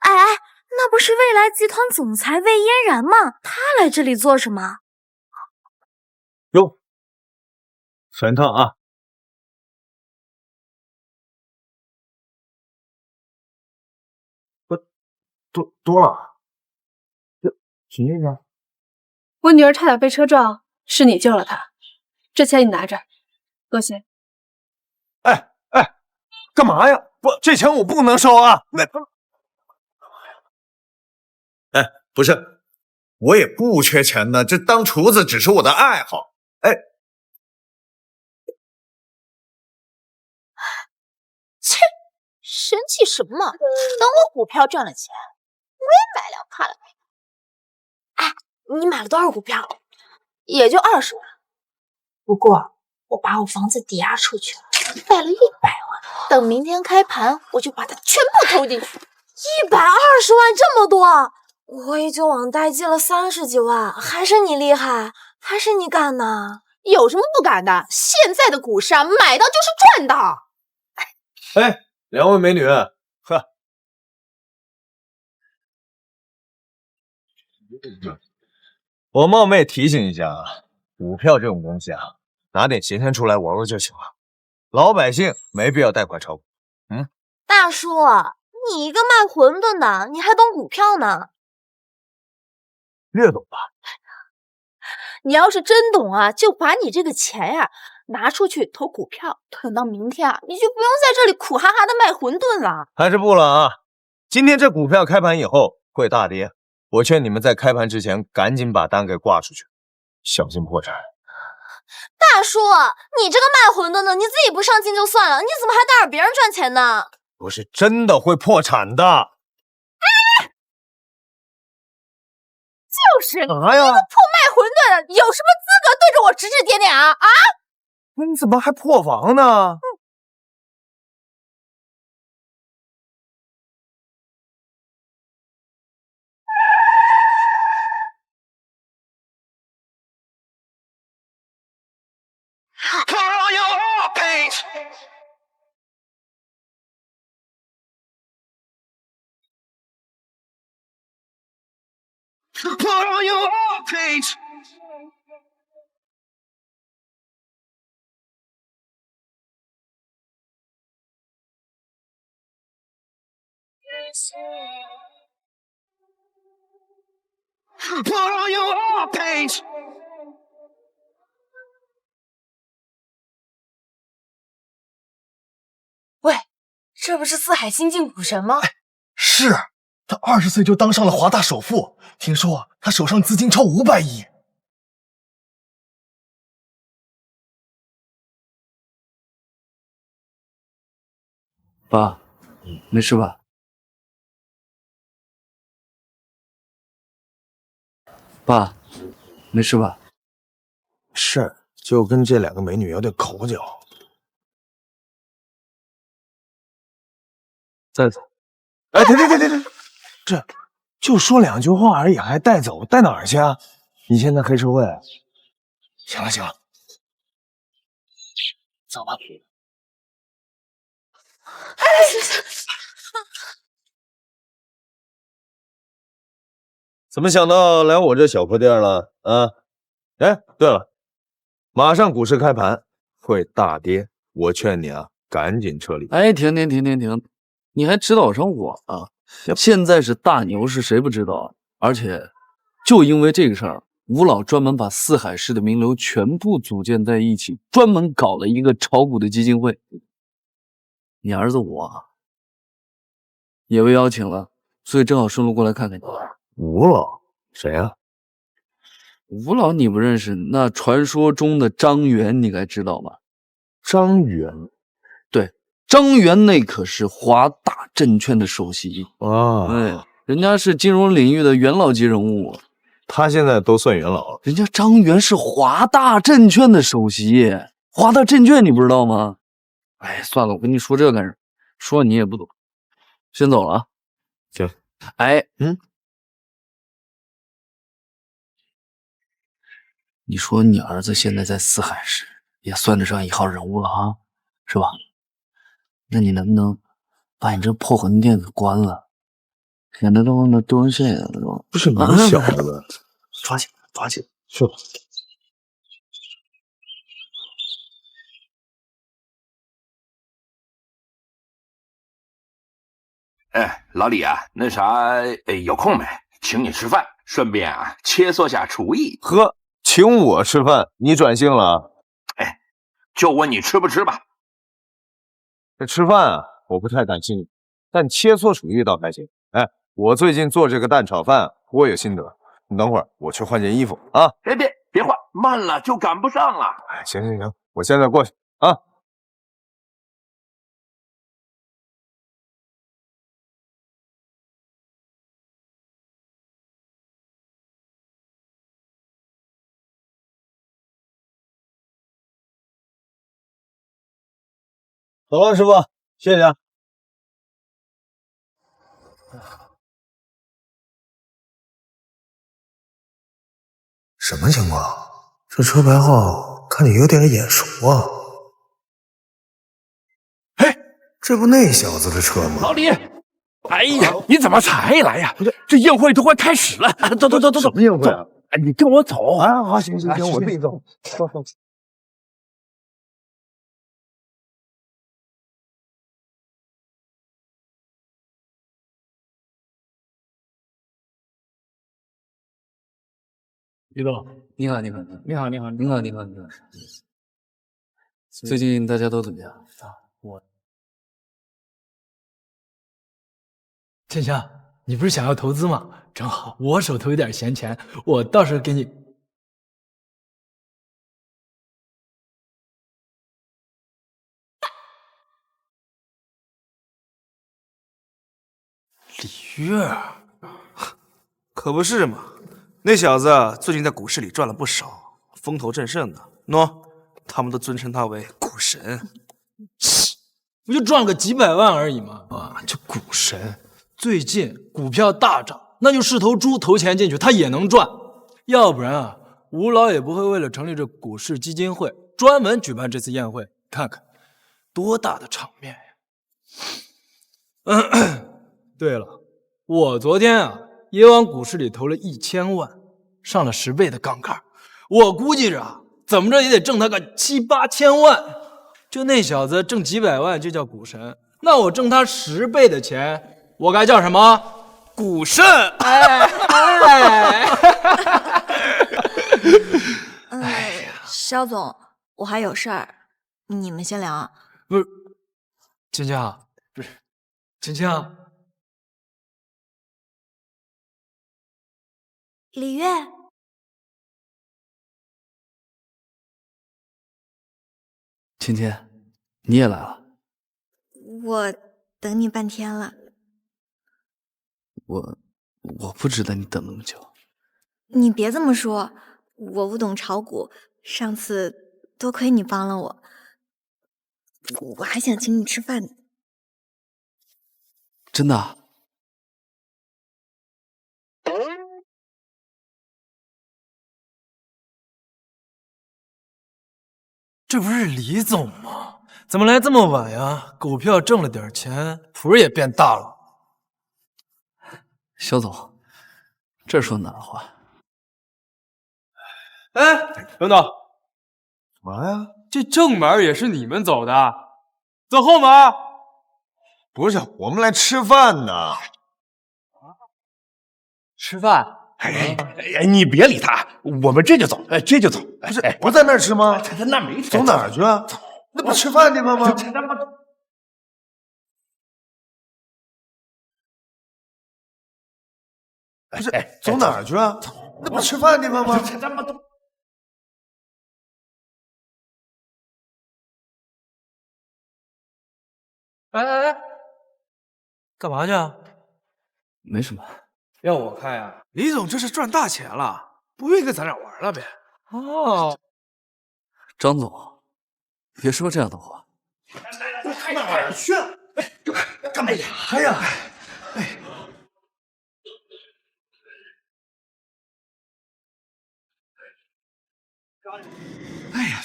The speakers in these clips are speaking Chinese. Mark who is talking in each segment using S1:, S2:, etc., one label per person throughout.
S1: 哎，那不是未来集团总裁魏嫣然吗？他来这里做什么？
S2: 哟，全套啊！多了，许先生，
S3: 我女儿差点被车撞，是你救了她，这钱你拿着，多谢。
S2: 哎，干嘛呀？不，这钱我不能收啊！
S4: 哎，不是，我也不缺钱的，这当厨子只是我的爱好。哎，
S5: 切，生气什么？等我股票赚了钱，我也买辆卡了。哎，你买了多少股票？也就20万。不过我把我房子抵押出去了，贷了100万。等明天开盘，我就把它全部投进去。
S1: 120万这么多，我已经网贷借了30几万，还是你厉害，还是你敢的？
S5: 有什么不敢的？现在的股市啊，买到就是赚到。
S2: 哎，两位美女，呵，我冒昧提醒一下啊，股票这种东西啊，拿点闲钱出来玩玩就行了，老百姓没必要贷款炒股。
S1: 大叔，你一个卖馄饨的，你还懂股票呢？
S2: 略懂吧。
S5: 你要是真懂啊，就把你这个钱呀拿出去投股票，等到明天啊，你就不用在这里苦哈哈的卖馄饨了。
S2: 还是不了啊！今天这股票开盘以后会大跌，我劝你们在开盘之前赶紧把单给挂出去，小心破产。
S1: 大叔，你这个卖馄饨的，你自己不上进就算了，你怎么还带着别人赚钱呢？
S2: 不是真的会破产的。
S5: 就是
S2: 啥呀？
S5: 破卖馄饨的，有什么资格对着我指指点点啊？啊！
S2: 你怎么还破防呢？
S1: 喂，这不是四海新晋股神吗？
S6: 是，他20岁就当上了华大首富，听说他手上资金超500亿。
S7: 爸，没事吧？爸，没事吧？
S6: 是，就跟这2个美女有点口角。
S2: 再走。
S6: 哎，停，这就说2句话而已，还带走，带哪儿去啊？你现在黑社会？行了，走吧。
S2: 怎么想到来我这小破店了啊？哎，对了，马上股市开盘会大跌，我劝你啊，赶紧撤离。
S7: 哎，停！你还指导上我啊？现在是大牛市，谁不知道啊？而且，就因为这个事儿，吴老专门把四海市的名流全部组建在一起，专门搞了一个炒股的基金会。你儿子我也被邀请了，所以正好顺路过来看看你。
S2: 吴老谁呀？
S7: 吴老你不认识，那传说中的张元你该知道吧？
S2: 张元，
S7: 对，张元那可是华大证券的首席
S2: 啊！
S7: 哎，人家是金融领域的元老级人物，
S2: 他现在都算元老了。
S7: 人家张元是华大证券的首席，华大证券你不知道吗？哎，算了，我跟你说这干什？说你也不懂，先走了啊。
S2: 行，
S7: 哎，你说你儿子现在在四海市也算得上一号人物了啊，是吧？那你能不能把你这破魂店给关了，显得他妈的丢人现眼了都。
S2: 不是你小子，
S6: 抓紧，抓紧，
S2: 去吧。
S8: 哎，老李啊，那啥，有空没？请你吃饭，顺便啊切磋下厨艺。
S2: 呵，请我吃饭，你转性了？
S8: 哎，就问你吃不吃吧？
S2: 这吃饭啊，我不太感兴趣，但切磋厨艺倒还行。哎，我最近做这个蛋炒饭，我有心得。你等会儿，我去换件衣服啊。
S8: 别换，慢了就赶不上了。
S2: 哎，行，我现在过去啊。走了，师傅，谢谢啊。
S6: 什么情况？这车牌号看着有点眼熟啊！
S8: 嘿，
S6: 这不那小子的车吗？
S8: 老李，哎呀，你怎么才来呀？这宴会都快开始了，走。
S2: 什么宴会啊？
S8: 哎，你跟我走
S2: 啊！好，行，我自己走。走。
S7: 李总，你好。最近大家都怎么样？
S9: 倩香，你不是想要投资吗？正好我手头有点闲钱，我到时候给你。
S6: 李月，可不是嘛，那小子最近在股市里赚了不少，风头正盛呢。喏，他们都尊称他为股神。
S9: 不就赚了个几百万而已吗？啊，这股神最近股票大涨，那就是头猪投钱进去，他也能赚。要不然啊，吴老也不会为了成立这股市基金会，专门举办这次宴会。看看，多大的场面呀！对了，我昨天啊也往股市里投了1000万，上了10倍的杠杆，我估计着啊，怎么着也得挣他个7、8千万。就那小子挣几百万就叫股神，那我挣他10倍的钱，我该叫什么？股圣！
S10: 肖总，我还有事儿，你们先聊啊。
S9: 不是，芊芊，不是，芊芊，
S10: 李月，
S7: 芊芊，你也来了。
S10: 我等你半天了。
S7: 我不值得你等那么久。
S10: 你别这么说，我不懂炒股，上次多亏你帮了我，我还想请你吃饭呢。
S7: 真的啊？
S9: 这不是李总吗？怎么来这么晚呀？股票挣了点钱，谱也变大了。
S7: 肖总，这说哪话？
S9: 哎，等等，
S2: 干嘛呀？
S9: 这正门也是你们走的，走后门。
S2: 不是，我们来吃饭呢。
S9: 吃饭？
S8: 哎，你别理他，我们这就走，这就走。
S2: 不是，不在那儿吃吗？
S8: 他那没
S2: 走哪儿去啊？那不吃饭地方吗？不是，走哪儿去啊？那不吃饭地方吗？
S9: 哎，干嘛去啊？
S7: 没什么。
S9: 要我开呀？
S6: 李总这是赚大钱了，不愿意跟咱俩玩了呗？
S9: 哦，
S7: 张总，别说这样的话。
S6: 哪儿去啊？干嘛呀？
S8: 哎呀，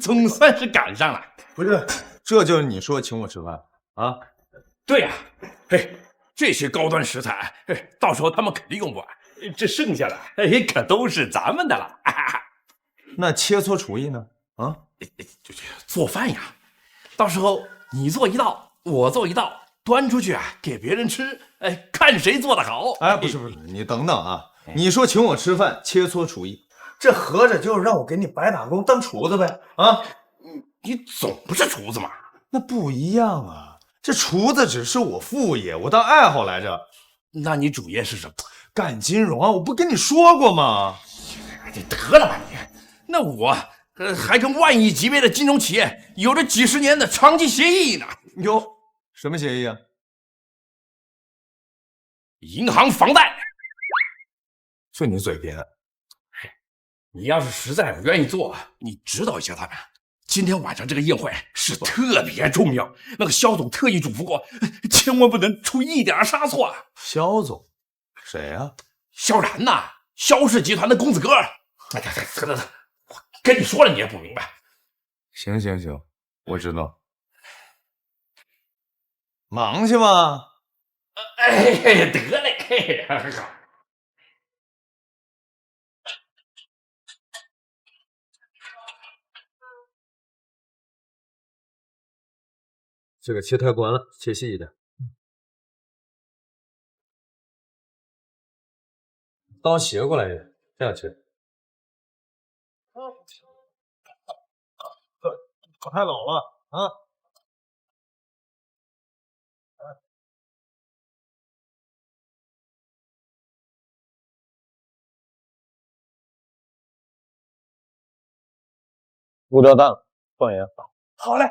S8: 总算是赶上了。
S2: 不是，这就是你说请我吃饭啊？
S8: 对呀，嘿，这些高端食材，到时候他们肯定用不完，这剩下的可都是咱们的了。
S2: 那切磋厨艺呢？啊，
S8: 就做饭呀，到时候你做一道，我做一道，端出去给别人吃，看谁做的好。
S2: 哎，不是，你等等啊！你说请我吃饭，切磋厨艺，这合着就是让我给你白打工当厨子呗？啊，
S8: 你总不是厨子嘛？
S2: 那不一样啊！这厨子只是我副业，我当爱好来着。
S8: 那你主业是什么？
S2: 干金融啊！我不跟你说过吗？
S8: 你得了吧你！那我还跟万亿级别的金融企业有着几十年的长期协议呢。
S2: 哟，什么协议啊？
S8: 银行房贷。
S2: 就你嘴贫。
S8: 你要是实在不愿意做，你指导一下他们。今天晚上这个宴会是特别重要，那个肖总特意嘱咐过，千万不能出一点差错。
S2: 肖总，谁呀？
S8: 肖然呐，肖氏集团的公子哥。得，我跟你说了你也不明白。
S2: 行，我知道。忙去吧。
S8: 得嘞。
S2: 这个切太宽了，切细一点。刀斜过来一点，这样切。太老了啊！入掉蛋了，放盐。
S8: 好嘞。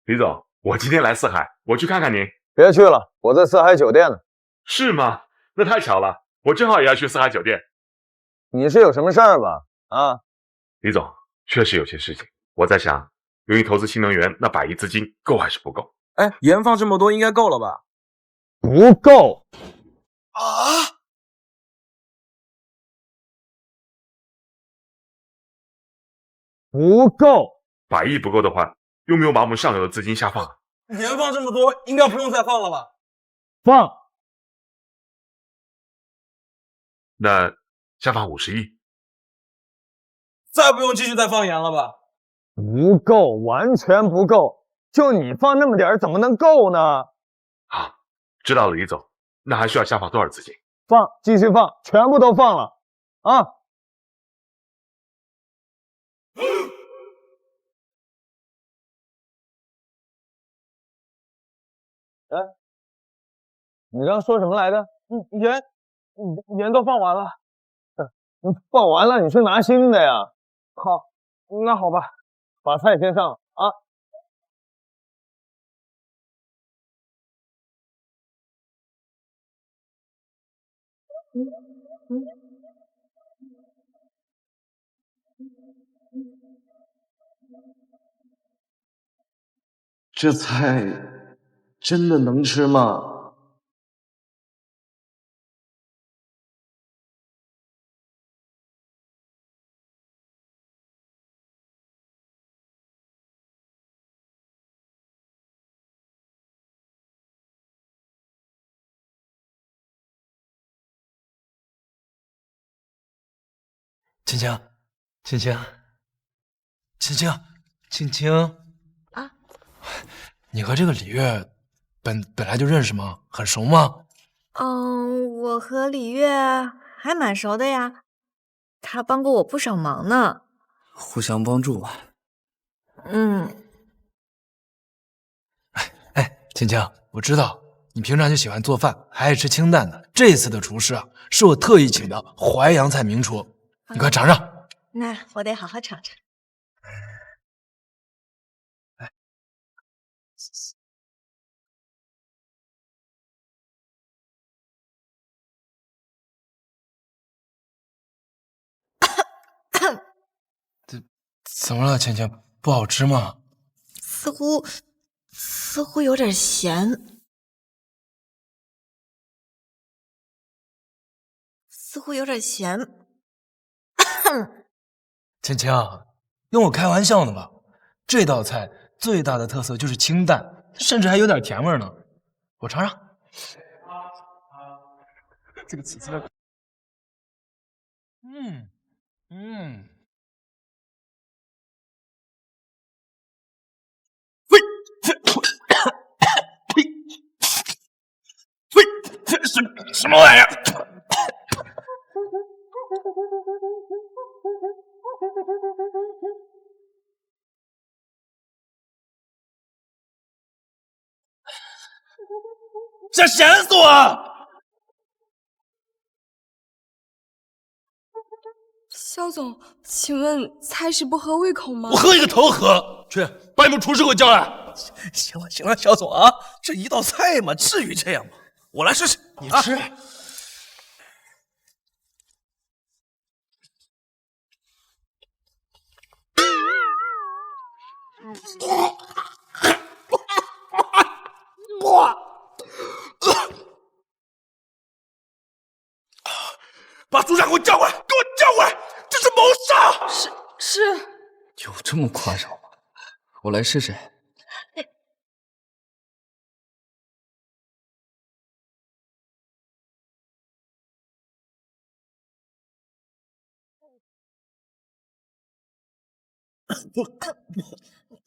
S11: 李总，我今天来四海，我去看看您。
S2: 别去了，我在四海酒店呢。
S11: 是吗？那太巧了，我正好也要去四海酒店。
S2: 你是有什么事儿吧？啊，
S11: 李总，确实有些事情。我在想，用于投资新能源，那100亿资金够还是不够？
S6: 哎，盐放这么多，应该够了吧？
S2: 不够
S6: 啊！
S2: 不够
S11: ！100亿不够的话，又没有把我们上游的资金下放。
S6: 盐放这么多，应该不用再放了吧？
S2: 放。
S11: 那下放50亿。
S6: 再不用继续再放盐了吧？
S2: 不够，完全不够。就你放那么点儿，怎么能够呢？
S11: 好，知道了，李总。那还需要下放多少资金？
S2: 放，继续放，全部都放了啊！哎，你刚刚说什么来着？盐都放完了。放完了，你是拿新的呀？好，那好吧，把菜先上啊。
S7: 这菜真的能吃吗？
S9: 青青啊，你和这个李月本来就认识吗？很熟吗？
S10: 我和李月还蛮熟的呀，他帮过我不少忙呢。
S7: 互相帮助吧。
S9: 青青，我知道你平常就喜欢做饭，还爱吃清淡的。这次的厨师啊，是我特意请的淮扬菜名厨，你快尝尝。
S10: 那我得好好尝尝。
S9: 怎么了，青青？不好吃吗？
S10: 似乎有点咸，
S9: 青青，跟我开玩笑呢吧？这道菜最大的特色就是清淡，甚至还有点甜味呢。我尝尝。这个起司的，
S8: 什么玩意儿？这咸死我了！
S12: 肖总，请问菜是不合胃口吗？
S8: 我喝一个头喝！去，把你们厨师给我叫来。
S6: 行了行了，肖总啊，这一道菜嘛，至于这样吗？我来试试，
S8: 你吃。把组长给我叫过来，给我叫过来！这是谋杀！
S12: 是，
S7: 有这么夸张吗？我来试试。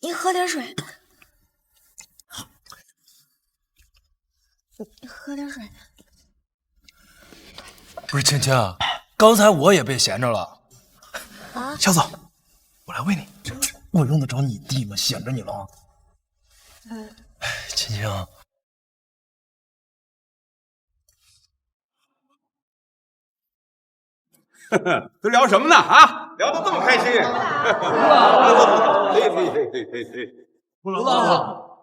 S10: 你喝点水。你喝点水。
S9: 不是青青，刚才我也被闲着了。
S10: 啊，
S6: 肖总，我来喂你，我用得着你弟吗？闲着你了。
S9: 青青，
S8: 都聊什么呢？啊，聊得这么开心。
S7: 吴老，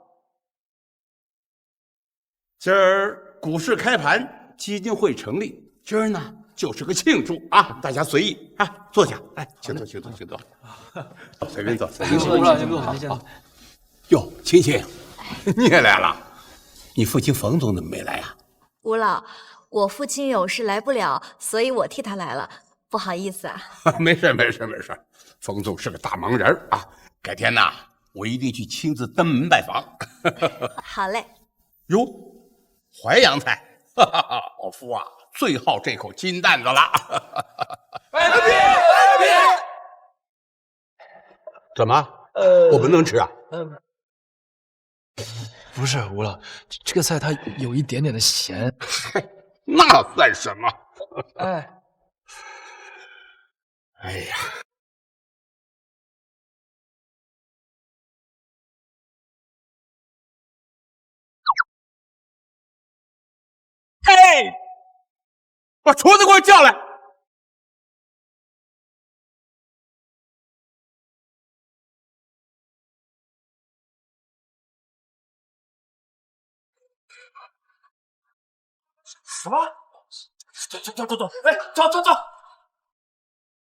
S8: 今儿股市开盘，基金会成立。今儿呢，就是个庆祝啊！大家随意啊，坐下。哎，请坐，请坐，请坐。随便坐，随便坐。
S9: 吴老，您坐。
S8: 哟，青青，你也来了？你父亲冯总怎么没来啊？
S10: 吴老，我父亲有事来不了，所以我替他来了，不好意思啊。
S8: 没事，没事，没事。冯总是个大忙人啊，改天呐，我一定去亲自登门拜访。
S10: 好嘞。
S8: 哟，淮扬菜，老夫啊，最好这口金蛋子了。怎么？我不能吃啊？
S9: 不是吴老，这个菜它有一点点的咸。
S8: 那算什么？哎呀！嘿，把厨子给我叫来！
S6: 什么？走！哎，走！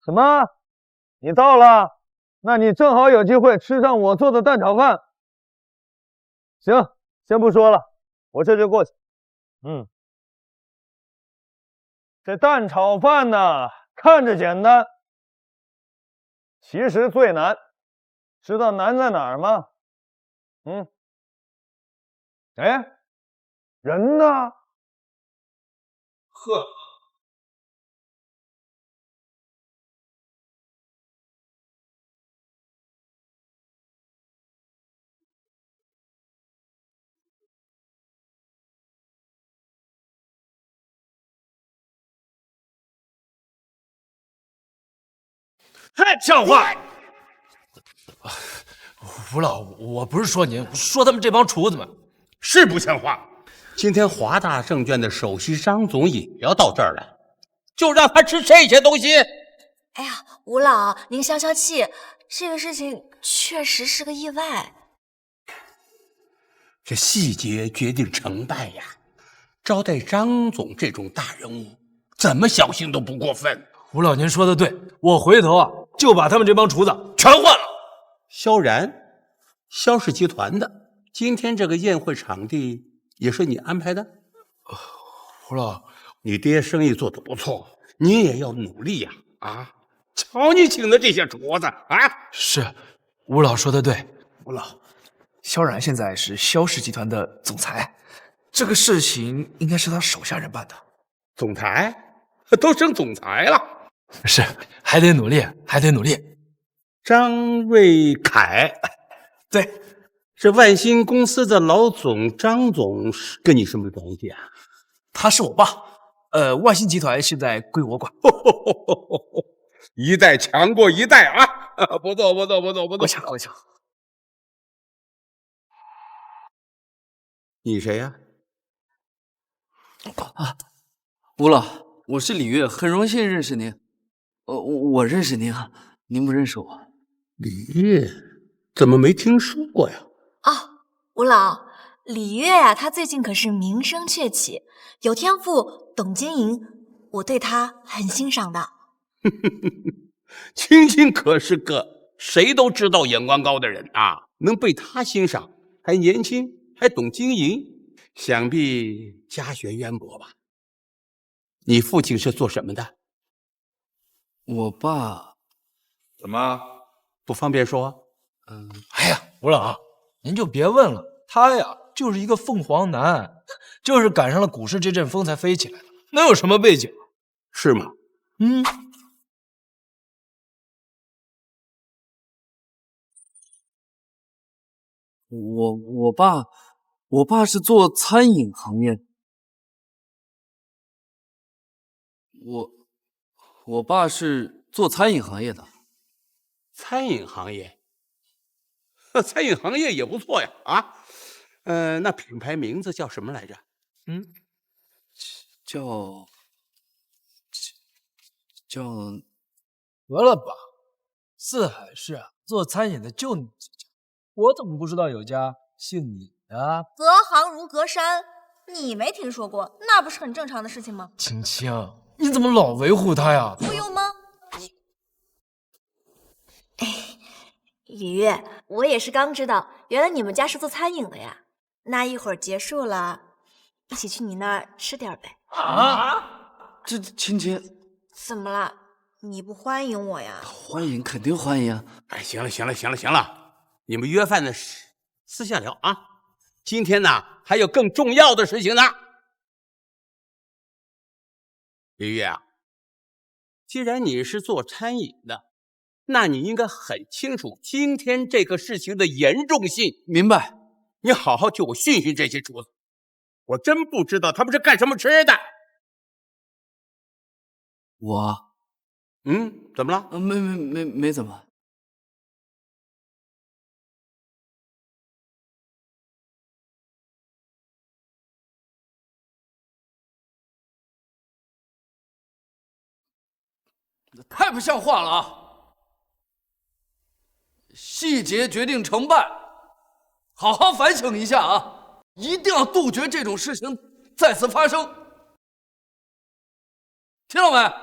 S2: 什么？你到了？那你正好有机会吃上我做的蛋炒饭。行，先不说了，我这就过去。这蛋炒饭呢，看着简单，其实最难。知道难在哪儿吗？哎，人呢？
S6: 呵。太像话！
S9: 吴老，我不是说您，我说他们这帮厨子们
S8: 是不像话。今天华大证券的首席张总也要到这儿来，就让他吃这些东西。
S10: 哎呀，吴老，您消消气，这个事情确实是个意外。
S8: 这细节决定成败呀！招待张总这种大人物，怎么小心都不过分。
S9: 吴老，您说的对，我回头啊就把他们这帮厨子全换了。
S8: 萧然，萧氏集团的，今天这个宴会场地也是你安排的？
S9: 吴老，
S8: 你爹生意做得不错，你也要努力呀！啊，瞧你请的这些厨子啊！
S9: 是，吴老说的对。
S8: 吴老，
S6: 萧然现在是萧氏集团的总裁，这个事情应该是他手下人办的。
S8: 总裁都升总裁了，
S9: 是，还得努力，还得努力。
S8: 张瑞凯，
S6: 对，
S8: 是万兴公司的老总张总，跟你什么关系啊？
S6: 他是我爸。万兴集团现在归我管。
S8: 一代强过一代啊！不错，不错，不错，不错。
S6: 我抢，我抢。
S8: 你谁呀？
S7: 吴老，我是李月，很荣幸认识您。我认识您啊，您不认识我？
S8: 李月，怎么没听说过呀？
S10: 哦，吴老，李月呀，他最近可是名声鹊起，有天赋，懂经营，我对他很欣赏的。
S8: 青青可是个谁都知道眼光高的人啊，能被他欣赏，还年轻，还懂经营，想必家学渊博吧？你父亲是做什么的？
S7: 我爸
S8: 怎么不方便说？
S9: 哎呀，吴老，您就别问了，他呀就是一个凤凰男，就是赶上了股市这阵风才飞起来的，能有什么背景？
S8: 是吗？
S7: 我爸是做餐饮行业的。我爸是做餐饮行业的。
S8: 餐饮行业，餐饮行业也不错呀啊。那品牌名字叫什么来着？
S7: 叫
S9: 得了吧，四海市啊，做餐饮的就你几家，我怎么不知道有家姓李的？
S10: 隔行如隔山，你没听说过，那不是很正常的事情吗？
S9: 青青，你怎么老维护他呀？
S10: 不用吗？李月，我也是刚知道，原来你们家是做餐饮的呀。那一会儿结束了，一起去你那儿吃点呗。
S7: 啊？这青青，
S10: 怎么了？你不欢迎我呀？
S7: 欢迎，肯定欢迎。
S8: 哎，行了，行了，行了，行了，你们约饭的事私下聊啊。今天呢，还有更重要的事情呢。李月啊，既然你是做餐饮的，那你应该很清楚今天这个事情的严重性。
S7: 明白。
S8: 你好好替我训训这些厨子，我真不知道他们是干什么吃的。
S7: 我，
S8: 怎么了？
S7: 没怎么。太不像话了啊！细节决定成败，好好反省一下啊！一定要杜绝这种事情再次发生，听到没？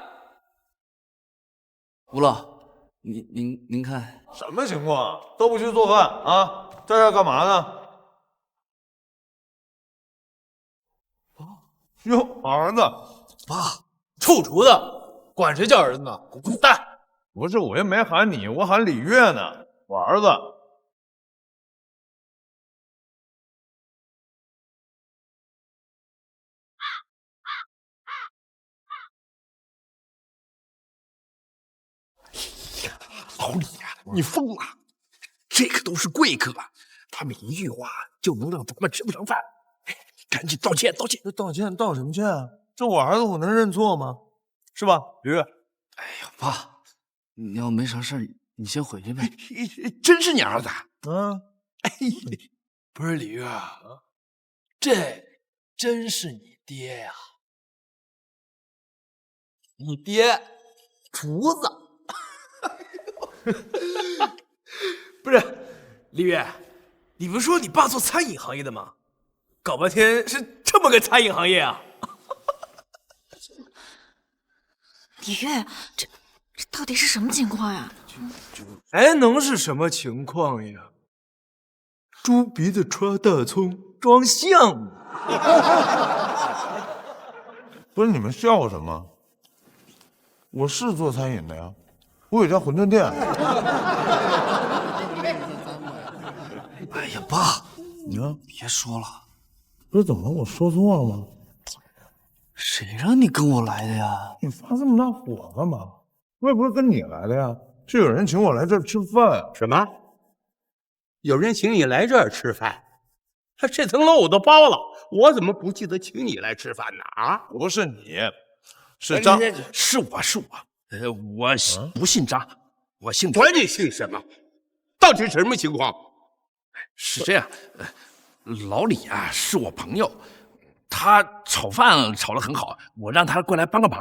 S7: 吴老，您看
S2: 什么情况？都不去做饭啊，在这干嘛呢？哟，儿子，
S9: 爸，臭厨子，管谁叫儿子呢？滚蛋！
S2: 不是，我又没喊你，我喊李月呢，我儿子。
S8: 老李呀，你疯了！这可都是贵客，他们一句话就能让咱们吃不上饭。赶紧道歉，道歉！
S2: 道歉道什么歉啊？这我儿子，我能认错吗？是吧，李月？
S7: 哎呀，爸，你要没啥事儿，你先回去呗。
S8: 真是你儿子？
S9: 不是李月，这真是你爹呀？你爹，厨子。
S6: 不是，李月，你不是说你爸做餐饮行业的吗？搞半天是这么个餐饮行业啊！
S10: 李月，这到底是什么情况呀？
S9: 还能是什么情况呀？猪鼻子戳大葱，装项目。
S2: 不是你们笑什么？我是做餐饮的呀，我有家馄饨店。
S6: 哎呀，爸，
S4: 你看，
S6: 别说了。
S4: 不是怎么了？我说错了吗？
S6: 谁让你跟我来的呀？
S4: 你发这么大火干嘛？我也不是跟你来的呀，是有人请我来这儿吃饭。
S13: 什么？有人请你来这儿吃饭？这层楼我都包了，我怎么不记得请你来吃饭呢？啊，
S2: 不是你，是张，
S8: 是我，我不姓张，我姓
S13: 管你姓什么？到底是什么情况？
S8: 是这样，老李啊是我朋友，他炒饭炒得很好，我让他过来帮个忙。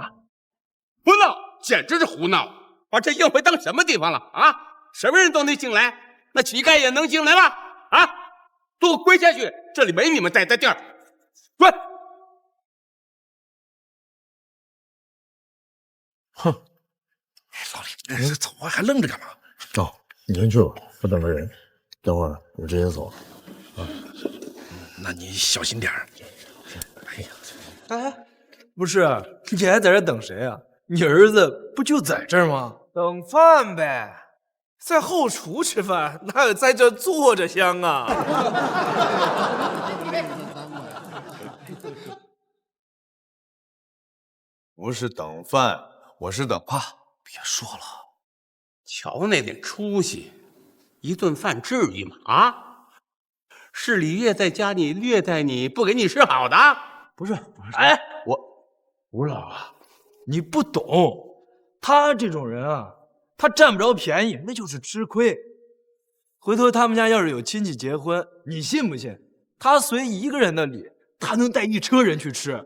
S13: 胡闹，简直是胡闹！把这宴会当什么地方了啊？什么人都能进来，那乞丐也能进来吗？啊，都给我跪下去！这里没你们待的地儿，滚！
S4: 哼！
S8: 老李，走啊，还愣着干嘛？
S4: 哦，你先去吧，我等个人。等会儿我直接走。
S8: 那你小心点儿。
S9: 哎呀，哎，不是，你还在这等谁啊？你儿子不就在这儿吗？等饭呗，在后厨吃饭，哪有在这坐着香啊？
S2: 不是等饭，我是等
S8: 爸。别说了，
S13: 瞧那点出息，一顿饭至于吗？啊，是李烨在家里虐待你，不给你吃好的？
S9: 不是，
S13: 哎，
S9: 吴老啊，你不懂，他这种人啊，他占不着便宜，那就是吃亏。回头他们家要是有亲戚结婚，你信不信？他随一个人的礼，他能带一车人去吃。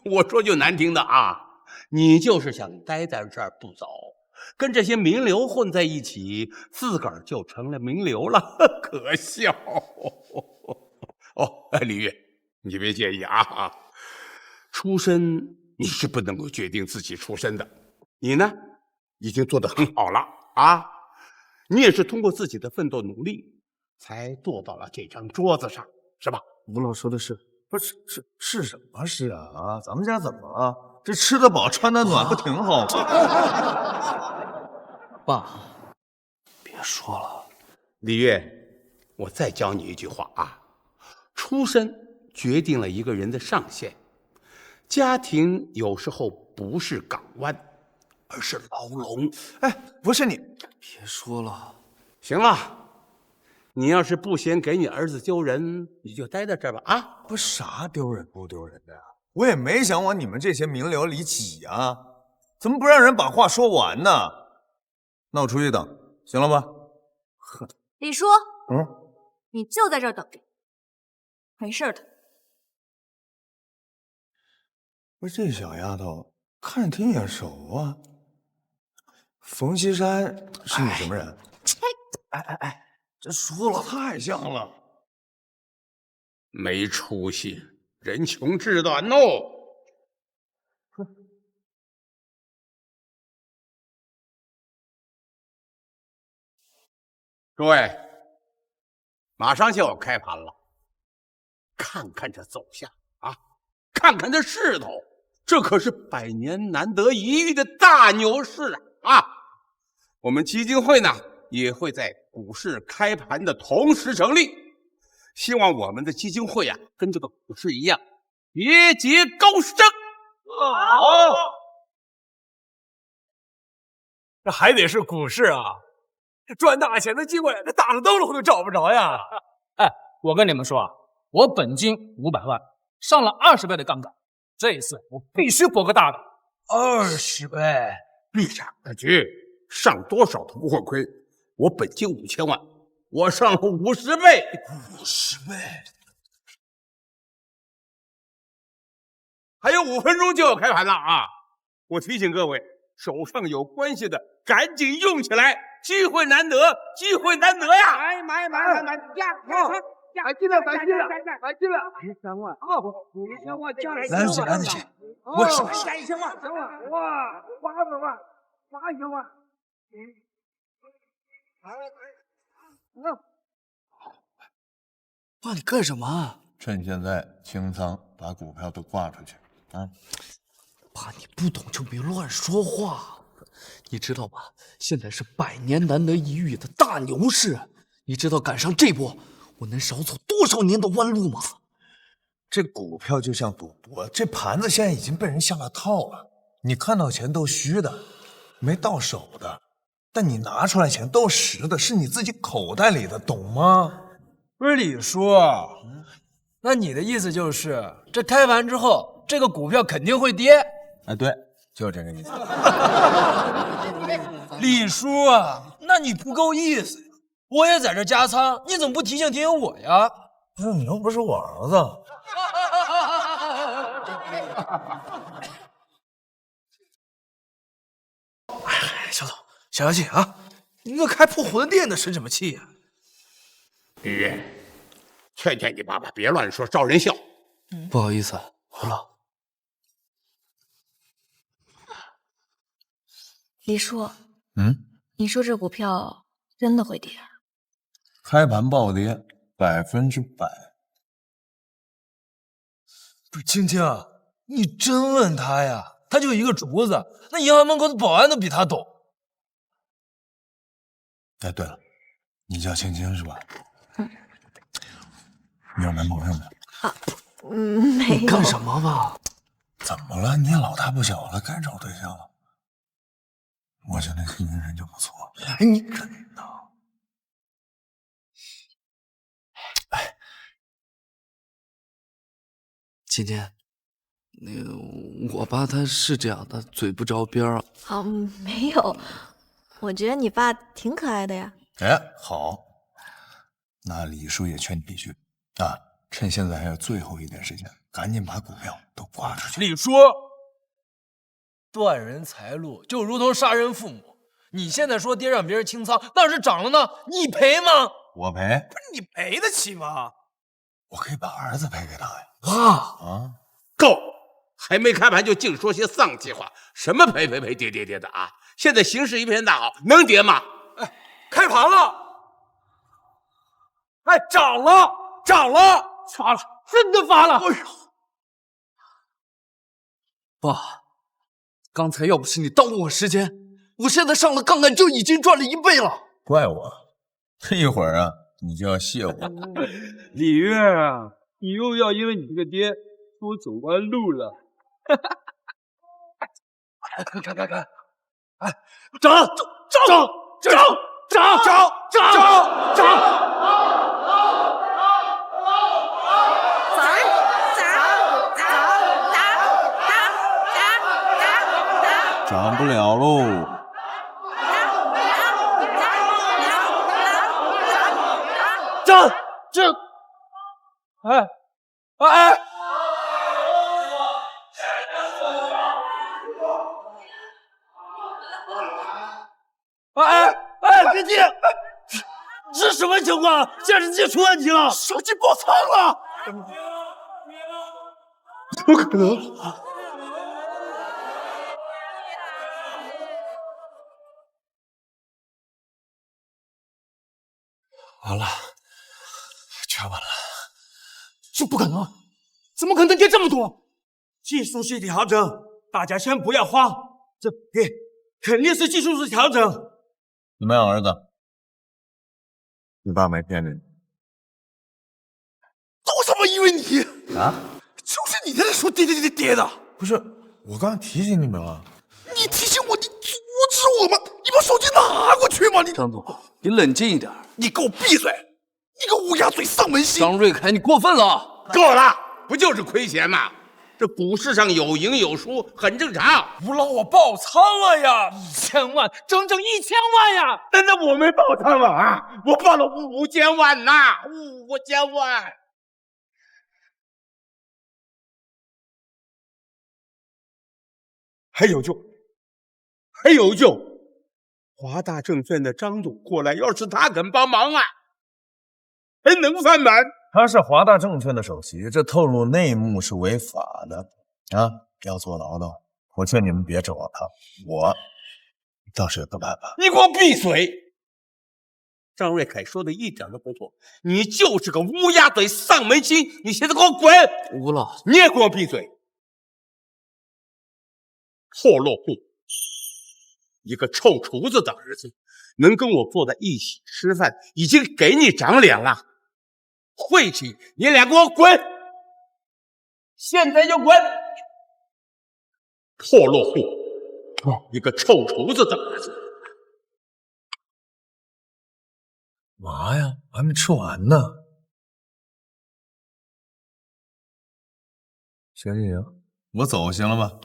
S13: 我说句难听的啊，你就是想待在这儿不走，跟这些名流混在一起，自个儿就成了名流了，可笑。哦，李烨，你别介意啊。出身你是不能够决定自己出身的，你呢，已经做得很好了啊。你也是通过自己的奋斗努力，才坐到了这张桌子上，是吧？
S9: 吴老说的是。
S2: 不是是什么事啊？咱们家怎么了？这吃得饱穿得暖不挺好吗？
S6: 爸，别说了。
S13: 李烨，我再教你一句话啊，出身决定了一个人的上限，家庭有时候不是港湾，而是牢笼。
S2: 哎，不是你，
S6: 别说了。
S13: 行了。你要是不嫌给你儿子丢人，你就待在这儿吧。啊，
S2: 不是啥丢人不丢人的呀，我也没想往你们这些名流里挤啊，怎么不让人把话说完呢？那我出去等，行了吧？
S10: 哼，李叔，
S2: 嗯，
S10: 你就在这儿等着，没事的。
S2: 不是这小丫头看着挺眼熟啊，冯锡山是你什么人？
S6: 哎。这说了
S2: 太像了，
S13: 没出息，人穷志短哦。各位，马上就要开盘了，看看这走向啊，看看这势头，这可是100年难得一遇的大牛市啊！我们基金会呢，也会在股市开盘的同时成立，希望我们的基金会啊，跟这个股市一样，节节高升。
S9: 好，这还得是股市啊，赚大钱的机会，这打了灯笼都找不着呀！
S14: 哎，我跟你们说啊，我本金500万，上了20倍的杠杆，这一次我必须博个大的。
S9: 20倍，
S13: 厉害！大局上多少都不会亏。我本金5000万，我上了50倍
S9: ，50倍，
S13: 还有5分钟就要开盘了啊！我提醒各位，手上有关系的赶紧用起来，机会难得，机会难得呀！
S15: 买呀！买进了！1000万啊！5000万加来
S9: 来得及，
S15: 我手下1000万，1000万，哇，800万，8000万，
S6: 爸，你干什么？
S4: 趁现在清仓，把股票都挂出去啊！
S6: 爸，你不懂就别乱说话。
S7: 你知道吗？现在是百年难得一遇的大牛市，你知道赶上这波，我能少走多少年的弯路吗？
S4: 这股票就像赌博，这盘子现在已经被人下了套了。你看到钱都虚的，没到手的，但你拿出来钱都实的，是你自己口袋里的，懂吗？
S9: 不是李叔，那你的意思就是，这开盘之后，这个股票肯定会跌？
S4: 哎，对，就这个意思。
S9: 李叔啊，那你不够意思呀！我也在这加仓，你怎么不提醒我呀？
S4: 不是，你又不是我儿子。
S6: 哎，小总，小气啊！你个开破火的店的，生什么气呀？
S13: 李煜，劝劝你爸爸别乱说，招人笑。
S7: 不好意思，胡老。
S10: 李叔，
S1: 你说这股票真的会跌？
S4: 开盘暴跌100%。
S9: 不是青青，你真问他呀？他就一个竹子，那银行门口的保安都比他懂。
S4: 哎，对了，你叫青青是吧？你有男朋友没？
S1: 没有。
S7: 干什么吧？
S4: 怎么了？你也老大不小了，该找对象了。我觉得青青人就不错。
S7: 哎，你真的？哎，今天那个我爸他是这样，他嘴不着边儿。
S10: 哦，没有，我觉得你爸挺可爱的呀。
S4: 哎，好，那李叔也劝你一句啊，趁现在还有最后一点时间，赶紧把股票都挂出去。
S9: 李叔，断人财路就如同杀人父母。你现在说跌让别人清仓，那是涨了呢，你赔吗？
S4: 我赔？
S9: 不是你赔得起吗？
S4: 我可以把儿子赔给他呀。
S9: 啊，
S13: 够！还没开盘就净说些丧气话，什么赔跌的啊！现在形势一片大好，能跌吗？
S9: 哎，开盘了，哎，涨了，发了，真的发了！哎呦，
S7: 爸，刚才要不是你耽误我时间，我现在上了杠杆就已经赚了1倍了。
S4: 怪我，这一会儿啊，你就要谢我。
S15: 李月啊，你又要因为你这个爹多走弯路了。
S9: 看，哎，
S15: 涨！
S4: 涨不了喽！
S15: 涨！哎！别急，这什么情况？显示器出问题了，手机爆仓了！不可能！
S9: 完了，全完了！这不可能，怎么可能跌这么多？
S15: 技术性调整，大家先不要慌，这肯定是技术性调整。
S4: 怎么样，儿子？你爸没骗着你？
S6: 我他妈以为你
S4: 啊？
S6: 就是你在这说跌的。
S4: 不是，我刚提醒你们了。
S6: 你提醒我，你阻止我吗？你把手机拿过去嘛！你
S7: 张总，你冷静一点。
S6: 你给我闭嘴！你个乌鸦嘴丧门星！
S7: 张瑞凯，你过分了！
S13: 够了，不就是亏钱吗？这股市上有赢有输，很正常。
S9: 吴老，我爆仓了呀！1000万，整整1000万呀！
S15: 难道我没爆仓吗？啊，我爆了
S13: 5000万呐，5000万！
S15: 还有救！华大证券的张总过来，要是他肯帮忙啊，还能翻盘。
S4: 他是华大证券的首席，这透露内幕是违法的啊！要坐牢的，我劝你们别指望他，我倒是有个办法。
S15: 你给我闭嘴！张瑞凯说的一点都不错，你就是个乌鸦嘴丧门星！你现在给我滚！
S7: 吴老，
S15: 你也给我闭嘴！破落户，
S13: 一个臭厨子的儿子，能跟我坐在一起吃饭，已经给你长脸了。晦气，你俩给我滚！现在就滚！破落户，一个臭厨子的儿子。
S4: 嘛呀，我还没吃完呢。行，我走行了吧？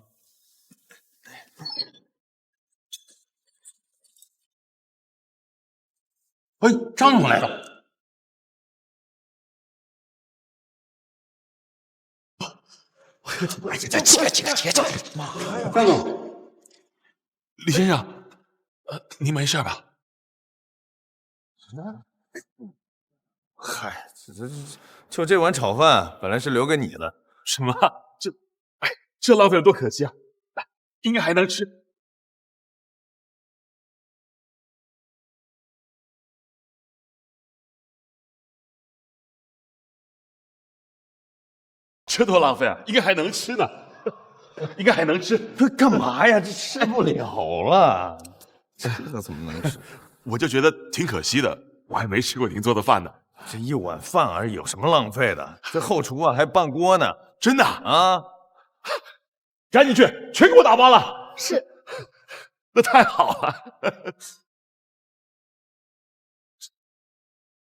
S13: 哎，张总来了。
S8: 起来！
S13: 张总，
S8: 李先生，您没事吧？
S2: 嗨，就这碗炒饭本来是留给你的。
S8: 什么？这浪费了多可惜啊！应该还能吃。这多浪费啊！应该还能吃呢，应该还能吃。
S2: 这干嘛呀？这吃不了了，这怎么能吃？
S8: 我就觉得挺可惜的，我还没吃过您做的饭呢。
S2: 这一碗饭而已，有什么浪费的？这后厨啊还半锅呢。
S8: 真的
S2: 啊！
S8: 赶紧去，全给我打包了。
S10: 是，
S8: 那太好了。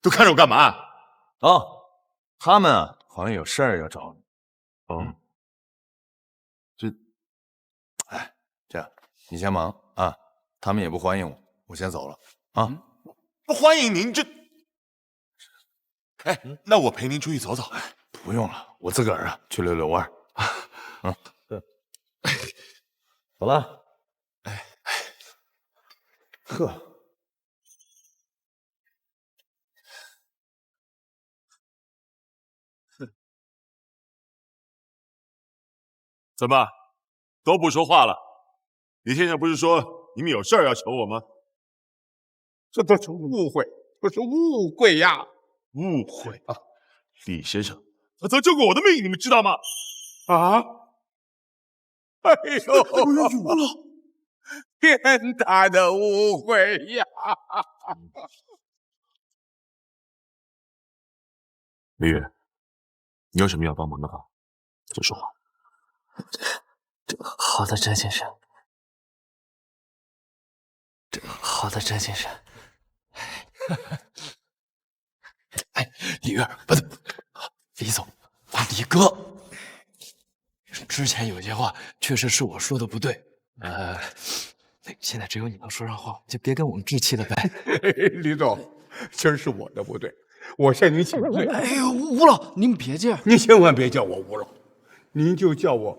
S8: 都看着我干嘛？
S2: 哦，他们啊好像有事儿要找你。这样你先忙啊，他们也不欢迎我先走了啊。
S8: 不欢迎您这。哎，那我陪您出去走走。
S2: 不用了，我自个儿啊去溜溜弯。走了。呵，
S8: 怎么都不说话了？李先生不是说你们有事儿要求我吗？
S13: 这都是误会，这是误会呀！
S8: 误会啊！李先生，他曾救过我的命，你们知道吗？
S13: 啊！哎呦，天大的误会呀！
S8: 李宇，你有什么要帮忙的话，就说话。
S7: 好的，詹先生。好的，詹先生。
S8: 哎，李月，不对，李总，李哥，
S7: 之前有些话确实是我说的不对，现在只有你能说上话，就别跟我们置气了呗。
S13: 李总，真是我的不对，我向您请罪。
S7: 哎呦，吴老，您别这样，
S13: 您千万别叫我吴老，您就叫我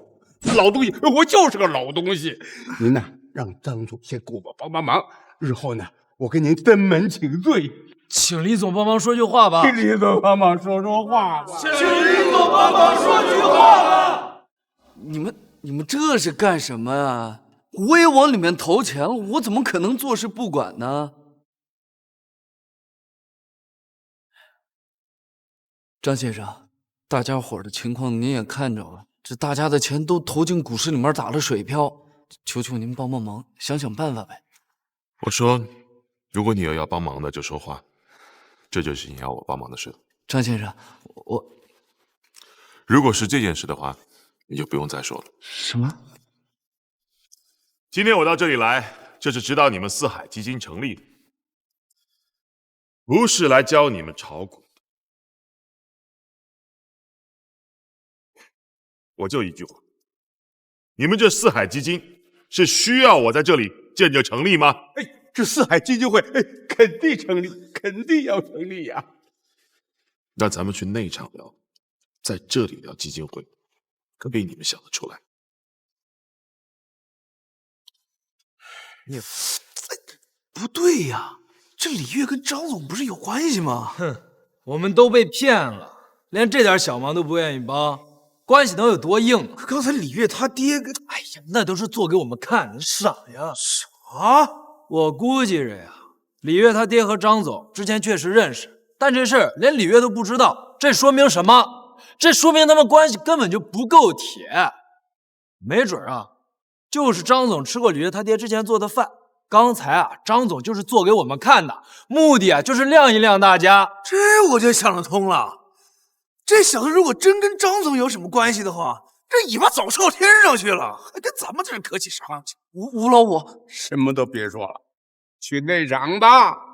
S13: 老东西，我就是个老东西。您呢，让张总先给我帮忙，日后呢，我跟您登门请罪。
S9: 请李总帮忙说句话吧。
S13: 请李总帮忙说话吧。
S9: 请李总帮忙说句话吧。
S7: 你们这是干什么呀？我也往里面投钱了，我怎么可能坐视不管呢？张先生，大家伙的情况您也看着了，这大家的钱都投进股市里面打了水漂，求求您帮忙，想想办法呗。
S8: 我说，如果你有要帮忙的，就说话。这就是你要我帮忙的事。
S7: 张先生，
S8: 如果是这件事的话，你就不用再说了。
S7: 什么？
S8: 今天我到这里来，就是指导你们四海基金成立的，不是来教你们炒股的。我就一句话，你们这四海基金是需要我在这里见证成立吗？
S13: 哎，这四海基金会，肯定成立，肯定要成立呀。
S8: 那咱们去内场聊，在这里聊基金会，可比你们想得出来。
S9: 不对呀，这李月跟张总不是有关系吗？哼，我们都被骗了，连这点小忙都不愿意帮，关系能有多硬啊？刚才李月他爹跟……哎呀，那都是做给我们看，你傻呀？啥？我估计着呀，李月他爹和张总之前确实认识，但这事儿连李月都不知道，这说明什么？这说明他们关系根本就不够铁。没准啊，就是张总吃过李月他爹之前做的饭，刚才啊，张总就是做给我们看的，目的啊就是亮一亮大家。
S6: 这我就想得通了。这小子如果真跟张总有什么关系的话，这尾巴早朝天上去了，还跟咱们这儿客气啥去？
S7: 吴老五，
S13: 什么都别说了，去内场吧。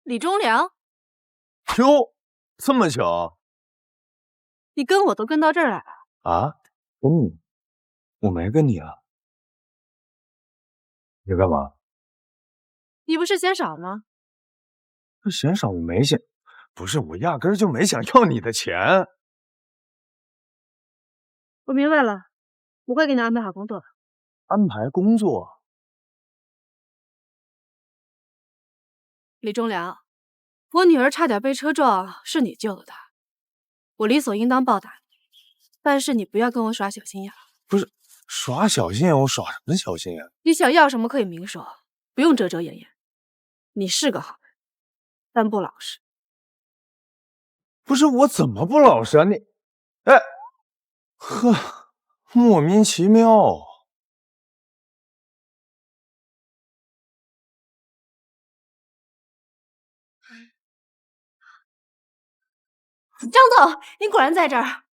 S3: 李忠良，
S2: 哟，这么巧
S3: 你跟我都跟到这儿来了。
S2: 啊？跟你？我没跟你啊。你干嘛？
S3: 你不是嫌少吗？
S2: 这嫌少我没嫌，不是我压根儿就没想要你的钱。
S3: 我明白了，我会给你安排好工作的。
S2: 安排工作？
S3: 李忠良，我女儿差点被车撞，是你救了她，我理所应当报答你。但是你不要跟我耍小心眼。
S2: 不是耍小心眼，我耍什么小心眼？
S3: 你想要什么可以明说，不用遮遮掩掩。你是个好人，但不老实。
S2: 不是我怎么不老实啊？你，哎，呵，莫名其妙。
S3: 张总，你果然在这儿啊！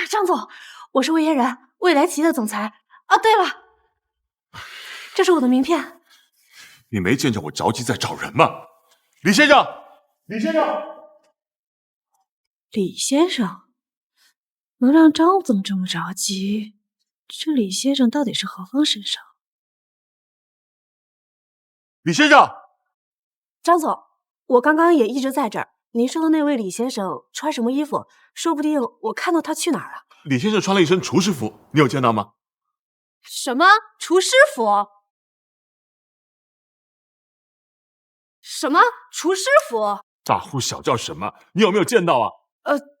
S3: 张总，我是魏嫣然，未来企业的总裁。啊，对了，这是我的名片。
S11: 你没见着我着急在找人吗？李先生，李先生，
S3: 李先生能让张总这么着急，这李先生到底是何方神圣？
S11: 李先生，
S3: 张总，我刚刚也一直在这儿。您说的那位李先生穿什么衣服？说不定我看到他去哪儿了。
S11: 李先生穿了一身厨师服，你有见到吗？
S3: 什么厨师服？什么厨师服？
S11: 大呼小叫什么？你有没有见到啊？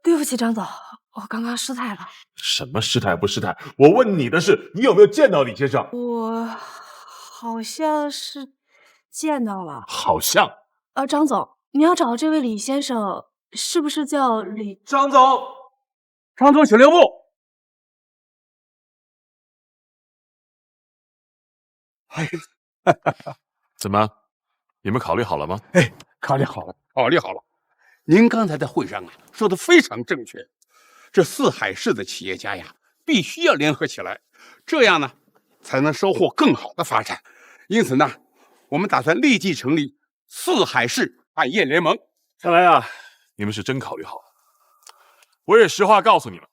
S3: 对不起，张总，我刚刚失态了。
S11: 什么失态不失态？我问你的是，你有没有见到李先生？
S3: 我好像是见到了。
S11: 好像。
S3: 张总，你要找这位李先生，是不是叫李？
S9: 张总，
S13: 张总，请留步。
S11: 哎，怎么？你们考虑好了吗？
S13: 哎，考虑好了，考虑好了。您刚才在会上啊说的非常正确，这四海市的企业家呀，必须要联合起来，这样呢才能收获更好的发展。因此呢，我们打算立即成立四海市产业联盟。
S11: 看来啊，你们是真考虑好了。我也实话告诉你们，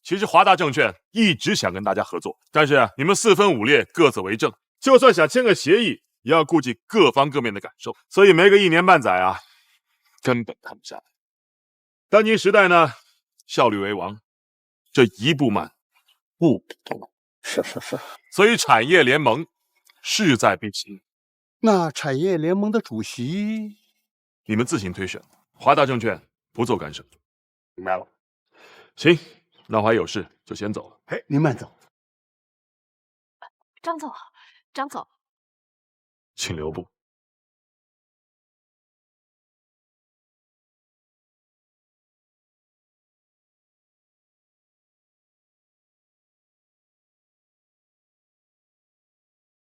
S11: 其实华大证券一直想跟大家合作，但是你们四分五裂，各自为政，就算想签个协议，也要顾及各方各面的感受，所以没个1年半载啊，根本谈不下来。当今时代呢，效率为王，这一步慢，步步都慢。
S13: 是，
S11: 所以产业联盟势在必行。
S13: 那产业联盟的主席，
S11: 你们自行推选，华大证券不做干涉。
S13: 明白了。
S11: 行，那我还有事，就先走了。
S13: 哎，您慢走。
S3: 张总，张总，
S11: 请留步。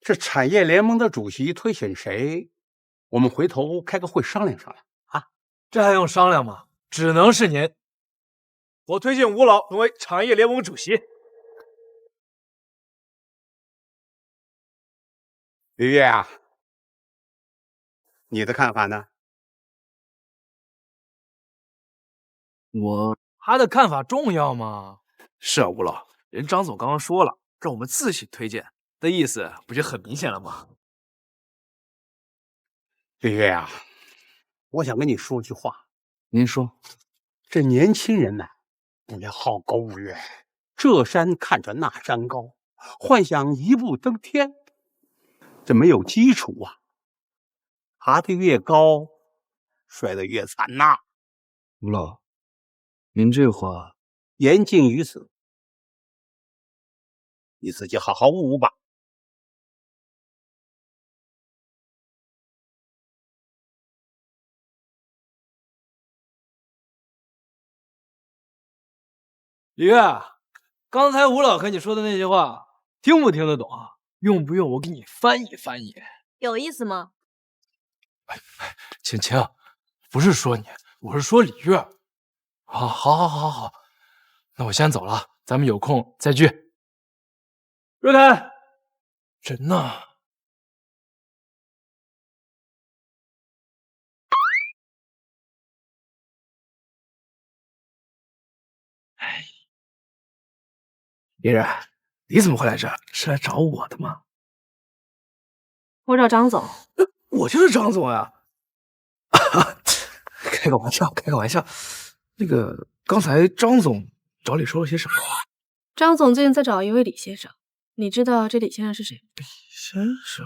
S13: 这产业联盟的主席推选谁？我们回头开个会商量商量啊。
S9: 这还用商量吗？只能是您。我推荐吴老成为产业联盟主席。
S13: 李月啊，你的看法呢？
S9: 他的看法重要吗？
S6: 是啊，吴老，人张总刚刚说了，让我们自行推荐的意思，不就很明显了吗？
S13: 李月啊，我想跟你说句话。
S7: 您说，
S13: 这年轻人呢，不要好高骛远，这山看着那山高，幻想一步登天，这没有基础啊，爬得越高，摔得越惨呐。
S7: 吴老，您这话
S13: 言尽于此，你自己好好悟悟吧。
S9: 李月，刚才吴老和你说的那些话，听不听得懂啊？用不用我给你翻译翻译？
S10: 有意思吗？
S9: 晴晴，不是说你，我是说李月。好，那我先走了，咱们有空再聚。瑞凯，人呢？李月，你怎么会来这儿？是来找我的吗？
S3: 我找张总。
S9: 我就是张总呀。开个玩笑。那个，刚才张总找你说了些什么话？
S3: 张总最近在找一位李先生，你知道这李先生是谁？
S9: 李先生？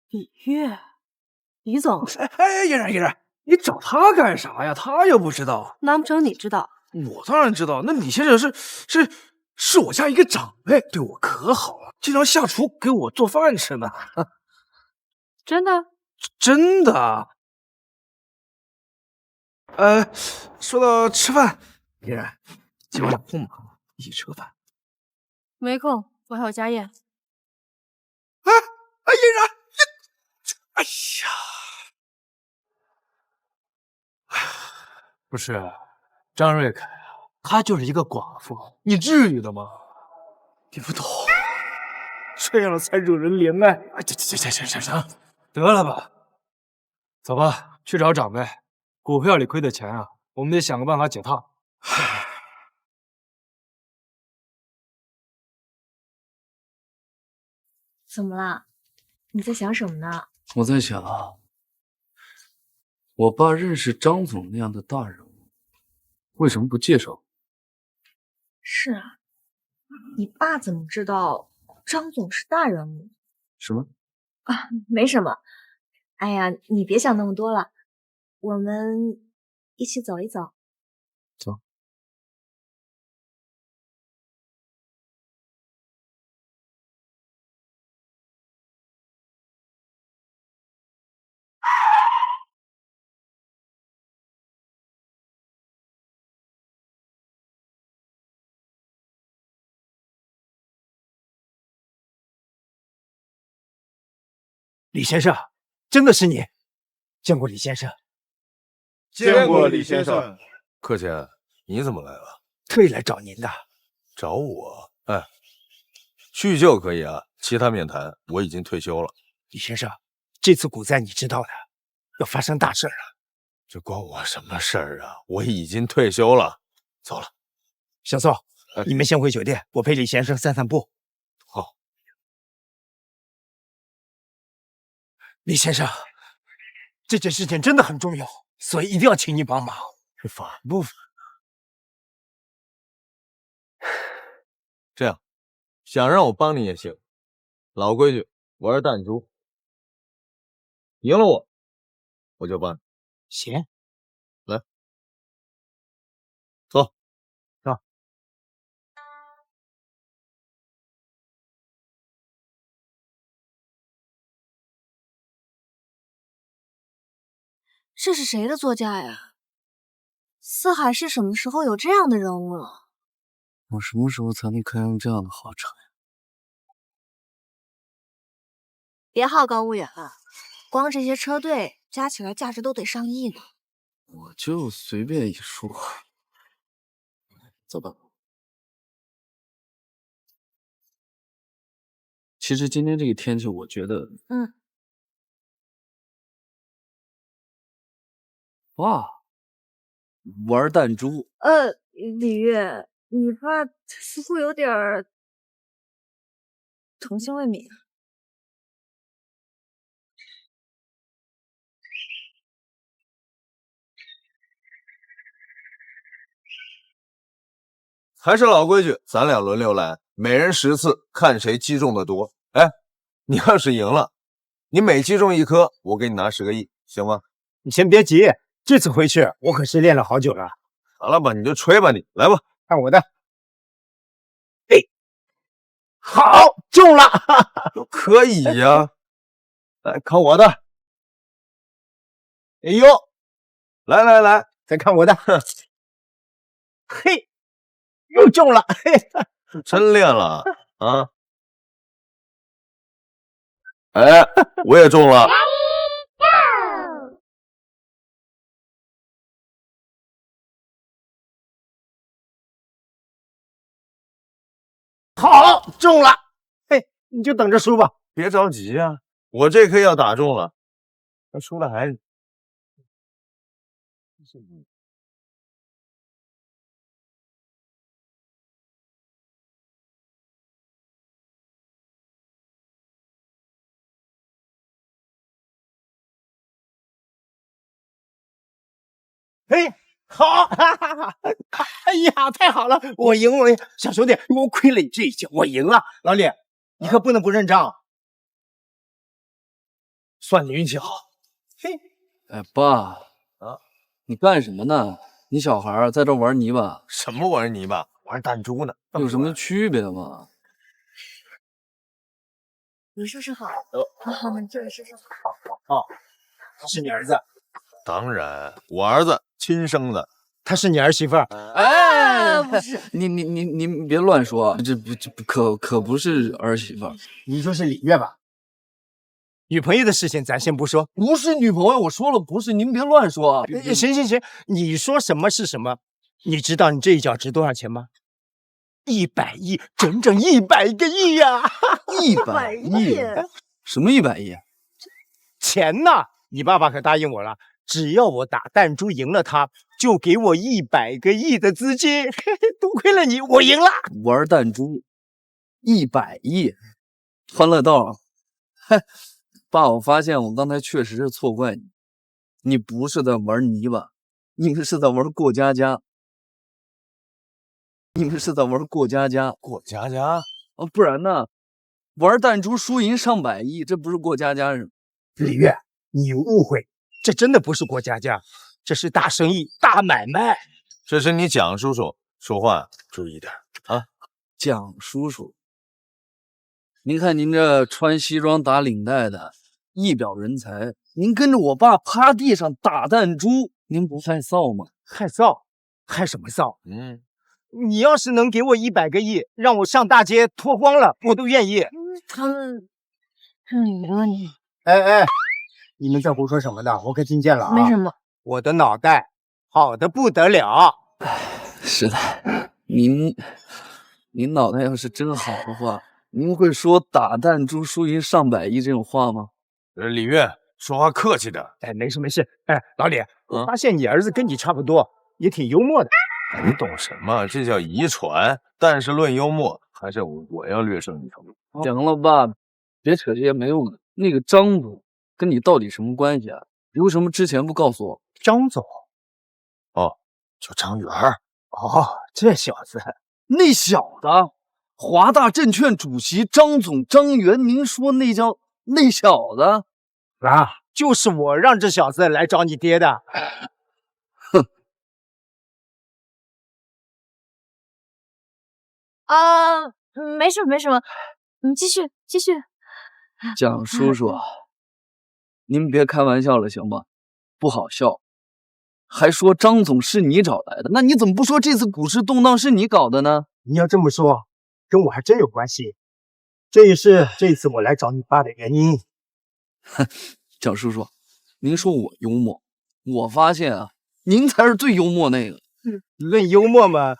S3: 李月，李总。
S9: 哎，嫣然，你找他干啥呀？他又不知道。
S3: 难不成你知道？
S9: 我当然知道。那李先生是我家一个长辈，对我可好了，经常下厨给我做饭吃呢。
S3: 真的？
S9: 真的。说到吃饭，嫣然，今晚有空吗？一起吃个饭。
S3: 没空，我还有家宴。
S9: 嫣然，哎呀，不是张瑞凯啊，她就是一个寡妇，你至于的吗？你不懂，这样才惹人怜爱。哎，行，得了吧，走吧，去找长辈。股票里亏的钱啊，我们得想个办法解套。
S10: 怎么了？你在想什么呢？
S7: 我在想啊，我爸认识张总那样的大人物，为什么不介绍？
S10: 是啊，你爸怎么知道张总是大人物？
S7: 什么？
S10: 啊，没什么。哎呀，你别想那么多了，我们一起走一走。
S7: 走。
S14: 李先生，真的是你？见过李先生。
S2: 见过李先生。客气，你怎么来了？
S14: 特意来找您的。
S2: 找我？哎，叙旧可以啊，其他免谈。我已经退休了。
S14: 李先生，这次股灾你知道的，要发生大事了。
S2: 这关我什么事儿啊？我已经退休了。走了。
S14: 小宋，你们先回酒店，我陪李先生散散步。
S2: 好。
S14: 李先生，这件事情真的很重要，所以一定要请你帮忙。
S2: 是法律部分。这样，想让我帮你也行。老规矩，玩弹珠，赢了我就帮你。
S14: 行，
S2: 来，走。
S1: 这是谁的座驾呀？四海市什么时候有这样的人物了？
S7: 我什么时候才能开上这样的豪车呀？
S1: 别好高骛远了，光这些车队加起来价值都得上亿呢。
S7: 我就随便一说。走吧。其实今天这个天气，我觉得，哇，玩弹珠。
S1: 李月，你爸似乎有点童心未泯。
S2: 还是老规矩，咱俩轮流来，每人10次，看谁击中的多。哎，你要是赢了，你每击中1颗，我给你拿10个亿，行吗？
S16: 你先别急，这次回去我可是练了好久了。
S2: 好了吧，你就吹吧你，来吧，
S16: 看我的。哎，好，中了，
S2: 可以呀。来看我的。
S16: 哎呦，
S2: 来，
S16: 再看我的。嘿，又中了，嘿，
S2: 真练了啊！哎，我也中了。
S16: 好，中了。嘿，你就等着输吧。
S2: 别着急呀，我这颗要打中了，那输了还。
S16: 哎，好，哈哈哈！哎呀，太好了，我赢了！小兄弟，多亏了你这一球，我赢了。老李，你可不能不认账，算你运气好。嘿，
S7: 哎，爸啊，你干什么呢？你小孩在这玩泥巴？
S2: 什么玩泥巴？玩弹珠呢？
S7: 有什么区别吗？
S10: 卢叔叔好，好，这位叔叔
S16: 好。哦，他是你儿子？
S2: 当然，我儿子亲生的。
S16: 她是你儿媳妇儿？
S7: 哎，不是，你别乱说，这可不是儿媳妇儿。
S16: 你说是李月吧？女朋友的事情咱先不说，
S7: 不是女朋友，我说了不是，您别乱说。
S16: 行，你说什么是什么？你知道你这一脚值多少钱吗？100亿，整整100个亿呀
S7: ！100亿？什么100亿？
S16: 钱呐！你爸爸可答应我了，只要我打弹珠赢了他，就给我100个亿的资金。多亏了你，我赢了。
S7: 玩弹珠，100亿，欢乐豆。嗨，爸，我发现我刚才确实是错怪你，你不是在玩泥巴，你们是在玩过家家。过家家啊，不然呢？玩弹珠输赢上百亿，这不是过家家是吗？
S16: 李月，你误会，这真的不是过家家，这是大生意、大买卖。
S2: 这是你蒋叔叔，说话注意点啊！
S7: 蒋叔叔，您看您这穿西装打领带的，一表人才，您跟着我爸趴地上打弹珠，您不害臊吗？
S16: 害臊？害什么臊？你要是能给我100个亿，让我上大街脱光了，我都愿意。
S10: 他们赢了你。
S16: 哎，你们在胡说什么呢？我可听见了啊！
S10: 没什么，
S16: 我的脑袋好的不得了。
S7: 是的，您脑袋要是真好的话，您会说打弹珠输赢上百亿这种话吗？
S2: 李月，说话客气点。
S16: 哎，没事。哎，老李，我发现你儿子跟你差不多，也挺幽默的。
S2: 你懂什么？这叫遗传。但是论幽默，还是我要略胜一筹。
S7: 行了，爸，别扯这些没用的。那个张总跟你到底什么关系啊？你为什么之前不告诉我？
S16: 张总？
S2: 哦，就张元。
S16: 哦，这小子，
S7: 那小子，华大证券主席张总张元，您说那叫那小子？
S16: 啊，就是我让这小子来找你爹的。
S7: 哼。
S10: 没什么，你继续。
S7: 蒋叔叔，您别开玩笑了，行吗？不好笑。还说张总是你找来的，那你怎么不说这次股市动荡是你搞的呢？
S16: 你要这么说，跟我还真有关系。这也是这次我来找你爸的原因。
S7: 蒋叔叔，您说我幽默，我发现啊，您才是最幽默那个。
S16: 论幽默嘛，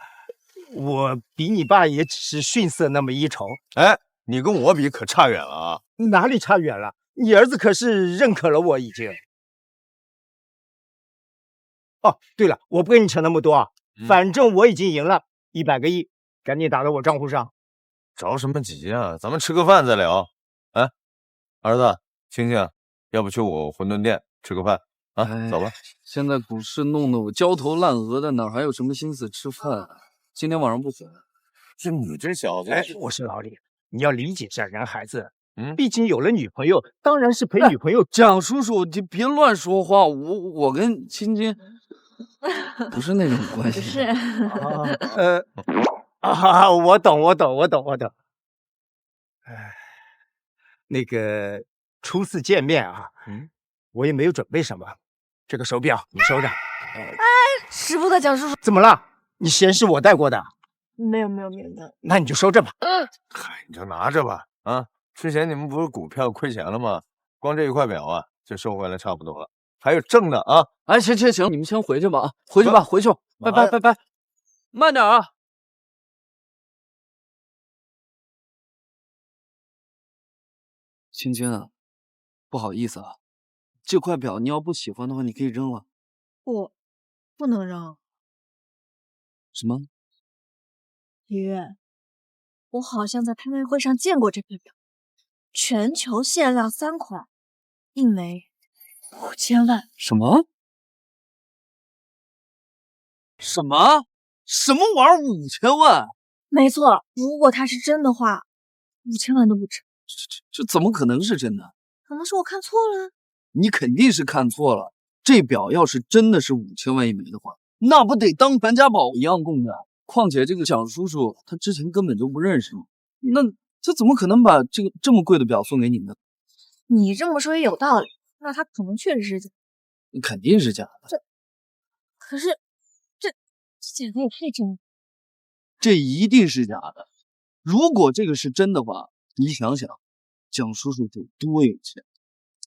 S16: 我比你爸也只是逊色那么一筹。
S2: 哎，你跟我比可差远了啊！
S16: 哪里差远了？你儿子可是认可了我已经。哦，对了，我不跟你扯那么多啊，反正我已经赢了100个亿，赶紧打到我账户上。
S2: 着什么急啊？咱们吃个饭再聊。哎，儿子，星星，要不去我馄饨店吃个饭啊？走吧。
S7: 现在股市弄得我焦头烂额的，哪还有什么心思吃饭啊？今天晚上不走。
S2: 这你这小子，
S16: 哎，我是老李，你要理解一下人孩子。毕竟有了女朋友，当然是陪女朋友。
S7: 蒋叔叔，你别乱说话，我跟青青不是那种关系。
S10: 不是。
S16: 我懂。哎，那个初次见面啊，我也没有准备什么。这个手表你收着。
S1: 使不得，蒋叔叔。
S16: 怎么了？你嫌是我戴过的？
S1: 没有。
S16: 那你就收着吧。
S2: 嗨，你就拿着吧。啊，之前你们不是股票亏钱了吗？光这一块表啊，就收回来差不多了。还有正的啊。
S7: 哎，行，你们先回去吧啊，回去吧，回去。拜拜，慢点啊。青青啊，不好意思啊，这块表你要不喜欢的话，你可以扔了。
S10: 不能扔。
S7: 什么？
S10: 李月，我好像在拍卖会上见过这块表，全球限量3款，一枚5000万。
S7: 什么？什么玩意儿？5000万？
S10: 没错，如果它是真的话，5000万都不止。
S7: 这怎么可能是真的？
S10: 可能是我看错了。
S7: 你肯定是看错了。这表要是真的是5000万一枚的话，那不得当传家宝一样供的？况且这个蒋叔叔他之前根本就不认识你，那这怎么可能把这个这么贵的表送给你呢？
S10: 你这么说也有道理，那他可能确实是假的。
S7: 肯定是假的。
S10: 可是这假的也太真了。
S7: 这一定是假的。如果这个是真的话，你想想，蒋叔叔得多有钱。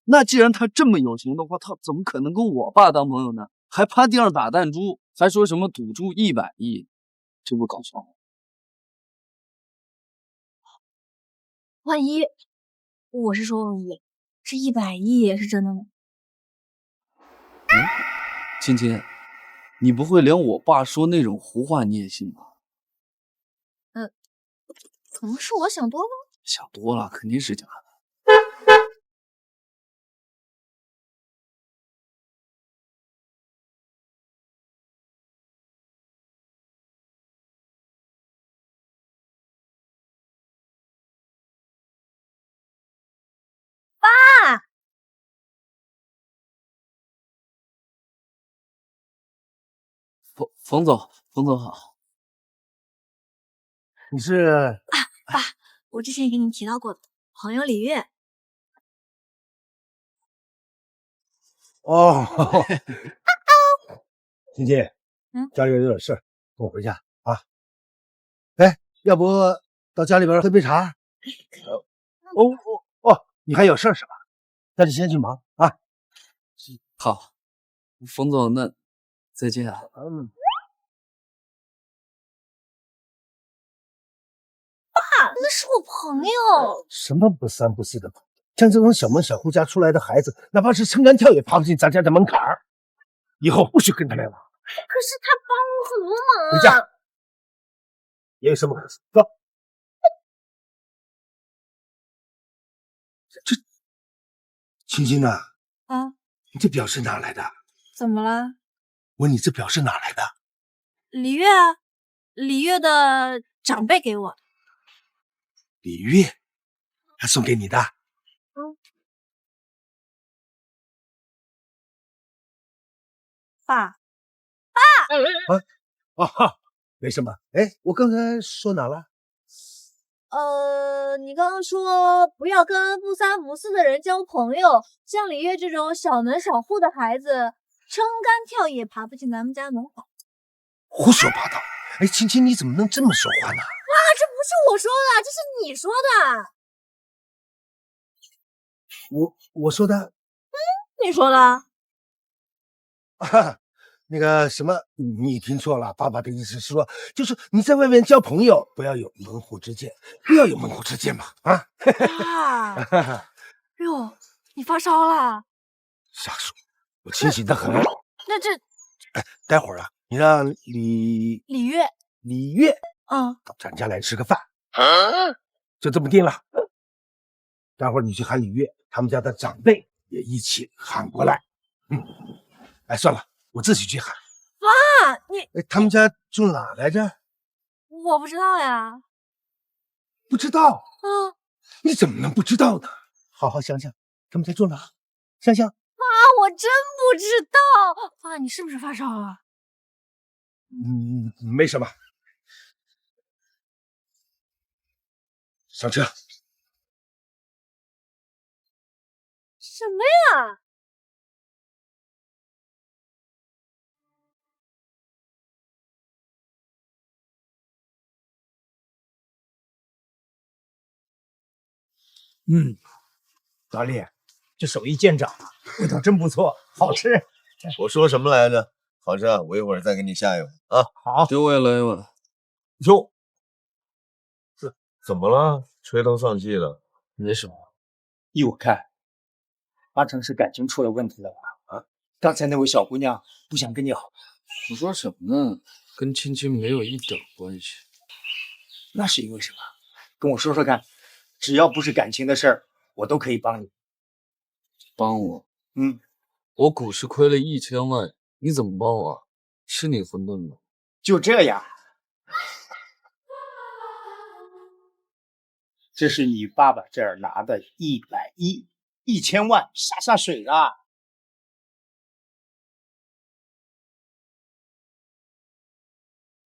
S7: 那既然他这么有钱的话，他怎么可能跟我爸当朋友呢？还趴地上打弹珠，还说什么赌注100亿，这不搞笑吗？
S10: 万一，我是说万一，这100亿也是真的吗？
S7: 青青，你不会连我爸说那种胡话你也信吧？
S10: 可能是我想多了。
S7: 想多了，肯定是假的。
S10: 爸，
S7: 冯总好。
S16: 你是
S10: 爸，我之前给你提到过的朋友李月。
S16: 哦，青青，家里有点事儿，跟我回家啊。哎，要不到家里边喝杯茶？你还有事儿是吧？那你先去忙啊。
S7: 好，冯总，那再见啊。
S10: 爸，那是我朋友。
S16: 什么不三不四的朋友？像这种小门小户家出来的孩子，哪怕是撑杆跳也爬不进咱家的门槛儿。以后不许跟他来往。
S10: 可是他帮我很多忙啊。
S16: 回家。也有什么可说？走。这青青啊，你这表是哪来的？
S10: 怎么了？
S16: 问你这表是哪来的？
S10: 李月啊，李月的长辈给我。
S16: 李月，他送给你的？
S10: 爸，
S16: 没什么。哎，我刚才说哪了？
S10: 你刚刚说不要跟不三不四的人交朋友，像李月这种小门小户的孩子，撑杆跳也爬不进咱们家门口。
S16: 胡说八道！哎，青青，你怎么能这么说话呢？
S10: 啊，这不是我说的，这是你说的。
S16: 我说的？
S10: 你说的。
S16: 那个什么，你听错了。爸爸的意思是说，就是你在外面交朋友，不要有门户之见，不要有门户之见嘛。啊！
S1: 哟，你发烧了？
S16: 瞎说，我清醒的很。
S1: 那这……
S16: 待会儿啊，你让李月到咱家来吃个饭，就这么定了。待会儿你去喊李月，他们家的长辈也一起喊过来。哎，算了，我自己去喊。
S1: 爸，你
S16: 他们家住哪来着？
S1: 我不知道呀。
S16: 不知道？你怎么能不知道呢？好好想想，他们在做哪？想想。
S10: 我真不知道。爸，你是不是发烧了？
S16: 没什么。上车。
S10: 什么呀？
S16: 老李，这手艺见长了，味道真不错，好吃。
S2: 我说什么来着？好吃，我一会儿再给你下一碗啊。
S16: 好，
S7: 给我也来一碗。
S2: 哟，怎么了？垂头丧气的？
S7: 没什么。
S14: 依我看，八成是感情出了问题了吧？啊，刚才那位小姑娘不想跟你好。
S7: 你说什么呢？跟青青没有一点关系。
S14: 那是因为什么？跟我说说看。只要不是感情的事儿，我都可以帮你。
S7: 帮我？我股市亏了1000万，你怎么帮我？吃你馄饨吗？
S14: 就这样。这是你爸爸这儿拿的110，1000万洒水了。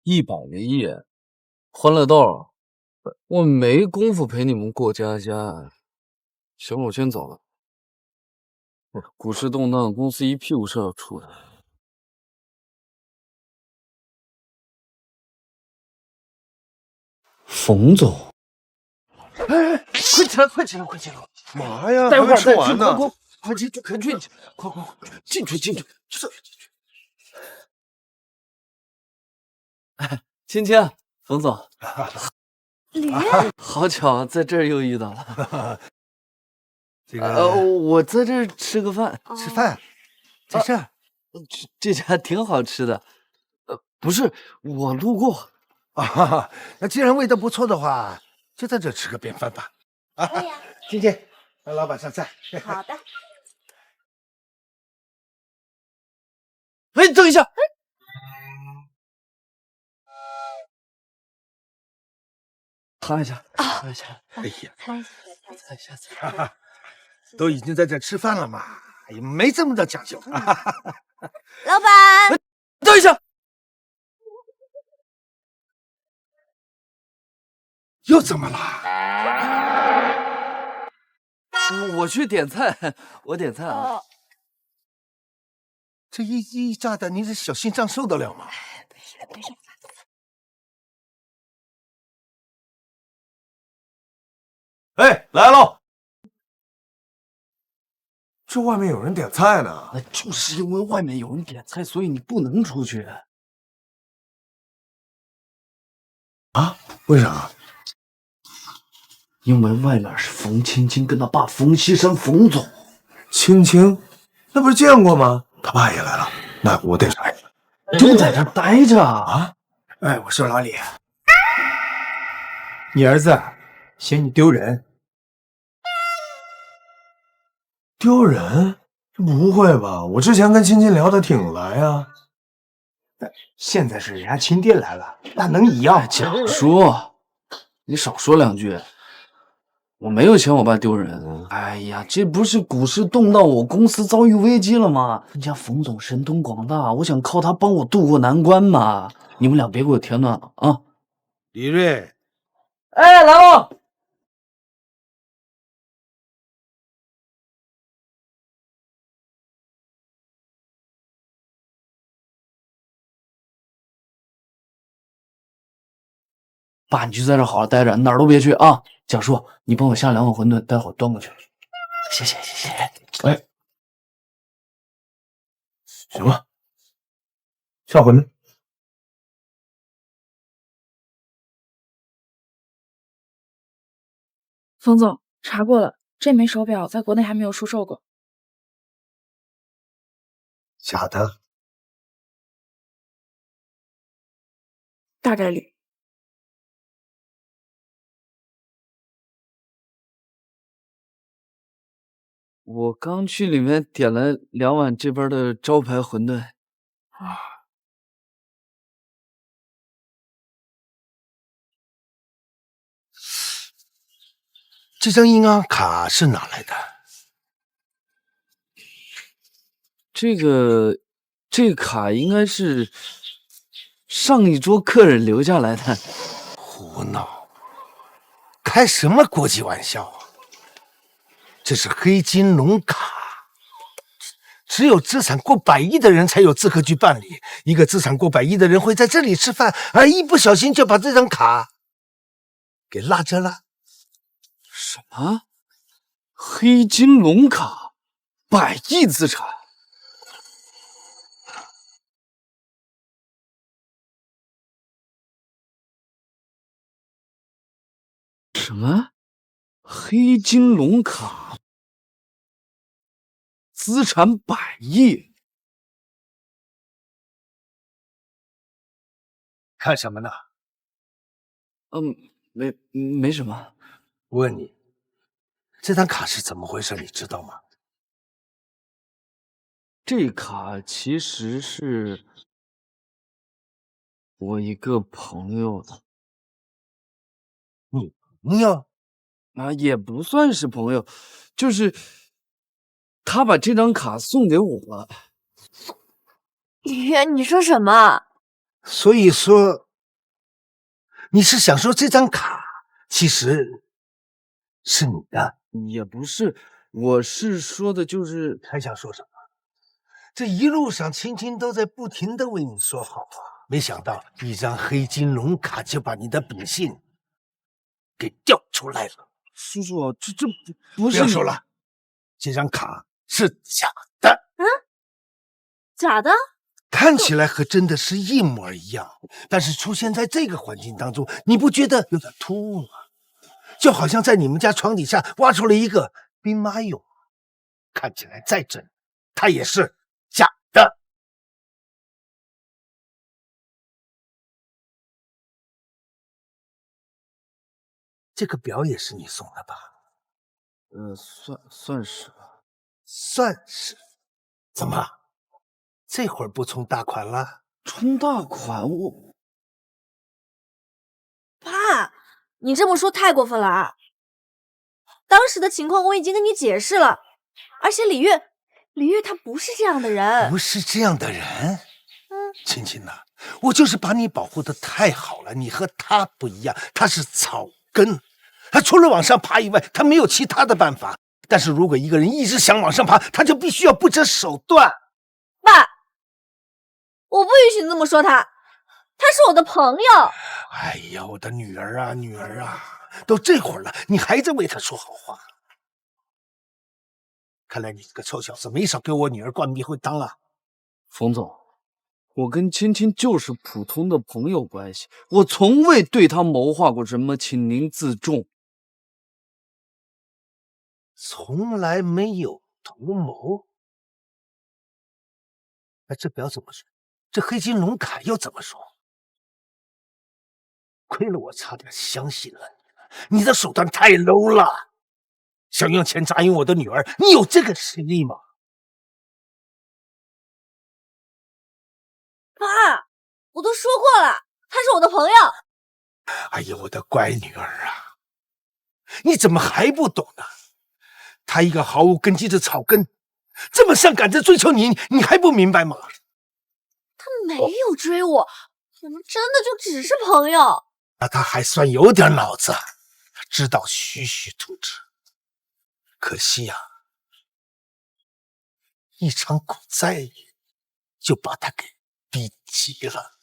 S7: 100个亿，欢乐豆，我没工夫陪你们过家家。行，我先走了。股市动荡，公司一屁股事要出来。冯总，
S16: 哎，快起来，快起来，快起来！
S2: 嘛呀？
S16: 待会儿
S2: 还没吃完呢。
S16: 快进去，快进去，快进去，进去。
S7: 芊芊，冯总，
S10: 李月，
S7: 好巧，在这儿又遇到了。
S16: 这个，
S7: 我在这儿吃个饭，
S16: 吃饭，在这儿，
S7: 这家挺好吃的。不是，我路过。
S16: 啊，那既然味道不错的话，就在这吃个便饭吧。啊，芊芊，让老板上菜。
S5: 好的。
S7: 哎，等一下。擦一下，擦一下。
S16: 哎呀，
S5: 擦一
S16: 下。都已经在这吃饭了嘛，也没这么的讲究。
S5: 老板，
S7: 等一下。
S16: 又怎么了？
S7: 我去点菜，我点菜啊。
S16: 这一炸弹，你这小心脏受得了吗？
S5: 没事。
S2: 哎，来喽！这外面有人点菜呢。
S7: 就是因为外面有人点菜，所以你不能出去。
S2: 啊？为啥？
S7: 因为外面是冯青青跟他爸冯锡山冯总。
S2: 青青，那不是见过吗？他爸也来了，那我得来。
S7: 就在这待着
S2: 啊！
S16: 哎，我说老李，你儿子嫌你丢人。
S2: 丢人？不会吧？我之前跟青青聊得挺来啊。
S16: 现在是人家亲爹来了，那能一样吗？
S7: 蒋叔，你少说两句。我没有嫌我爸丢人。哎呀，这不是股市动荡，我公司遭遇危机了吗？人家冯总神通广大，我想靠他帮我渡过难关嘛。你们俩别给我添乱了啊！
S16: 李瑞，
S7: 哎，来了。爸，你就在这好好待着，哪儿都别去啊！蒋叔，你帮我下2碗馄饨，待会儿端过去。谢谢。
S2: 哎，行了，下馄饨。
S17: 冯总，查过了，这枚手表在国内还没有出售过。
S16: 假的？
S17: 大概率。
S7: 我刚去里面点了2碗这边的招牌馄饨。
S16: 这张银行卡是哪来的？
S7: 这卡应该是上一桌客人留下来的。
S16: 胡闹！开什么国际玩笑啊！这是黑金龙卡，只有资产过100亿的人才有资格去办理。一个资产过100亿的人会在这里吃饭，而一不小心就把这张卡给落着了。
S7: 什么？黑金龙卡，100亿资产？什么？黑金龙卡资产100亿？
S16: 看什么呢？
S7: 没什么。
S16: 我问你，这张卡是怎么回事？你知道吗？
S7: 这卡其实是我一个朋友的。
S16: 你朋友？
S7: 啊，也不算是朋友，就是他把这张卡送给我了。
S1: 李月，你说什么？
S16: 所以说，你是想说这张卡其实是你的？
S7: 也不是，我是说的就是
S16: 还想说什么？这一路上青青都在不停的为你说好话，没想到一张黑金龙卡就把你的本性给调出来了。
S7: 叔叔，这不是。
S16: 不要说了，这张卡是假的。
S1: 假的？
S16: 看起来和真的是一模一样，但是出现在这个环境当中，你不觉得有点突兀吗？就好像在你们家床底下挖出了一个兵马俑，看起来再真，它也是假的。这个表也是你送的吧？
S7: 算是吧。
S16: 算是？怎么？这会儿不充大款了？
S7: 充大款？我
S1: 爸，你这么说太过分了啊！当时的情况我已经跟你解释了，而且李月他不是这样的人，
S16: 不是这样的人。青青呐，我就是把你保护的太好了。你和他不一样，他是草根，他除了往上爬以外，他没有其他的办法。但是如果一个人一直想往上爬，他就必须要不择手段。
S1: 爸，我不允许你这么说他，他是我的朋友。
S16: 哎呀，我的女儿啊，女儿啊，都这会儿了，你还在为他说好话？看来你这个臭小子没少给我女儿灌迷魂汤啊！
S7: 冯总，我跟青青就是普通的朋友关系，我从未对她谋划过什么，请您自重。
S16: 从来没有图谋？哎，这表怎么说？这黑金龙卡又怎么说？亏了我差点相信了你，你的手段太 low 了！想用钱砸晕我的女儿，你有这个实力吗？
S1: 爸，我都说过了，他是我的朋友。
S16: 哎呀，我的乖女儿啊，你怎么还不懂呢？他一个毫无根基的草根，这么上赶着追求你，你还不明白吗？
S1: 他没有追我，我们真的就只是朋友。
S16: 那他还算有点脑子，知道虚虚图之。可惜呀，一场股灾就把他给逼急了。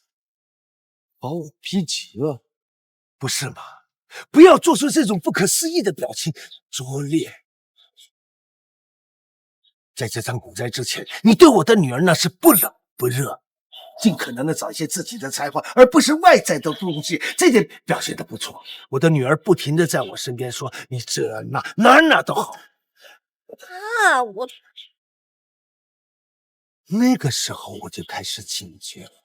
S7: 把我逼急了？
S16: 不是吗？不要做出这种不可思议的表情，拙劣。在这场股灾之前，你对我的女儿那是不冷不热，尽可能的找一些自己的才华，而不是外在的东西，这点表现得不错。我的女儿不停的在我身边说你这哪都好。
S1: 啊，我
S16: 那个时候我就开始警觉了，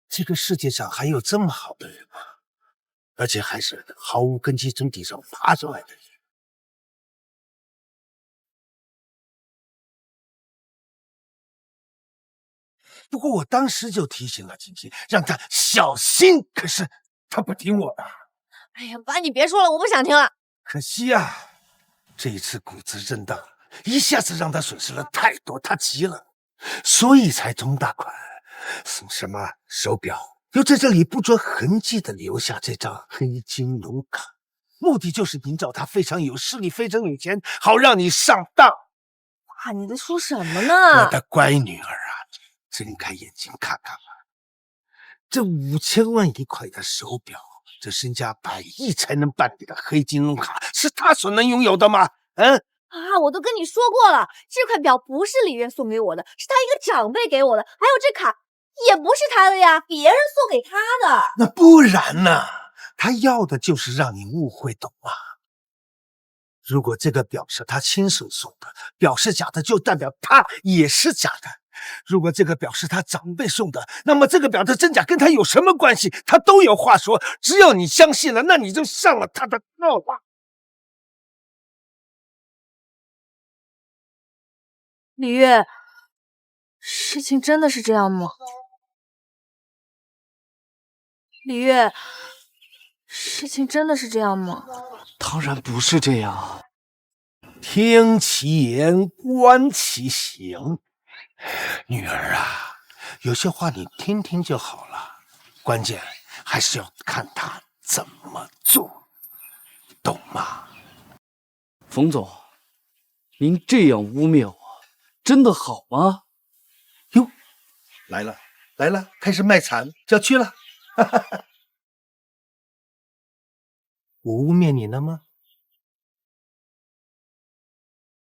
S16: 这个世界上还有这么好的人吗？而且还是毫无根基从底上爬出来的人。不过我当时就提醒了青青，让她小心，可是她不听我的。
S1: 哎呀，爸，你别说了，我不想听了。
S16: 可惜啊，这一次谷子震荡，一下子让他损失了太多，他急了，所以才中大款。什么手表，又在这里不着痕迹的留下这张黑金龙卡，目的就是营造他非常有势力，非常有钱，好让你上当。
S1: 哇，你在说什么呢？
S16: 我的乖女儿啊，睁开眼睛看看吧，这5000万一块的手表，这身价100亿才能办理的黑金龙卡，是他所能拥有的吗？
S1: 啊，我都跟你说过了，这块表不是李月送给我的，是他一个长辈给我的，还有这卡也不是他的呀，别人送给他的。
S16: 那不然呢？他要的就是让你误会，懂吗？如果这个表是他亲手送的，表是假的，就代表他也是假的。如果这个表是他长辈送的，那么这个表的真假跟他有什么关系？他都有话说。只要你相信了，那你就上了他的当了。
S1: 李月，事情真的是这样吗？李月，事情真的是这样吗？
S7: 当然不是这样。
S16: 听其言，观其行。女儿啊，有些话你听听就好了，关键还是要看他怎么做，懂吗？
S7: 冯总，您这样污蔑我，真的好吗？
S16: 哟，来了，开始卖惨，就要去了。我污蔑你了吗？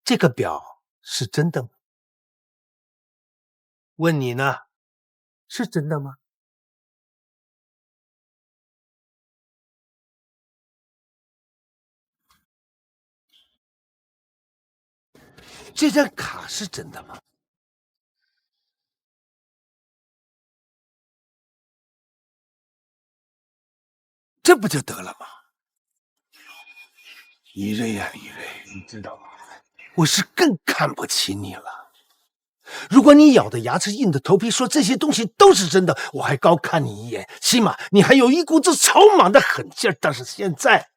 S16: 这个表是真的吗？问你呢，是真的吗？这张卡是真的吗？这不就得了吗？李锐呀，李锐，你知道吗？我是更看不起你了。如果你咬着牙齿硬着头皮说这些东西都是真的，我还高看你一眼，起码你还有一股子草莽的狠劲儿。但是现在，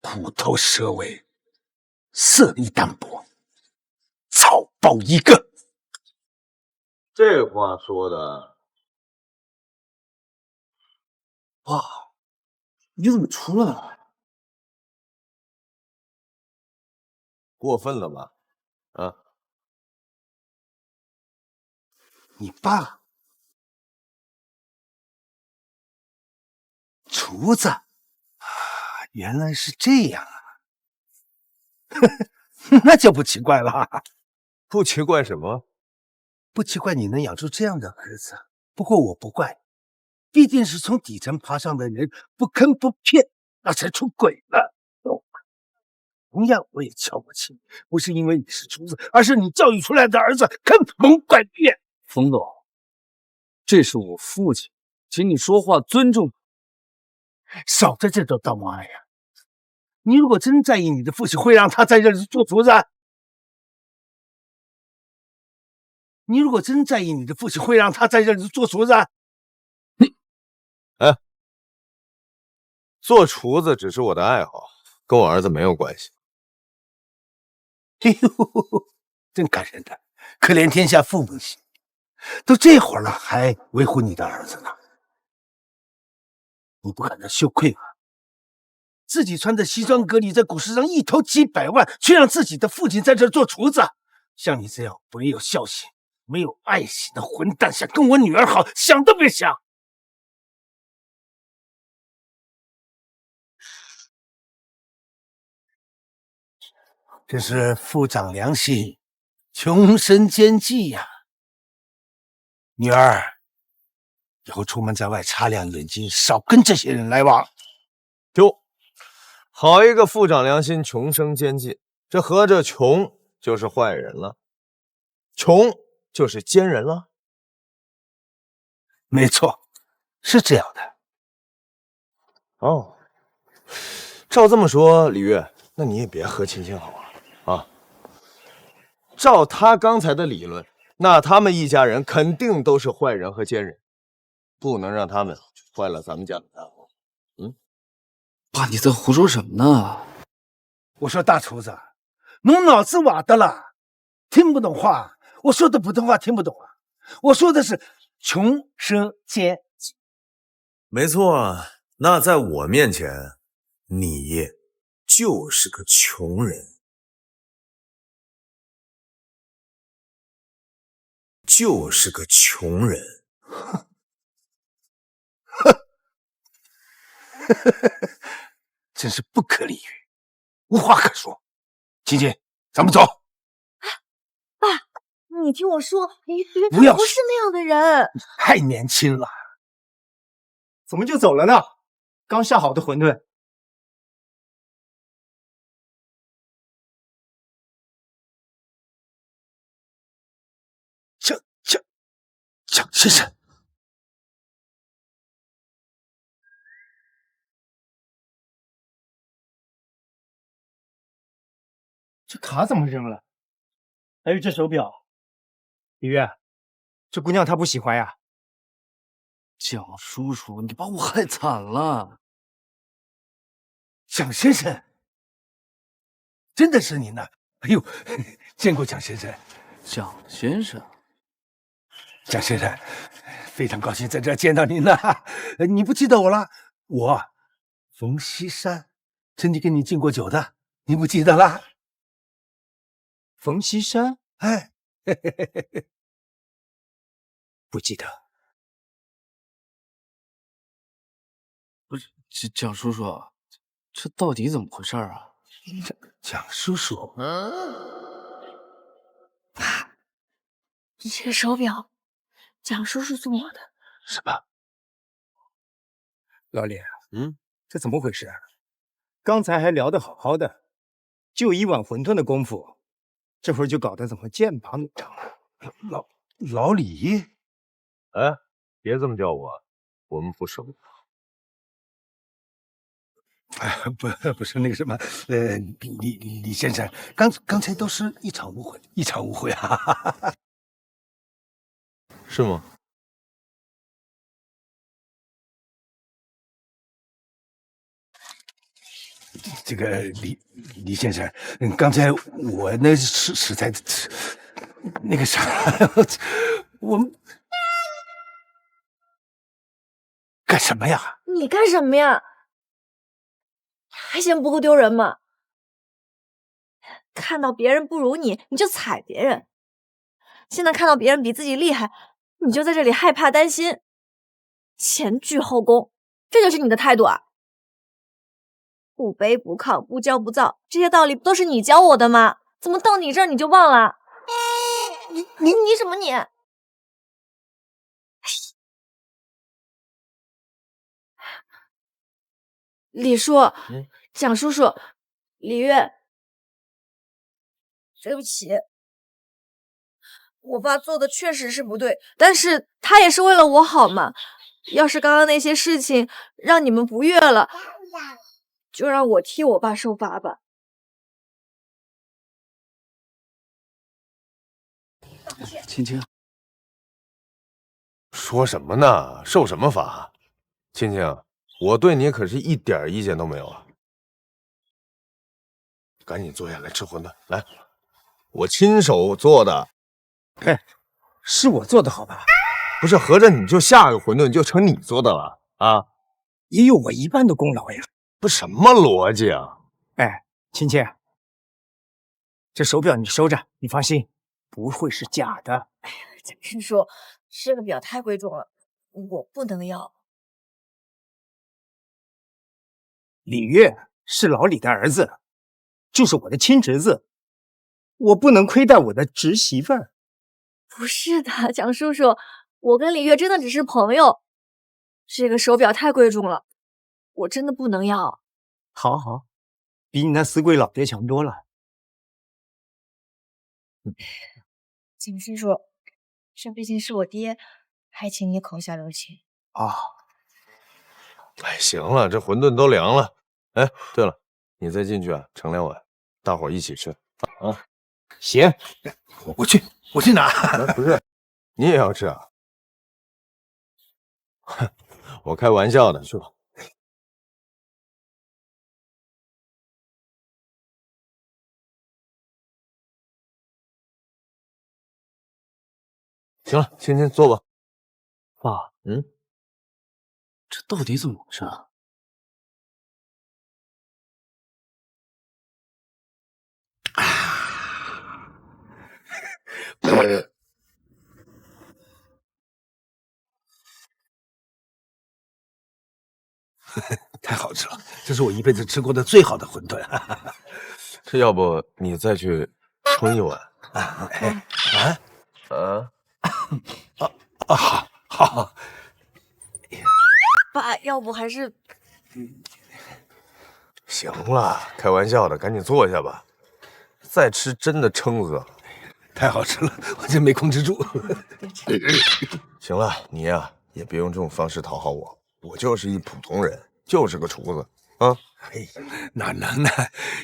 S16: 虎头蛇尾，色力单薄，草包一个。
S2: 这话说的，
S7: 哇，你怎么出来了？
S2: 过分了吧？啊！
S16: 你爸，厨子啊，原来是这样啊！那就不奇怪了。
S2: 不奇怪什么？
S16: 不奇怪你能养出这样的儿子。不过我不怪，毕竟是从底层爬上的人，不坑不骗，那才出轨了。同样，我也瞧不起你，不是因为你是厨子，而是你教育出来的儿子坑蒙拐骗。
S7: 冯总，这是我父亲，请你说话尊重。
S16: 少在这种当妈呀！你如果真在意你的父亲，会让他在这里做厨子？你如果真在意你的父亲，会让他在这里做厨子？
S2: 哎，做厨子只是我的爱好，跟我儿子没有关系。
S16: 哎呦，真感人的，可怜天下父母心，都这会儿了还维护你的儿子呢，你不感到羞愧吗？自己穿着西装革履在股市上一投几百万，却让自己的父亲在这做厨子，像你这样没有孝心、没有爱心的混蛋，想跟我女儿好，想都别想！这是父长良心，穷身奸计呀！女儿，以后出门在外擦亮眼睛，少跟这些人来往。
S2: 哟，好一个父长良心，穷生奸计，这合着穷就是坏人了，穷就是奸人了。
S16: 没错，是这样的。
S2: 哦，照这么说，李月，那你也别和亲亲好吗？啊，照他刚才的理论，那他们一家人肯定都是坏人和奸人。不能让他们坏了咱们家的大货。
S7: 爸，你在胡说什么呢？
S16: 我说大厨子，侬脑子瓦的了，听不懂话。我说的普通话听不懂啊，我说的是穷奢奸计。
S2: 没错，那在我面前，你就是个穷人，就是个穷人。
S16: 真是不可理喻，无话可说。青青，咱们走。
S1: 爸，你听我说，李月
S16: 不要
S1: 不是那样的人，
S16: 太年轻了。
S14: 怎么就走了呢？刚下好的馄饨。
S16: 蒋先生，
S14: 这卡怎么扔了？还有这手表，李月，这姑娘她不喜欢呀。
S7: 蒋叔叔，你把我害惨了。
S16: 蒋先生，真的是您呐！哎呦，见过蒋先生。
S7: 蒋先生，
S16: 蒋先生，非常高兴在这儿见到您了。你不记得我了？我冯锡山，曾经跟你敬过酒的，你不记得啦？
S14: 冯锡山？
S16: 哎，
S14: 不记得。
S7: 不是，蒋叔叔，这到底怎么回事啊？
S16: 蒋叔叔，
S10: 爸，这个手表，蒋叔叔送我的。
S16: 是吧？
S14: 老李，这怎么回事啊？刚才还聊得好好的，就一碗馄饨的功夫，这会儿就搞得怎么剑拔弩张了？
S16: 老李，
S2: 哎，别这么叫我，我们不熟。
S16: 不是那个什么，李先生，刚才都是一场误会，一场误会啊！
S2: 是吗？
S16: 这个李先生，刚才我那实在那个啥，我们干什么呀？
S1: 你干什么呀？还嫌不够丢人吗？看到别人不如你，你就踩别人；现在看到别人比自己厉害，你就在这里害怕担心，前倨后恭，这就是你的态度啊！不卑不亢，不骄不躁，这些道理不都是你教我的吗？怎么到你这儿你就忘了？你什么你？李叔，蒋叔叔，李月，对不起，我爸做的确实是不对，但是他也是为了我好嘛。要是刚刚那些事情让你们不悦了，就让我替我爸受罚吧。
S7: 青青，
S2: 说什么呢？受什么罚？青青，我对你可是一点意见都没有啊！赶紧坐下来吃馄饨，来，我亲手做的。
S14: 哎，是我做的好吧？
S2: 不是，合着你就下个馄饨就成你做的了啊？
S14: 也有我一半的功劳呀！
S2: 不，什么逻辑啊？
S14: 哎，青青，这手表你收着，你放心，不会是假的。
S1: 哎呀，蒋叔叔，这个表太贵重了，我不能要。
S14: 李月是老李的儿子，就是我的亲侄子，我不能亏待我的侄媳妇儿。
S1: 不是的，蒋叔叔，我跟李月真的只是朋友。这个手表太贵重了，我真的不能要。
S14: 好好，比你那死鬼老爹强多了。
S10: 蒋叔叔，这毕竟是我爹，还请你口下留情
S14: 啊。
S2: 哎，行了，这馄饨都凉了。哎，对了，你再进去啊，盛2碗，大伙儿一起吃啊。
S14: 行，
S16: 我去拿。
S2: 不是，你也要吃啊？我开玩笑的，是吧？行了，芊芊坐吧。
S7: 爸，
S2: 嗯，
S7: 这到底怎么回事啊？
S16: 太好吃了，这是我一辈子吃过的最好的馄饨。
S2: 这要不你再去冲一碗？
S16: 好。
S1: 爸，要不还是……
S2: 行了，开玩笑的，赶紧坐下吧。再吃真的撑死了。
S16: 太好吃了，我真没控制住。
S2: 行了，你呀也别用这种方式讨好我，我就是一普通人，就是个厨子啊。
S16: 嘿，哪能呢？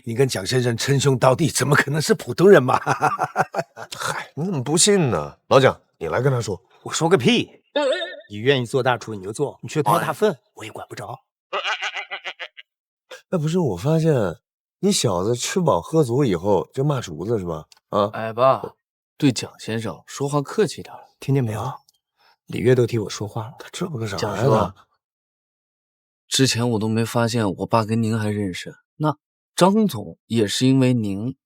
S16: 你跟蒋先生称兄道弟，怎么可能是普通人嘛？
S2: 嗨，你怎么不信呢？老蒋，你来跟他说。
S14: 我说个屁！你愿意做大厨你就做，你去掏大粪我也管不着。
S2: 不是，我发现你小子吃饱喝足以后就骂厨子是吧？啊，
S7: 哎爸，对蒋先生说话客气点，
S14: 听见没有？李月都替我说话了，
S2: 他这不个啥
S7: 蒋
S2: 呀？
S7: 叔，之前我都没发现我爸跟您还认识，那张总也是因为您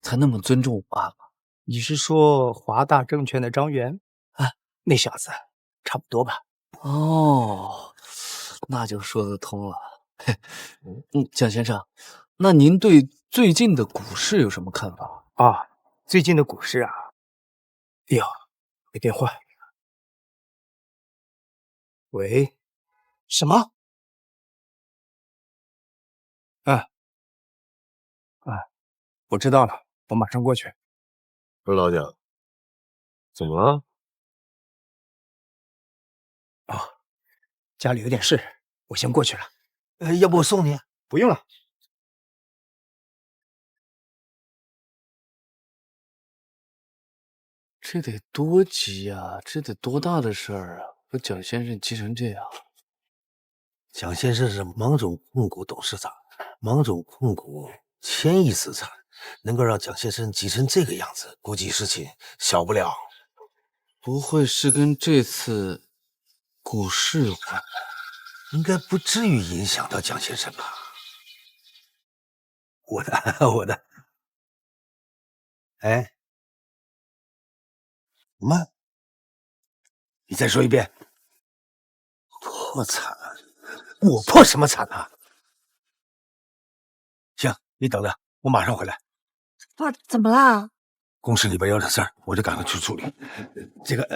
S7: 才那么尊重我爸爸。
S14: 你是说华大证券的张元？啊，那小子差不多吧？
S7: 哦，那就说得通了。蒋先生，那您对最近的股市有什么看法
S14: 啊？最近的股市啊，哎呦，没电话。喂，什么？我知道了，我马上过去。
S2: 不是老蒋，怎么了？
S14: 家里有点事，我先过去了。
S16: 要不我送你？
S14: 不用了。
S7: 这得多急呀！这得多大的事儿啊！把蒋先生急成这样。
S16: 蒋先生是芒种控股董事长，芒种控股1000亿资产，能够让蒋先生急成这个样子，估计事情小不了。
S7: 不会是跟这次股市有关？
S16: 应该不至于影响到蒋先生吧？我的。哎，什么？你再说一遍。破产？我破什么产啊？行，你等着，我马上回来。
S1: 爸，怎么啦？
S16: 公司里边有点事儿，我就赶快去处理。这个，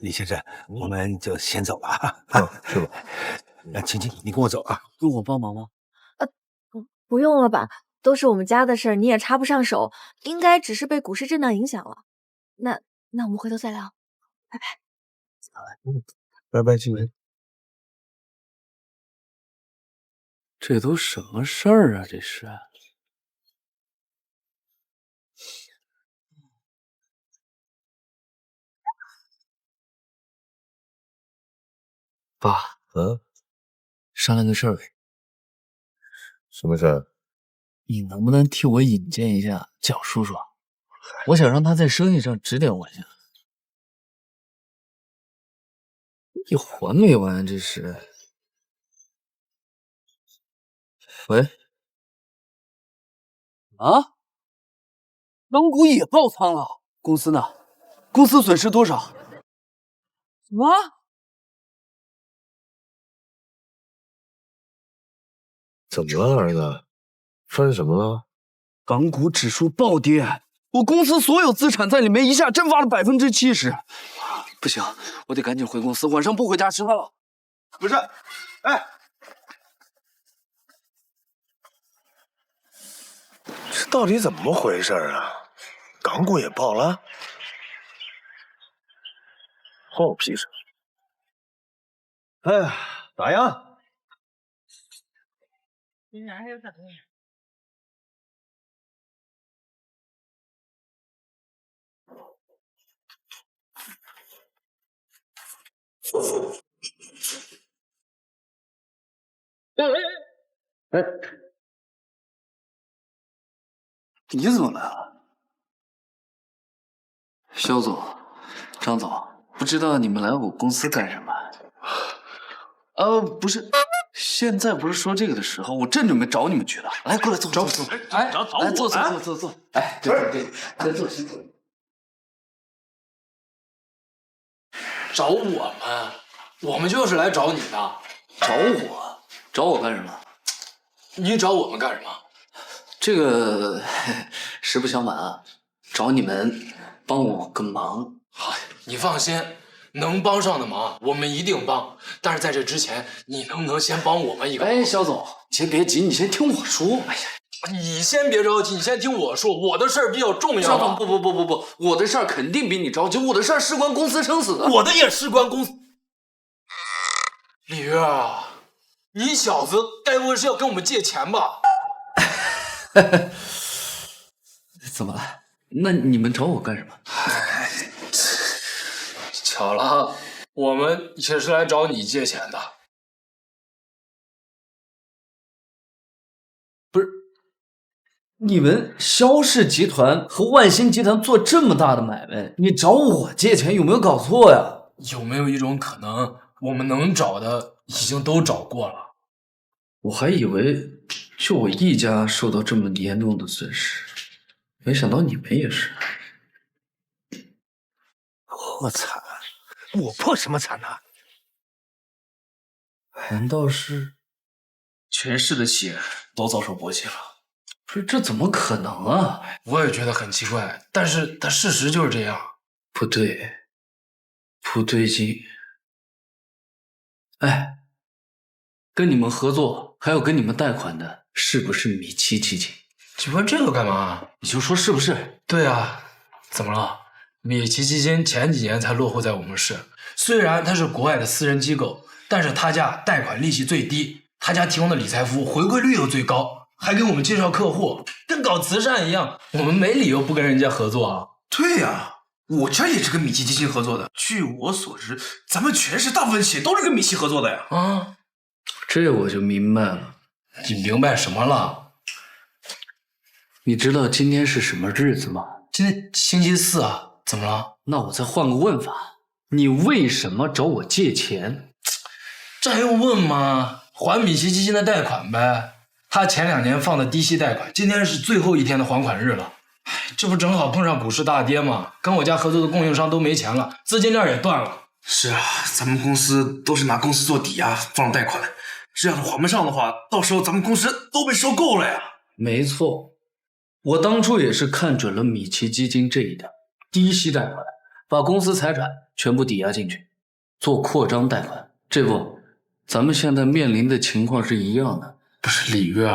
S16: 李先生，我们就先走了啊。
S2: 是吧？
S16: 晴晴，你跟我走啊。
S7: 用我帮忙吗？
S1: 不用了吧，都是我们家的事儿，你也插不上手，应该只是被股市震荡影响了。那我们回头再聊，拜拜。
S2: 拜拜，晴晴。
S7: 这都什么事儿啊？这是。爸，商量个事儿。
S2: 什么事儿？
S7: 你能不能替我引荐一下蒋叔叔？我想让他在生意上指点我一下。一环没完，这是。喂，啊，港股也爆仓了，公司呢？公司损失多少？什么？
S2: 怎么了，儿子？发生什么了？
S7: 港股指数暴跌，我公司所有资产在里面一下蒸发了70%。不行，我得赶紧回公司，晚上不回家吃饭了。
S16: 不是，哎，
S4: 这到底怎么回事啊？港股也爆了？关我屁事！
S2: 哎呀，打烊。
S18: 竟然还有这东西。
S7: 哎，你怎么来了？肖总、张总，不知道你们来我公司干什么？不是，现在不是说这个的时候，我正准备找你们去了。来，过来坐，坐。哎，来坐。哎，对，先坐。
S9: 找我们？我们就是来找你的。
S7: 找我干什么？
S9: 你找我们干什么？
S7: 这个实不相瞒啊，找你们帮我个忙。
S9: 好，你放心，能帮上的忙我们一定帮。但是在这之前，你能不能先帮我们一个？
S7: 哎，肖总，先别急，你先听我说。哎呀，
S9: 你先别着急，你先听我说，我的事儿比较重要。
S7: 肖总，不，我的事儿肯定比你着急，我的事儿事关公司生死的。
S9: 我的也事关公司。李月啊，你小子该不会是要跟我们借钱吧？
S7: 怎么了？那你们找我干什么？
S9: 巧了，我们也是来找你借钱的。
S7: 不是，你们肖氏集团和万兴集团做这么大的买卖，你找我借钱有没有搞错呀？
S9: 有没有一种可能，我们能找的已经都找过了？
S7: 我还以为就我一家受到这么严重的损失，没想到你们也是。
S16: 破产？我破什么产啊？
S7: 难道是
S9: 全市的企业都遭受波及了？
S7: 不是，这怎么可能啊？
S9: 我也觉得很奇怪，但是事实就是这样。
S7: 不对劲。哎，跟你们合作还有跟你们贷款的，是不是米奇基金？
S9: 你问这个干嘛？
S7: 你就说是不是？
S9: 对啊，怎么了？米奇基金前几年才落户在我们市，虽然它是国外的私人机构，但是他家贷款利息最低，他家提供的理财服务回馈率又最高，还给我们介绍客户，跟搞慈善一样，我们没理由不跟人家合作啊。
S6: 对呀，我家也是跟米奇基金合作的。据我所知，咱们全市大部分企业都是跟米奇合作的呀。
S9: 啊，
S7: 这我就明白了。
S9: 你明白什么了？
S7: 你知道今天是什么日子吗？
S9: 今天星期四啊。怎么了？
S7: 那我再换个问法，你为什么找我借钱？
S9: 这还用问吗？还米奇基金的贷款呗。他前2年放的低息贷款，今天是最后一天的还款日了。这不正好碰上股市大跌吗？跟我家合作的供应商都没钱了，资金链也断了。
S6: 是啊，咱们公司都是拿公司做抵押放贷款，这要是还不上的话，到时候咱们公司都被收购了呀。
S7: 没错，我当初也是看准了米奇基金这一点。低息贷款，把公司财产全部抵押进去，做扩张贷款。这不，咱们现在面临的情况是一样的。
S9: 不是李月，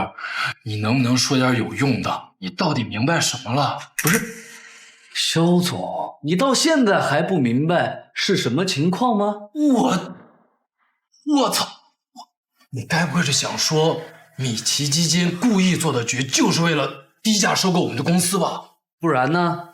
S9: 你能不能说点有用的？你到底明白什么了？
S7: 不是，肖总，你到现在还不明白是什么情况吗？
S9: 我操！你该不会是想说米奇基金故意做的局，就是为了低价收购我们的公司吧？
S7: 不然呢？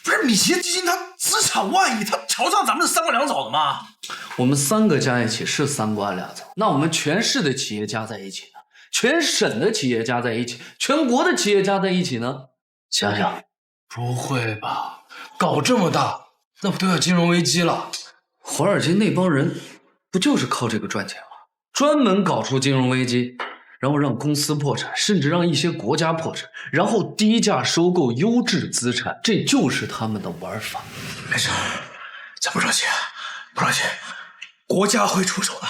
S6: 不是米奇基金，它资产万亿，它瞧上咱们是3瓜2枣的吗？
S7: 我们3个加一起是3瓜2枣，那我们全市的企业加在一起呢？全省的企业加在一起，全国的企业加在一起呢？想想，
S9: 不会吧？搞这么大，那不都要金融危机了？
S7: 华尔街那帮人不就是靠这个赚钱吗？专门搞出金融危机。然后让公司破产，甚至让一些国家破产，然后低价收购优质资产，这就是他们的玩法。
S6: 没事，咱不着急，不着急，国家会出手的。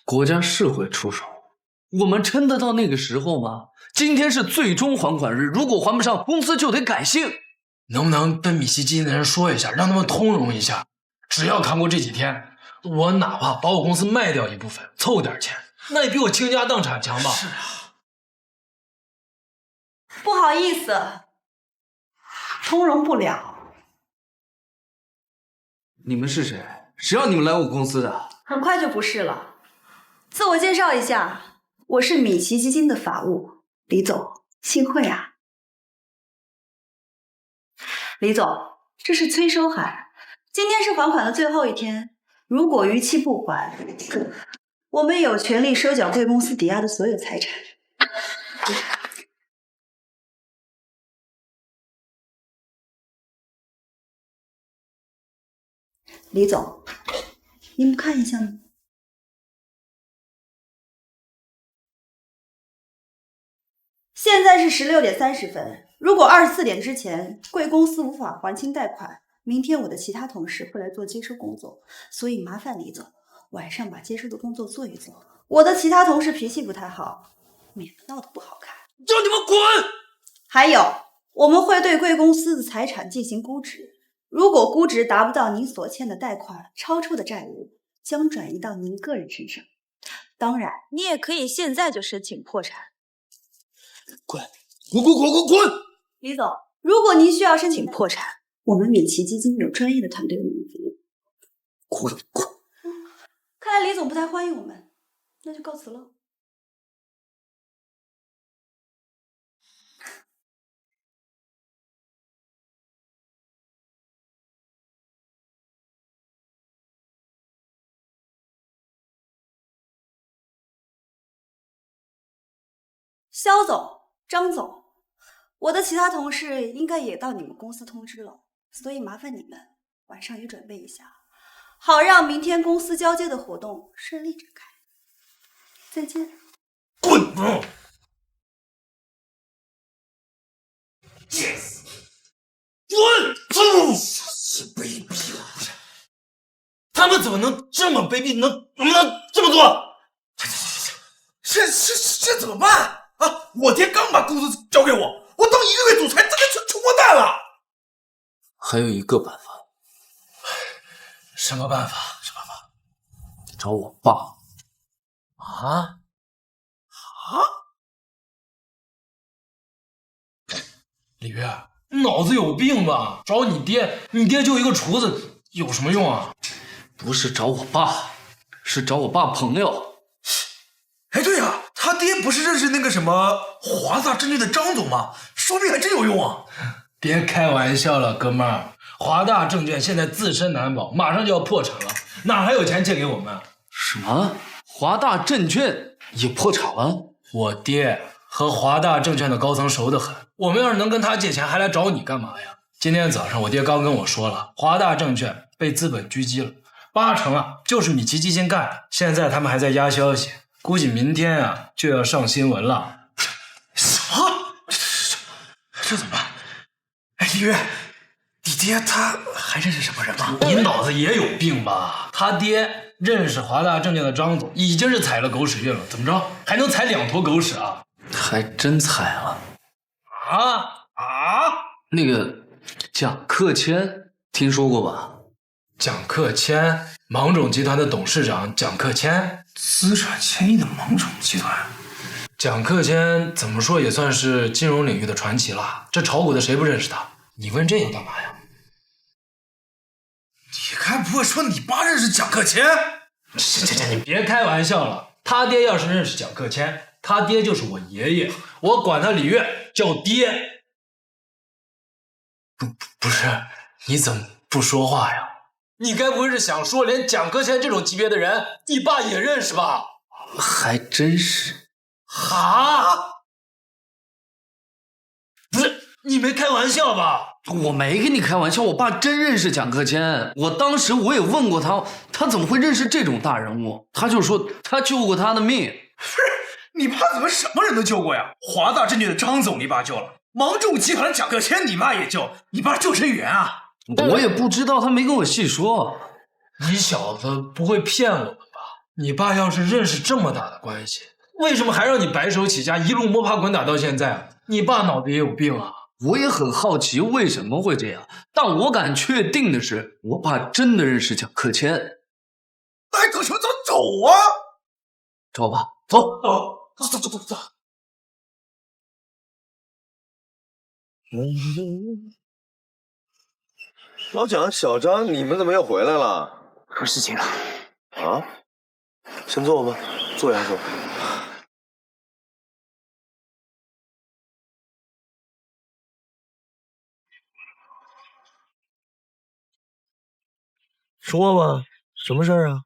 S7: 国家是会出手，我们撑得到那个时候吗？今天是最终还款日，如果还不上，公司就得改姓。
S9: 能不能跟米奇基金的人说一下，让他们通融一下？只要扛过这几天，我哪怕把我公司卖掉一部分，凑点钱。那也比我倾家荡产强吧？
S6: 是啊，
S1: 不好意思，通融不了。
S7: 你们是谁？谁让你们来我公司的？
S1: 很快就不是了。自我介绍一下，我是米奇基金的法务李总，幸会啊。李总，这是崔收海，
S19: 今天是还款的最后一天，如果逾期不还，我们有权利收缴贵公司抵押的所有财产。李总，您不看一下吗？现在是16:30，如果24点之前贵公司无法还清贷款，明天我的其他同事会来做接收工作，所以麻烦李总晚上把接收的工作做一做。我的其他同事脾气不太好，免得闹得不好看。
S8: 叫你们滚！
S19: 还有，我们会对贵公司的财产进行估值，如果估值达不到您所欠的贷款超出的债务，将转移到您个人身上。当然，你也可以现在就申请破产。
S8: 滚！滚！
S19: 李总，如果您需要申请破产，我们远奇基金有专业的团队为您服务。
S8: 滚！
S19: 看来李总不太欢迎我们，那就告辞了。肖总、张总，我的其他同事应该也到你们公司通知了，所以麻烦你们晚上也准备一下，好让明天公司交接的活动顺利展开。再见。
S8: 滚！贱死！滚！是卑鄙了！他们怎么能这么卑鄙？能这么做？
S6: 这怎么办啊？我爹刚把公司交给我，我当1个月总裁，这个就出货蛋了。
S7: 还有一个办法。
S6: 什么办法？
S7: 找我爸。
S6: 啊？
S9: 李月，脑子有病吧？找你爹，你爹就一个厨子，有什么用啊？
S7: 不是找我爸，是找我爸朋友。
S6: 哎，对呀，他爹不是认识那个什么华大证券的张总吗？说不定还真有用啊！
S9: 别开玩笑了，哥们儿，华大证券现在自身难保，马上就要破产了，哪还有钱借给我们？
S7: 什么？华大证券也破产了？
S9: 我爹和华大证券的高层熟得很，我们要是能跟他借钱，还来找你干嘛呀？今天早上我爹刚跟我说了，华大证券被资本狙击了，80%啊就是米奇基金干的，现在他们还在压消息。估计明天啊就要上新闻了。
S6: 什么？这怎么办？哎，李月，你爹他还认识什么人吗？
S9: 你脑子也有病吧？他爹认识华大证券的张总，已经是踩了狗屎运了，怎么着还能踩2坨狗屎啊？
S7: 还真踩了。那个蒋克谦听说过吧？
S9: 蒋克谦，芒种集团的董事长蒋克谦，
S6: 资产迁移的芒种集团。
S9: 蒋克谦怎么说也算是金融领域的传奇了，这炒股的谁不认识他？你问这个干嘛呀？
S6: 你该不会说你爸认识蒋克谦？
S9: 你别开玩笑了，他爹要是认识蒋克谦，他爹就是我爷爷，我管他李月叫爹。不是，你怎么不说话呀？你该不会是想说，连蒋克谦这种级别的人，你爸也认识吧？
S7: 还真是。
S9: 不是，你没开玩笑吧？
S7: 我没跟你开玩笑，我爸真认识蒋克谦。我当时我也问过他，他怎么会认识这种大人物？他就说他救过他的命。
S6: 不是，你爸怎么什么人都救过呀？华大证券的张总你爸救了，芒种集团的蒋克谦你妈也救，你爸救谁远啊？
S7: 我也不知道，他没跟我细说。
S9: 你小子不会骗我们吧？你爸要是认识这么大的关系，为什么还让你白手起家，一路摸爬滚打到现在啊？你爸脑子也有病啊！
S7: 我也很好奇为什么会这样，但我敢确定的是，我爸真的认识蒋克谦。
S6: 那还等什么？走啊！
S7: 找吧，走。
S2: 老蒋、小张，你们怎么又回来了？
S16: 有事情了。
S2: 啊？先坐吧，坐下说。说吧，什么事儿啊？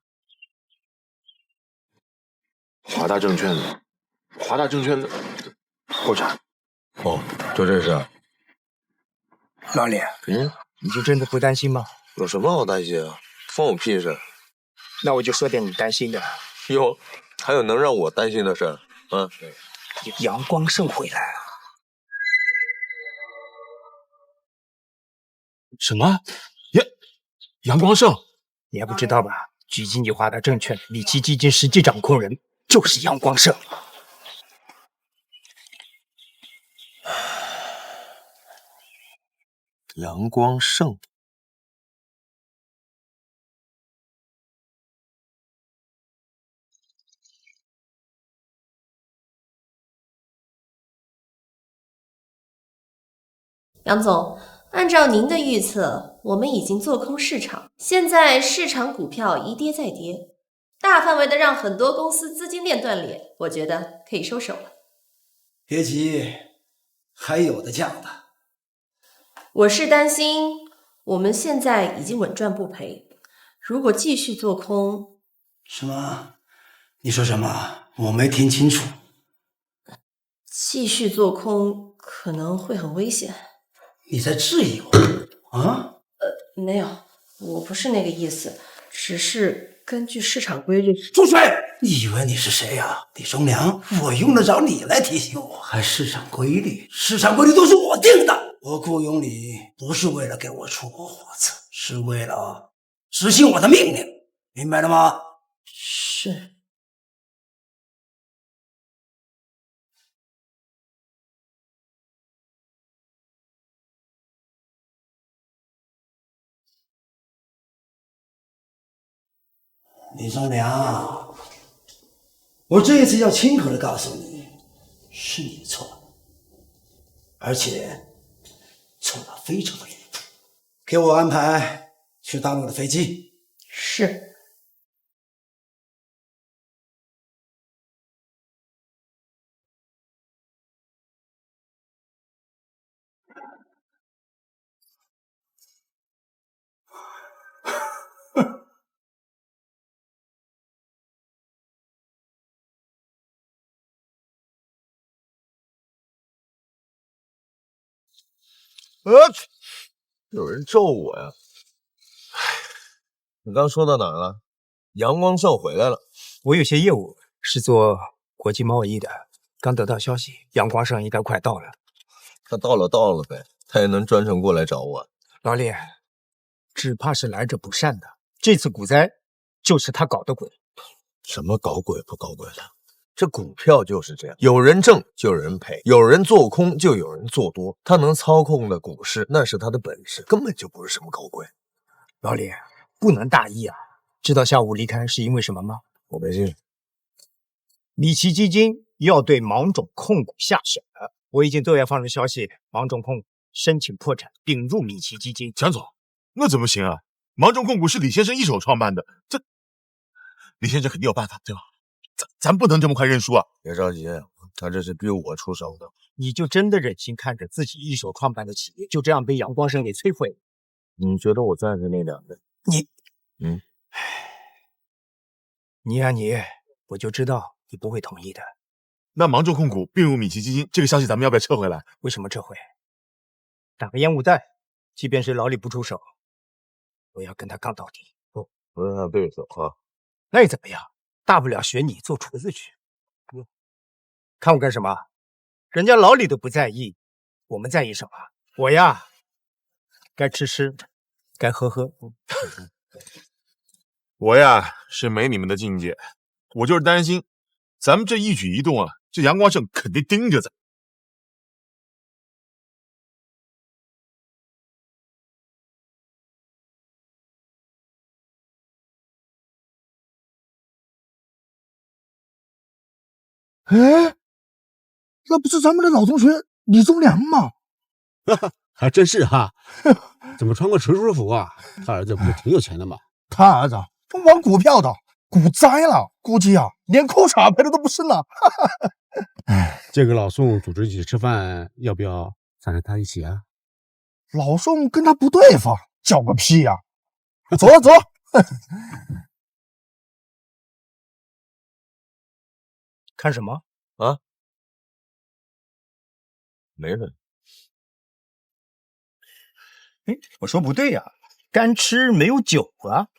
S11: 华大证券的破产。
S2: 哦，就这事。
S14: 老李，你就真的不担心吗？
S2: 有什么好担心啊？关我屁事。
S14: 那我就说点你担心的。
S2: 哟，还有能让我担心的事儿？
S14: 阳光盛回来了。
S11: 什么？阳光盛？
S14: 你还不知道吧？据经济华大证券米奇基金实际掌控人就是阳光盛。
S2: 阳光盛。
S20: 杨总，按照您的预测，我们已经做空市场，现在市场股票一跌再跌，大范围的让很多公司资金链断裂，我觉得可以收手了。
S21: 别急，还有的降的。
S20: 我是担心我们现在已经稳赚不赔，如果继续做空……
S21: 什么？你说什么？我没听清楚。
S20: 继续做空可能会很危险。
S21: 你在质疑我啊？
S20: 没有，我不是那个意思，只是根据市场规律。
S21: 住嘴！你以为你是谁呀，李忠良？我用得着你来提醒我？还市场规律？市场规律都是我定的。我雇佣你不是为了给我出谋划策，是为了执行我的命令，明白了吗？
S20: 是。
S21: 李忠良，我这一次要亲口的告诉你，是你错了，而且错得非常的离谱。给我安排去大陆的飞机。
S20: 是。
S2: 有人咒我呀！你刚说到哪儿了？阳光盛回来了。
S14: 我有些业务是做国际贸易的，刚得到消息，阳光盛应该快到了。
S2: 他到了呗，他也能专程过来找我。
S14: 老李，只怕是来者不善的。这次股灾就是他搞的鬼。
S2: 什么搞鬼不搞鬼的？这股票就是这样，有人挣就有人赔，有人做空就有人做多。他能操控的股市，那是他的本事，根本就不是什么搞鬼。
S14: 老李，不能大意啊！知道下午离开是因为什么吗？
S2: 我没信。
S14: 米奇基金要对芒种控股下手了，我已经对外放出消息，芒种控股申请破产并入米奇基金。
S11: 蒋总，那怎么行啊？芒种控股是李先生一手创办的，这李先生肯定有办法，对吧？咱不能这么快认输啊！
S2: 别着急，他这是逼我出手的。
S14: 你就真的忍心看着自己一手创办的企业就这样被阳光盛给摧毁？
S2: 你觉得我赞成那两个？
S14: 你，我就知道你不会同意的。
S11: 那芒种控股并入米奇基金，这个消息咱们要不要撤回来？
S14: 为什么撤回？打个烟雾弹，即便是老李不出手，我要跟他杠到底。
S2: 不让他对手啊？
S14: 那又怎么样？大不了学你做厨子去。看我干什么？人家老李都不在意，我们在意什么？我呀，该吃吃，该喝喝。
S11: 我呀是没你们的境界，我就是担心咱们这一举一动啊，这阳光盛肯定盯着咱。
S16: 哎，那不是咱们的老同学李忠良吗？
S22: 还真是哈，怎么穿个成熟服啊？他儿子不是挺有钱的吗？
S16: 他儿子玩股票的，股灾了，估计啊连裤衩赔的都不是呢。
S22: 哎，这个老宋组织一起吃饭，要不要咱跟他一起啊？
S16: 老宋跟他不对付，叫个屁呀！走了走了，
S14: 看什么
S2: 啊？没人。
S14: 哎，我说不对呀，干吃没有酒啊？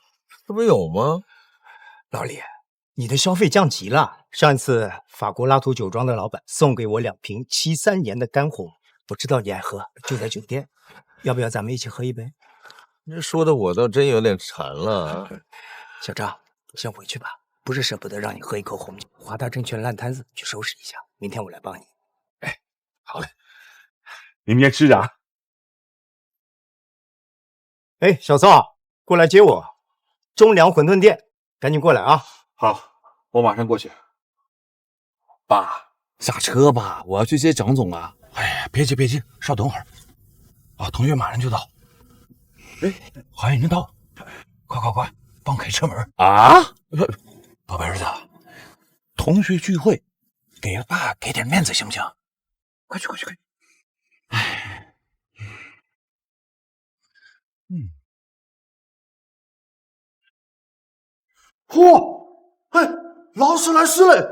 S2: 这不有吗？
S14: 老李，你的消费降级了。上一次法国拉图酒庄的老板送给我2瓶73年的干红，我知道你爱喝，就在酒店，要不要咱们一起喝一杯？
S2: 这说的我倒真有点馋了。
S14: 小张，先回去吧，不是舍不得让你喝一口红酒，华大证券烂摊子去收拾一下，明天我来帮你。
S11: 好嘞，你明天吃啥？
S14: 哎，小宋，过来接我，中粮馄饨店，赶紧过来啊！
S11: 好，我马上过去。
S7: 爸，下车吧，我要去接蒋总啊。
S22: 哎呀，别急别急，稍等会儿。啊，同学马上就到。哎，好像已经到，快，帮我开车门
S7: 啊！
S22: 宝贝儿子，同学聚会，给爸给点面子行不行？快去！哎，
S4: 嚯，哎，劳斯莱斯嘞，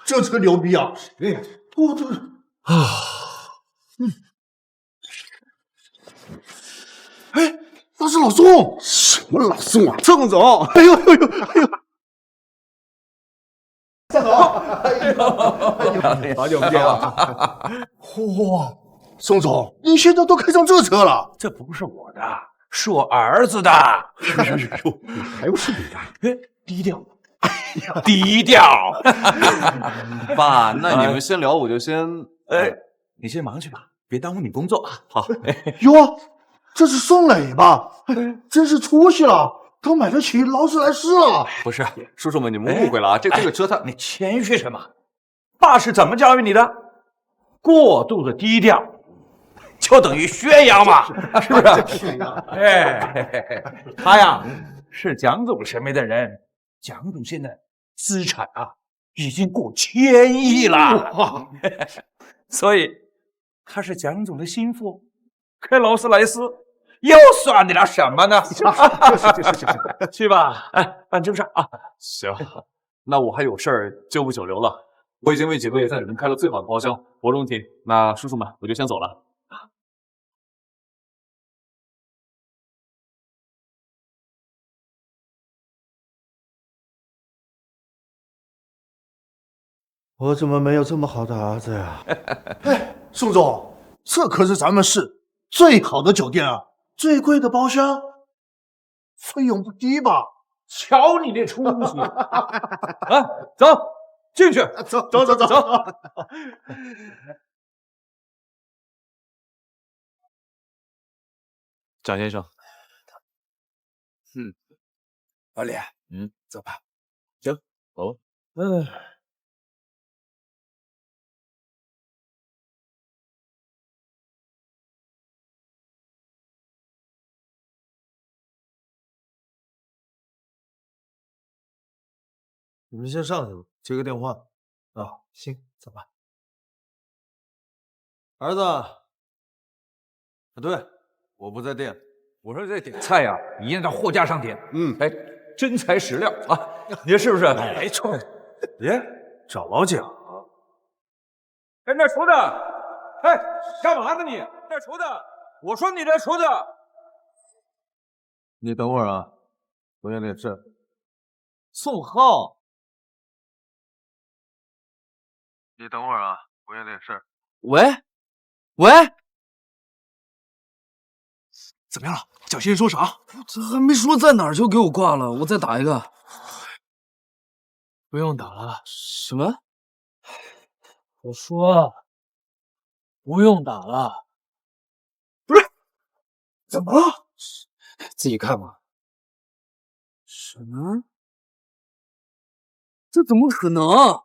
S4: 这车牛逼啊！谁呀？我这啊，哎，那是老宋。什么老宋啊？郑总。哎呦！郑总，好久不见啊！嚯，宋总，你现在都开上这车了？
S22: 这不是我的，是我儿子的。
S4: 还有是你的？
S22: 哎，低调。
S7: 低调。爸，那你们先聊，我就先……
S22: 哎，你先忙去吧，别耽误你工作啊。好。
S4: 哟，这是宋磊吧？真是出息了。他买得起劳斯莱斯了。
S7: 不是，叔叔们，你们误会了啊！这个车它……
S22: 你谦虚什么？爸是怎么教育你的？过度的低调，就等于宣扬嘛，是不是？
S4: 宣扬。
S22: 哎，他呀是蒋总身边的人，蒋总现在资产啊已经过1000亿了，所以他是蒋总的心腹，开劳斯莱斯。又算得了什么呢？就是去吧，哎，办正事啊。
S7: 行，那我还有事儿，就不久留了。我已经为几位在里面开了最好的包厢，活动题。那叔叔们，我就先走了。
S4: 我怎么没有这么好的儿子呀？哎，宋总，这可是咱们市最好的酒店啊！最贵的包厢，费用不低吧？
S22: 瞧你那出息！啊，走进去，
S4: 走。
S7: 蒋先生，
S22: 老李，走吧。
S7: 行，走吧。
S2: 你们先上去吧，接个电话。
S14: 啊，行，走吧。
S2: 儿子，啊，对，我不在店。
S22: 我说这点菜呀，你应该货架上点。哎，真材实料啊，你说是不是？
S4: 没错。
S2: 耶，找老蒋。
S22: 哎，那厨子，哎，干嘛呢你？那厨子，我说你这厨子，
S2: 你等会儿啊，我有点事。宋浩，你等会儿啊，我有点事。
S7: 喂，
S9: 怎么样了？蒋先生说啥？
S7: 这还没说在哪儿就给我挂了，我再打一个。
S9: 不用打了。
S7: 什么？
S9: 我说不用打了。
S4: 不是，怎么了？
S9: 自己看吧。
S7: 什么？这怎么可能？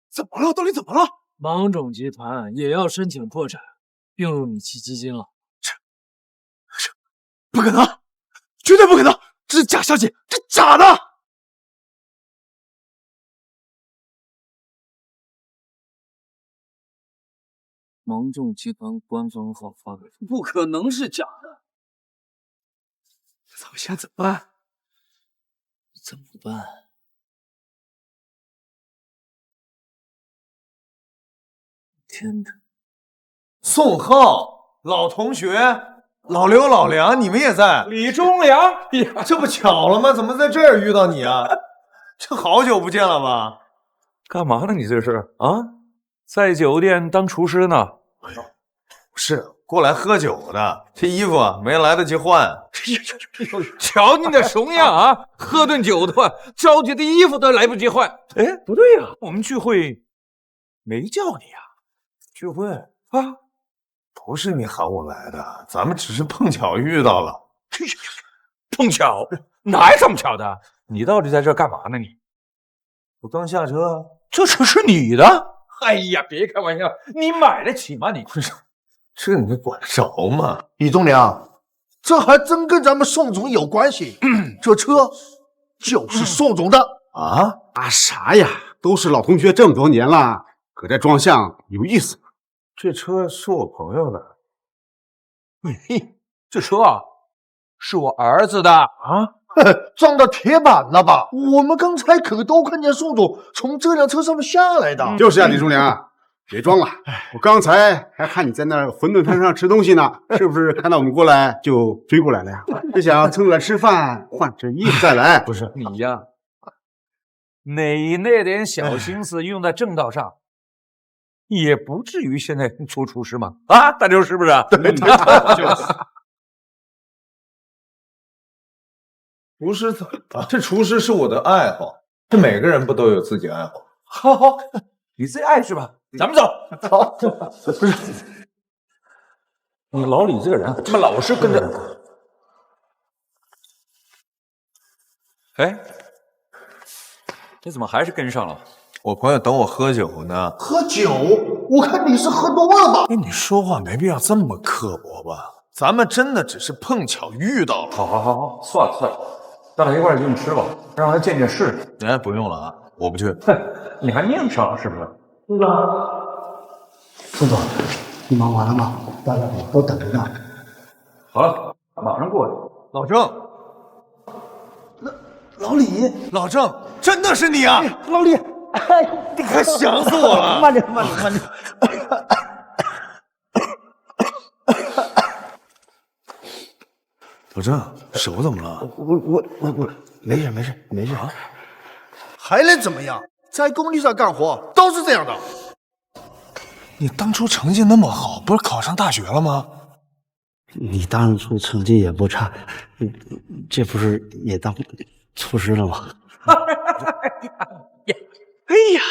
S4: 怎么了？到底怎么了？
S9: 芒种集团也要申请破产，并入你其基金了。
S4: 这不可能，绝对不可能！这是假消息，这假的！
S7: 芒种集团官方号发给，不可能是假的。
S9: 咱们现在怎么办？
S7: 怎么办？天哪！
S2: 宋浩，老同学，老刘、老梁，你们也在？
S22: 李忠良，
S2: 这不巧了吗？怎么在这儿遇到你啊？这好久不见了吧？
S22: 干嘛呢？你这是啊？在酒店当厨师呢？
S2: 不是，过来喝酒的。这衣服啊，没来得及换。
S22: 瞧你那怂样啊！喝顿酒的话，着急的衣服都来不及换。哎，不对呀，我们聚会没叫你啊。
S2: 聚会啊？不是你喊我来的，咱们只是碰巧遇到了。
S22: 碰巧？哪有这么巧的？你到底在这干嘛呢？你？
S2: 我刚下车。
S22: 这车是你的？哎呀，别开玩笑，你买得起吗？你
S2: 不是，这你管得着吗？
S16: 李忠良，这还真跟咱们宋总有关系。这车就是宋总的
S2: 啊！
S12: 啥呀？都是老同学这么多年了，搁这装像有意思吗？
S2: 这车是我朋友的。
S22: 嘿，这车啊，是我儿子的啊。
S16: 撞到铁板了吧？我们刚才可都看见宋总从这辆车上面下来的。
S12: 就是啊，李忠良，别装了。我刚才还看你在那儿馄饨摊上吃东西呢，是不是看到我们过来就追过来了呀？是想趁着吃饭换身衣服再来？
S22: 不是你呀，那点小心思用在正道上，也不至于现在出厨师嘛？啊，大刘是不是？对，就是。
S2: 厨师怎么了？这厨师是我的爱好，这每个人不都有自己爱好？
S22: 好，你自己爱去吧，咱们走。走，不是你老李这个人，怎么老是跟着？哎，你怎么还是跟上了？
S2: 我朋友等我喝酒呢。
S16: 喝酒？我看你是喝多了吧？
S2: 哎，你说话没必要这么刻薄吧？咱们真的只是碰巧遇到了。
S22: 好，算了。咱俩一块儿进去吃吧，让他见见世面。
S2: 哎，不用了啊，我不去。
S22: 你还硬上是不是？
S16: 是的。宋总，你忙完了吗？大家都等着呢。
S22: 好了，马上过去。
S2: 老郑，
S16: 老李，
S2: 老郑，真的是你啊！
S16: 老李，
S2: 你可想死我了！
S16: 慢点。
S2: 老郑，手怎么了？
S16: 我没事啊。还能怎么样？在工地上干活都是这样的。
S2: 你当初成绩那么好，不是考上大学了吗？
S21: 你当初成绩也不差，这不是也当厨师了吗？
S22: 哎呀，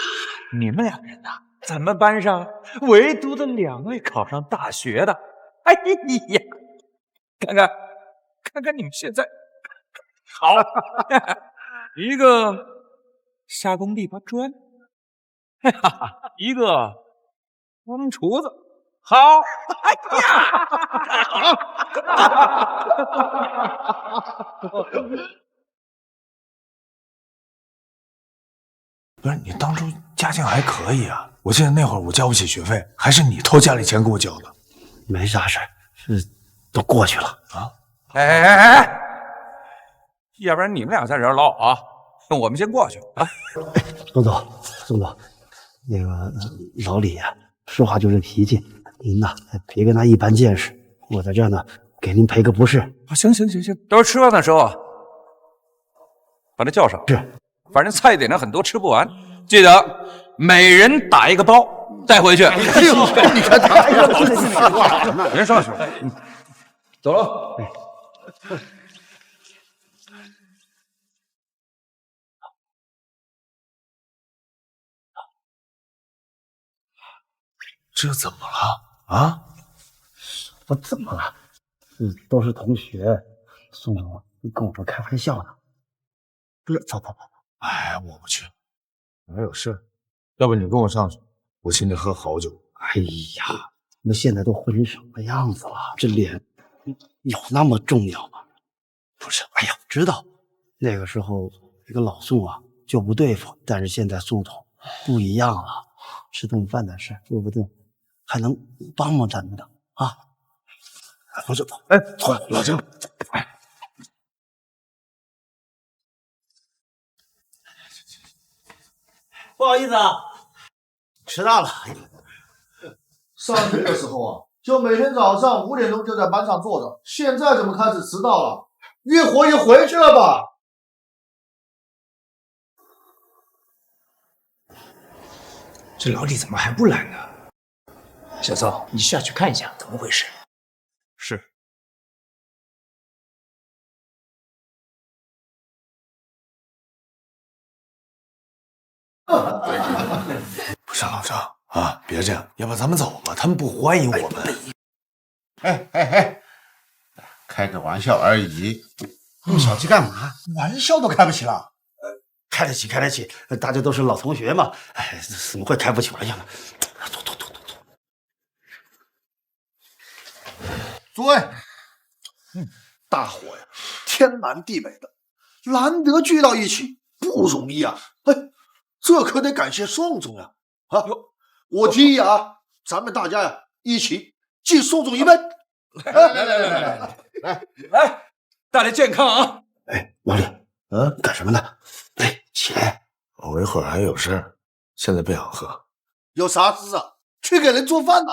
S22: 你们两人呐，咱们班上唯独的2位考上大学的。哎呀，看看你们现在，好，一个下工地拔砖，一个当厨子，好，哎呀，
S2: 不是你当初家境还可以啊，我记得那会儿我交不起学费，还是你偷家里钱给我交的。
S21: 没啥事，是都过去了
S2: 啊。
S22: 哎，要不然你们俩在这儿唠啊，我们先过去啊。
S21: 宋总，那个老李啊，说话就这脾气，您呐别跟他一般见识。我在这儿呢，给您赔个不是。
S22: 行，到时候吃饭的时候啊，把他叫上。
S21: 是，
S22: 反正菜点了很多，吃不完，记得每人打1个包带回去。
S16: 你看他还有这句话，
S22: 人上去了，走了。
S2: 这怎么了啊？
S21: 我怎么了？都是同学，宋总跟我们开玩笑呢。不是，走。
S2: 哎，我不去，我还有事。要不你跟我上去，我请你喝好酒。
S21: 哎呀，那现在都混成什么样子了？这脸有那么重要吗？不是，哎呀，知道那个时候这个老宋啊就不对付，但是现在宋总不一样了，吃顿饭的事，对不对？还能帮帮咱们的啊！
S2: 不是，哎，老郑，
S21: 不好意思啊，迟到了。
S13: 上学的时候啊，就每天早上5点钟就在班上坐着，现在怎么开始迟到了？月活也回去了吧？
S14: 这老李怎么还不来呢？小宋，你下去看一下，怎么回事？
S6: 是。
S4: 不是老张啊，别这样，要不咱们走吧，他们不欢迎我们。
S12: 哎，开个玩笑而已，那么小气干嘛？
S13: 玩笑都开不起了。
S21: 开得起，开得起，大家都是老同学嘛，哎，怎么会开不起玩笑呢？
S13: 诸位，大伙呀，天南地北的，难得聚到一起，不容易啊！哎，这可得感谢宋总呀！啊，我提议啊，咱们大家呀一起敬宋总一杯。
S22: 来，大家健康啊！
S21: 哎，老李，干什么呢？哎，起来，
S2: 我一会儿还有事儿，现在不想喝。
S13: 有啥事啊？去给人做饭呢。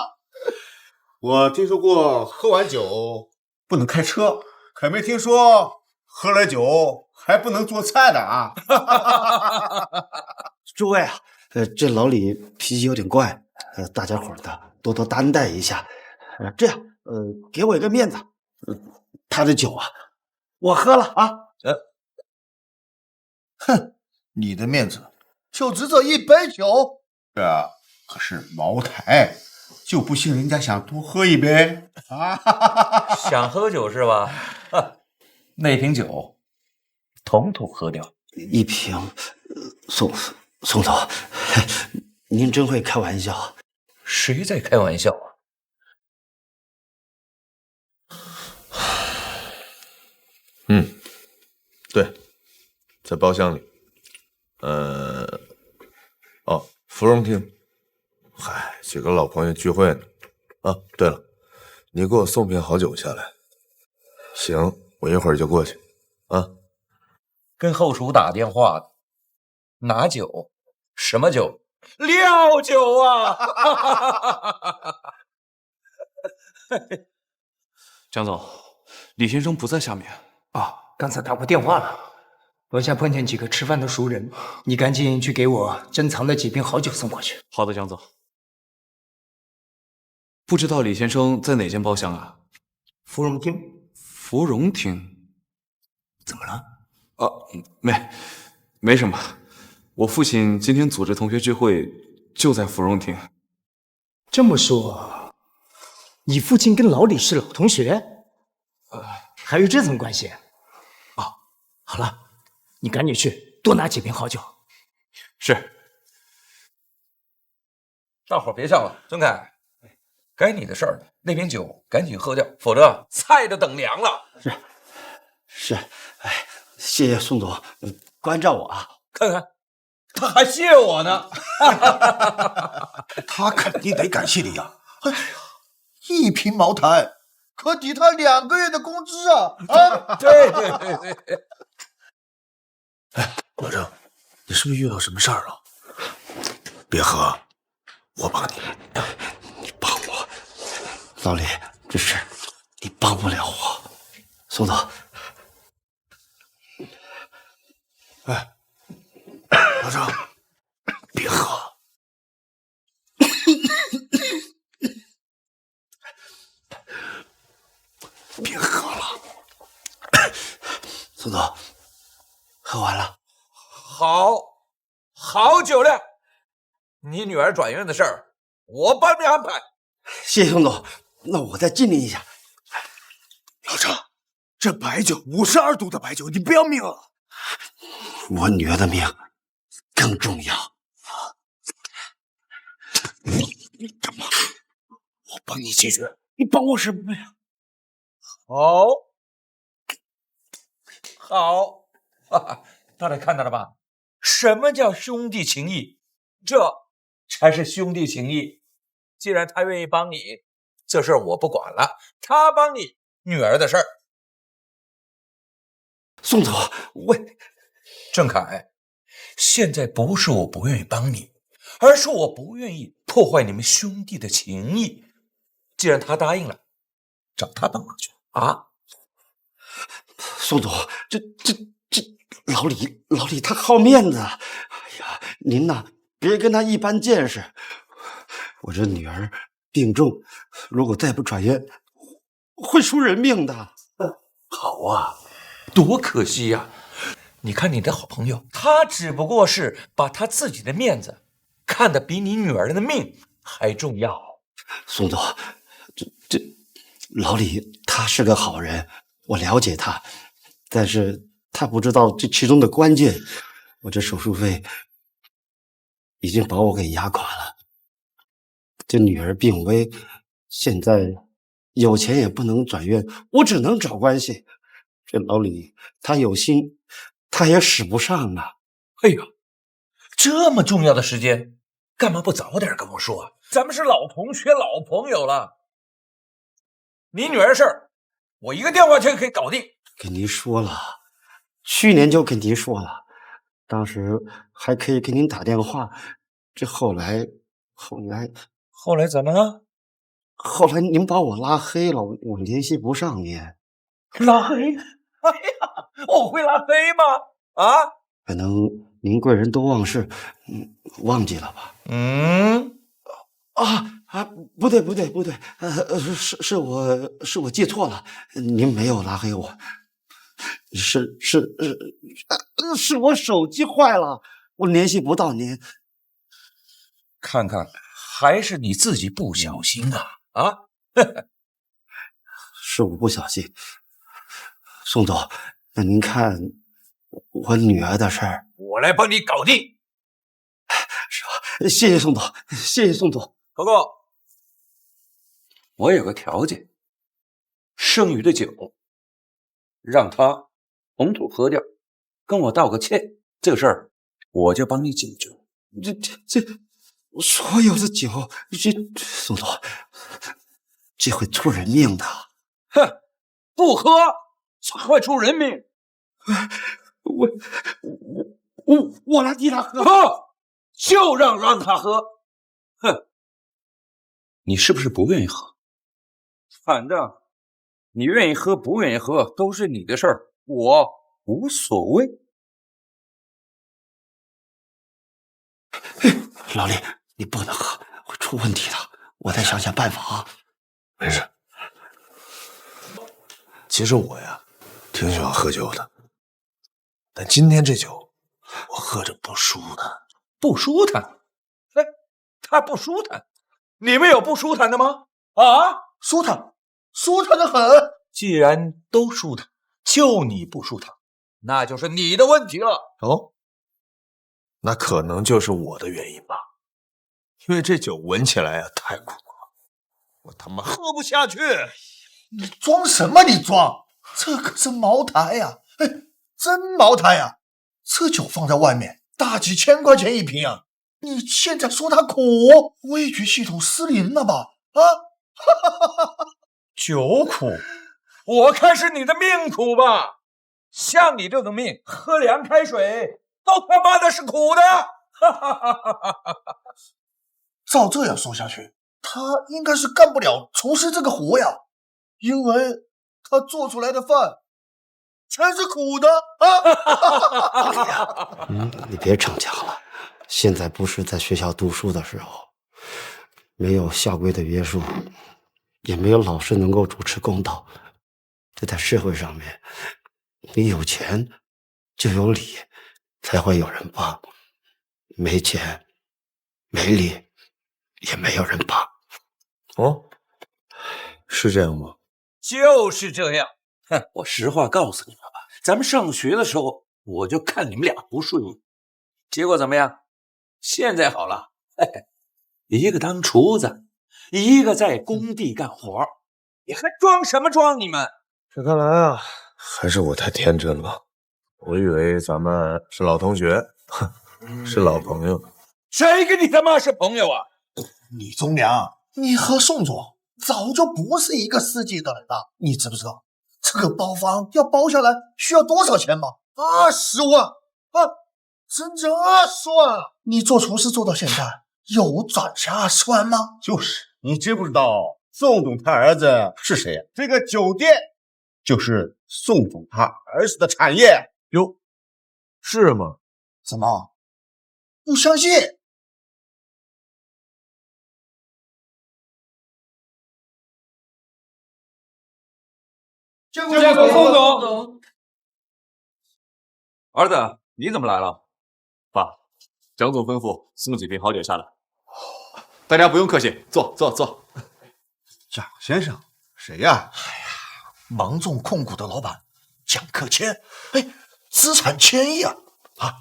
S12: 我听说过喝完酒不能开车，可没听说喝了酒还不能做菜的啊！
S21: 诸位啊，这老李脾气有点怪，大家伙儿的多多担待一下。这样，给我一个面子，他的酒啊，我喝了啊。
S13: 哼，你的面子就值这一杯酒？
S12: 这可是茅台，就不信人家想多喝一杯啊！
S22: 想喝酒是吧？那瓶酒，统统喝掉。
S21: 一瓶，宋总，您真会开玩笑。
S22: 谁在开玩笑啊？
S2: 对，在包厢里。芙蓉厅。嗨，几个老朋友聚会呢。啊，对了，你给我送瓶好酒下来。行，我一会儿就过去。啊，
S22: 跟后厨打电话拿酒，什么酒？料酒啊！
S7: 江总，李先生不在下面
S14: 啊，刚才打过电话了。楼下碰见几个吃饭的熟人，你赶紧去给我珍藏的几瓶好酒送过去。
S7: 好的，江总。不知道李先生在哪间包厢啊？
S14: 芙蓉厅。
S7: 芙蓉厅？
S14: 怎么了？
S7: 没什么。我父亲今天组织同学聚会，就在芙蓉厅。
S14: 这么说，你父亲跟老李是老同学？还有这层关系？哦，好了，你赶紧去多拿几瓶好酒。
S22: 是。大伙别笑了，曾凯，该你的事儿了，那瓶酒赶紧喝掉，否则菜都等凉了。
S21: 是，哎，谢谢宋总关照我啊。
S22: 看看，他还谢我呢。
S13: 他肯定得感谢你呀！哎呀，一瓶茅台可抵他2个月的工资啊！啊，
S22: 对。
S4: 哎，老郑，你是不是遇到什么事儿了？别喝，我帮你。
S21: 你帮我，老李，这事你帮不了我。宋总，
S4: 哎，老郑，别喝。别喝了，
S21: 宋总，喝完了。
S22: 好酒量。你女儿转院的事儿，我帮你安排。
S21: 谢谢宋总，那我再尽力一下。
S4: 老郑，这白酒52度的白酒，你不要命了？
S21: 我女儿的命更重要。
S4: 你干嘛？我帮你解决，你帮我什么呀？
S22: 好，大家看到了吧？什么叫兄弟情谊？这才是兄弟情谊。既然他愿意帮你，这事儿我不管了，他帮你女儿的事儿。
S21: 宋总，
S22: 郑凯，
S8: 现在不是我不愿意帮你，而是我不愿意破坏你们兄弟的情谊。既然他答应了，找他帮忙去啊！
S21: 宋总，这老李他好面子。哎呀，您呐，别跟他一般见识。我这女儿病重，如果再不转院，会出人命的。
S8: 好啊，多可惜呀！你看你的好朋友，他只不过是把他自己的面子看得比你女儿的命还重要。
S21: 宋总，这老李他是个好人，我了解他，但是他不知道这其中的关键。我这手术费已经把我给压垮了，这女儿病危，现在有钱也不能转院，我只能找关系。这老李他有心，他也使不上啊。
S8: 哎呀，这么重要的时间，干嘛不早点跟我说啊？咱们是老同学、老朋友了。你女儿的事儿，我一个电话就可以搞定。
S21: 跟您说了，去年就跟您说了，当时还可以给您打电话。这后来
S8: 怎么了？
S21: 后来您把我拉黑了，我联系不上您。
S8: 拉黑？哎呀，我会拉黑吗？啊？
S21: 可能您贵人多忘事，忘记了吧？不对，是我记错了，您没有拉黑我，是我手机坏了，我联系不到您。
S8: 看看，还是你自己不小心啊！啊，
S21: 是我不小心。宋总，那您看我女儿的事儿，
S8: 我来帮你搞定。
S21: 谢谢宋总，谢谢宋总。
S8: 不过，我有个条件，剩余的酒让他红土喝掉，跟我道个歉，这个事儿我就帮你解决。
S21: 这所有的酒，宋总，这会出人命的。
S8: 哼，不喝才会出人命。
S21: 我来替他喝，
S8: 就让他喝。哼，你是不是不愿意喝？反正你愿意喝不愿意喝都是你的事儿，我无所谓。
S21: 老李，你不能喝，会出问题的。我再想想办法啊。
S2: 没事。其实我呀，挺喜欢喝酒的，但今天这酒我喝着不舒坦。
S8: 不舒坦？哎，他不舒坦？你们有不舒坦的吗？啊，
S13: 舒坦的很。
S8: 既然都舒坦，就你不舒坦，那就是你的问题了。
S2: 哦，那可能就是我的原因吧，因为这酒闻起来呀太苦了，我他妈喝不下去。
S13: 你装什么？你装？这可是茅台呀！哎，真茅台呀！这酒放在外面，大几千块钱一瓶啊！你现在说它苦，味觉系统失灵了吧？啊！
S8: 酒苦，我看是你的命苦吧？像你这种命，喝凉开水都他妈的是苦的。
S13: 照这样说下去，他应该是干不了厨师这个活呀，因为他做出来的饭全是苦的啊！
S21: 你别逞强了，现在不是在学校读书的时候，没有校规的约束，也没有老师能够主持公道。这在社会上面，你有钱就有理，才会有人帮；没钱没理，也没有人帮。
S2: 哦，是这样吗？
S8: 就是这样。哼，我实话告诉你们吧，咱们上学的时候，我就看你们俩不顺眼，结果怎么样？现在好了，嘿嘿，一个当厨子，一个在工地干活，你还装什么装？你们
S2: 这看来啊，还是我太天真了，我以为咱们是老同学，是老朋友。
S8: 谁跟你他妈是朋友啊？
S13: 李忠良，你和宋总早就不是一个世纪的人了，你知不知道这个包房要包下来需要多少钱吗？20万啊！这算？你做厨师做到现在，有攒下10万吗？
S12: 就是，你知不知道宋总他儿子是谁呀？这个酒店就是宋总他儿子的产业。
S2: 哟，是吗？
S13: 怎么？不相信？
S7: 见过宋总。儿子，你怎么来了？
S3: 爸，蒋总吩咐送几瓶好酒下来。大家不用客气，坐。
S12: 蒋先生，谁呀？
S13: 芒种控股的老板蒋克谦，资产1000亿啊！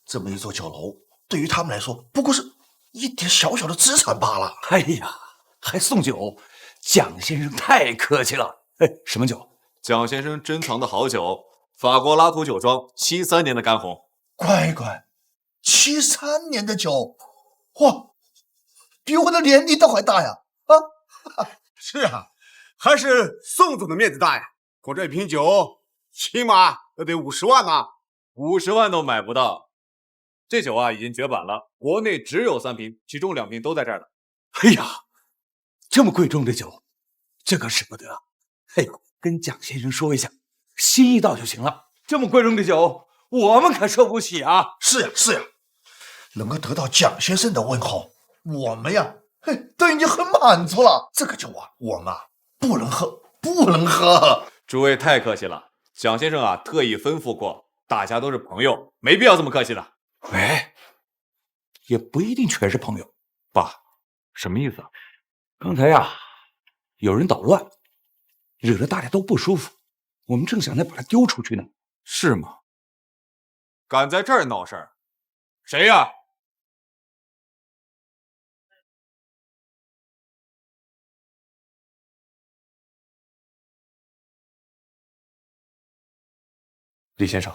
S13: 这么一座酒楼，对于他们来说，不过是一点小小的资产罢了。
S8: 哎呀，还送酒，蒋先生太客气了。什么酒？
S3: 蒋先生珍藏的好酒，法国拉图酒庄73年的干红。
S13: 乖，73年的酒，哇，比我的年龄都还大呀！
S12: 是啊，还是宋总的面子大呀。光这瓶酒，起码要得50万呢
S3: ，50万都买不到。这酒啊，已经绝版了，国内只有3瓶，其中2瓶都在这儿呢。
S8: 哎呀，这么贵重的酒，这可使不得。跟蒋先生说一下，心意到就行了。这么贵重的酒，我们可受不起啊！
S13: 是呀，能够得到蒋先生的问候，我们呀，都已经很满足了。这个酒啊，我们不能喝。
S3: 诸位太客气了，蒋先生啊，特意吩咐过，大家都是朋友，没必要这么客气的。
S8: 也不一定全是朋友。
S3: 爸，什么意思啊？
S8: 刚才呀，有人捣乱，惹得大家都不舒服，我们正想着把他丢出去呢。
S3: 是吗？敢在这儿闹事儿，谁呀？李先生，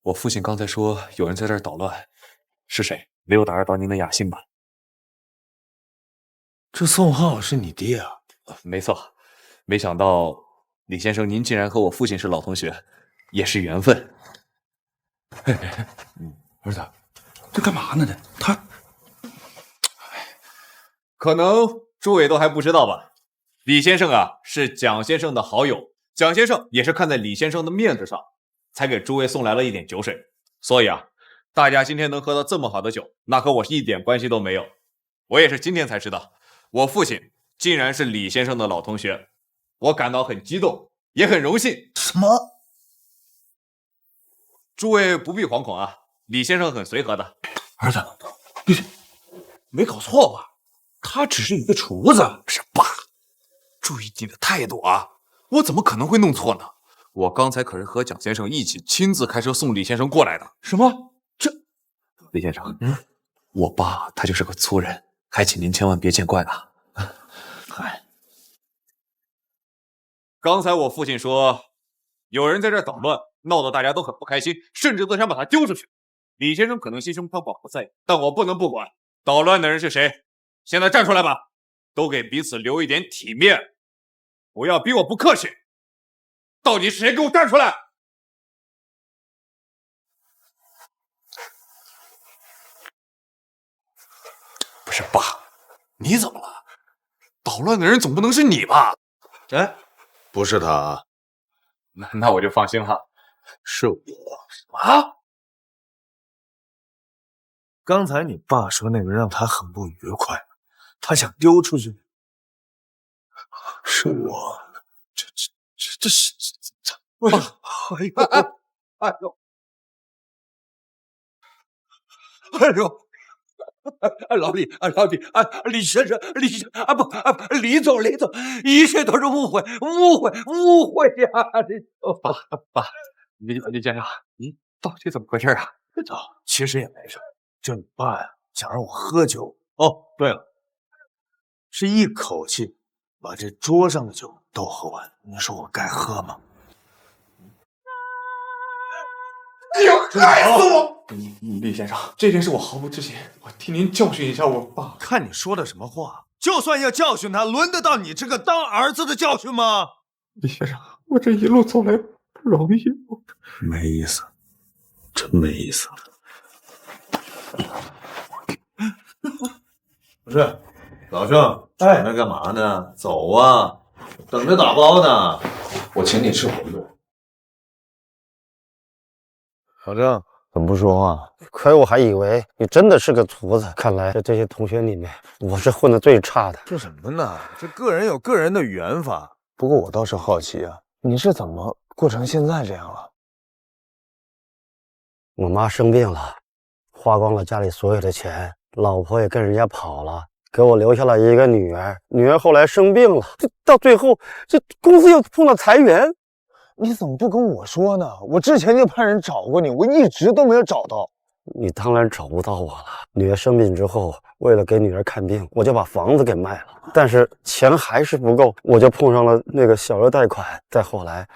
S3: 我父亲刚才说有人在这儿捣乱，是谁？没有打扰到您的雅兴吧？
S4: 这宋浩是你爹啊？
S3: 没错，没想到李先生您竟然和我父亲是老同学，也是缘分。
S8: 儿子，这干嘛呢？他
S3: 可能诸位都还不知道吧？李先生啊是蒋先生的好友，蒋先生也是看在李先生的面子上，才给诸位送来了一点酒水。所以啊，大家今天能喝到这么好的酒，那和我是一点关系都没有。我也是今天才知道，我父亲竟然是李先生的老同学，我感到很激动，也很荣幸。
S13: 什么？
S3: 诸位不必惶恐啊，李先生很随和的。
S8: 儿子，你没搞错吧？他只是一个厨子。
S3: 是爸，注意你的态度啊！我怎么可能会弄错呢？我刚才可是和蒋先生一起亲自开车送李先生过来的。
S8: 什么？
S3: 李先生，我爸他就是个粗人，还请您千万别见怪啊。刚才我父亲说，有人在这捣乱，闹得大家都很不开心，甚至都想把他丢出去。李先生可能心胸宽广不在意，但我不能不管。捣乱的人是谁？现在站出来吧，都给彼此留一点体面，不要逼我不客气。到底是谁？给我站出来！不是爸，你怎么了？捣乱的人总不能是你吧？
S2: 不是他，
S3: 那我就放心了。
S2: 是我。
S3: 啊？
S4: 刚才你爸说那个让他很不愉快，他想丢出去。是我，这是
S8: 老李，李先生，李总，一切都是误会呀！
S3: 爸，李先生，你到底怎么回事啊？
S4: 其实也没事，就你爸呀，想让我喝酒。哦，对了，是一口气把这桌上的酒都喝完，你说我该喝吗？
S12: 你要害死我！
S3: 李先生，这件事我毫不知情，我替您教训一下我爸。
S4: 看你说的什么话！就算要教训他，轮得到你这个当儿子的教训吗？
S3: 李先生，我这一路走来不容易，
S4: 没意思，真没意思。
S2: 不是，老郑，哎，那干嘛呢？走啊，等着打包呢。我请你吃馄饨。
S4: 老郑，怎么不说话？
S5: 可我还以为你真的是个厨子，看来在这些同学里面，我是混得最差的。
S4: 说什么呢？这个人有个人的语言法。不过我倒是好奇啊，你是怎么过成现在这样了？
S5: 我妈生病了，花光了家里所有的钱，老婆也跟人家跑了，给我留下了一个女儿。女儿后来生病了，到最后这公司又碰到裁员。
S4: 你怎么不跟我说呢？我之前就派人找过你，我一直都没有找到。
S5: 你当然找不到我了。女儿生病之后，为了给女儿看病，我就把房子给卖了，但是钱还是不够，我就碰上了那个小额贷款。再后来，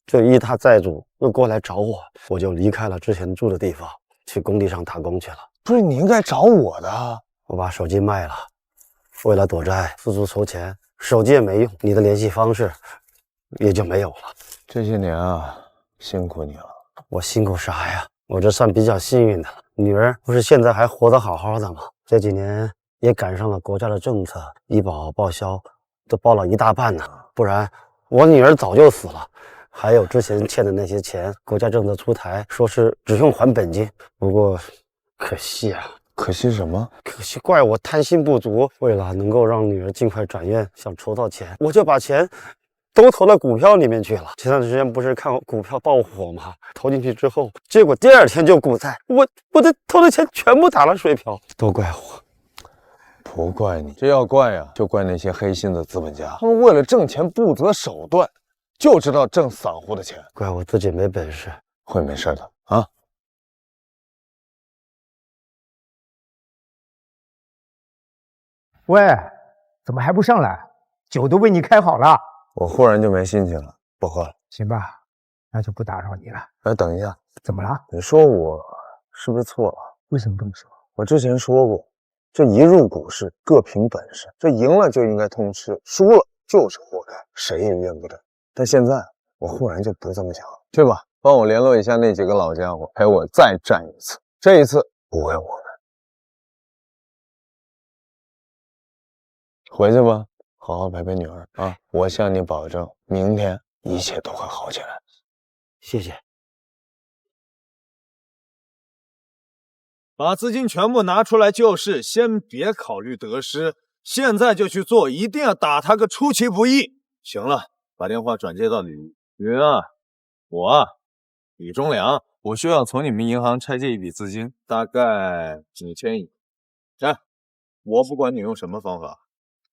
S5: 这一大债主又过来找我，我就离开了之前住的地方，去工地上打工去了。
S4: 不是你应该找我的。
S5: 我把手机卖了，为了躲债四处筹钱，手机也没用，你的联系方式也就没有了。
S4: 这些年啊，辛苦你了。
S5: 我辛苦啥呀？我这算比较幸运的了。女儿不是现在还活得好好的吗？这几年也赶上了国家的政策，医保报销都报了一大半呢，不然我女儿早就死了。还有之前欠的那些钱，国家政策出台，说是只用还本金。不过可惜啊。
S4: 可惜什么？
S5: 可惜怪我贪心不足，为了能够让女儿尽快转院，想筹到钱，我就把钱都投到股票里面去了。前段时间不是看股票爆火吗？投进去之后，结果第二天就股灾，我的投的钱全部打了水漂，都怪我。
S4: 不怪你，这要怪呀，就怪那些黑心的资本家，他们为了挣钱不择手段，就知道挣散户的钱。
S5: 怪我自己没本事，
S4: 会没事的啊。
S14: 喂，怎么还不上来？酒都为你开好了。
S4: 我忽然就没心情了，不喝了。
S14: 行吧，那就不打扰你了。
S4: 哎，等一下，
S14: 怎么了？
S4: 你说我是不是错了？
S14: 为什么这么说？
S4: 我之前说过，这一入股市各凭本事，这赢了就应该通吃，输了就是活该，谁也怨不得。但现在我忽然就不这么想了。去吧，帮我联络一下那几个老家伙，陪我再战一次。这一次不为我们。回去吧，好好陪陪女儿啊！我向你保证，明天一切都会好起来。
S5: 谢谢。
S2: 把资金全部拿出来救市，先别考虑得失，现在就去做，一定要打他个出其不意。行了，把电话转接到李云啊，我啊，李忠良，我需要从你们银行拆借一笔资金，大概几千亿。来，我不管你用什么方法。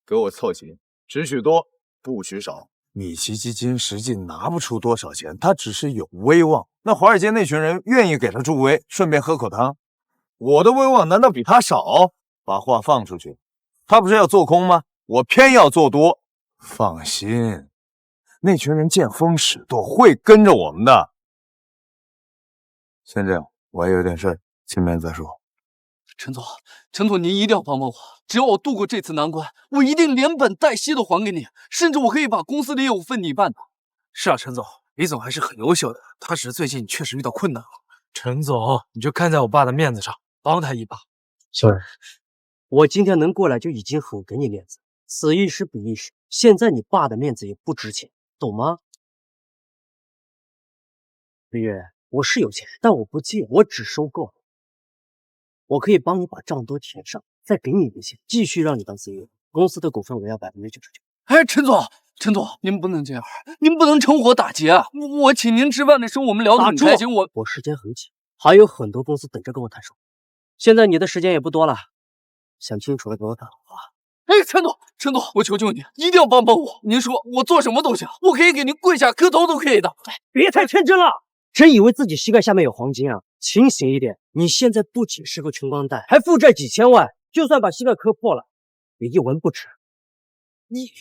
S2: 给我凑齐，只许多，不许少。米奇基金实际拿不出多少钱，他只是有威望。那华尔街那群人愿意给他助威，顺便喝口汤。我的威望难道比他少？把话放出去，他不是要做空吗？我偏要做多。放心，那群人见风使舵，会跟着我们的。先这样，我还有点事，见面再说。
S7: 陈总，陈总，您一定要帮帮我！只要我度过这次难关，我一定连本带息的还给你，甚至我可以把公司的业务分你一半的。
S6: 是啊，陈总，李总还是很优秀的，他只是最近确实遇到困难了。
S9: 陈总，你就看在我爸的面子上，帮他一把。
S14: 小人，我今天能过来就已经很给你面子，此一时彼一时，现在你爸的面子也不值钱，懂吗？李月，我是有钱，但我不借，我只收购。我可以帮你把账都填上，再给你一笔钱，继续让你当 CEO。公司的股份我要99%。
S7: 哎，陈总，陈总，您不能这样，您不能趁火打劫啊！我请您吃饭的时候，我们聊得很开心。
S14: 我时间很紧，还有很多公司等着跟我谈生意。现在你的时间也不多了，想清楚了给我打电话。
S7: 哎，陈总，陈总，我求求你，一定要帮帮我！您说我做什么都行，我可以给您跪下磕头都可以的。
S14: 别太天真了，真以为自己膝盖下面有黄金啊？清醒一点！你现在不仅是个穷光蛋，还负债几千万，就算把膝盖磕破了，也一文不值。你，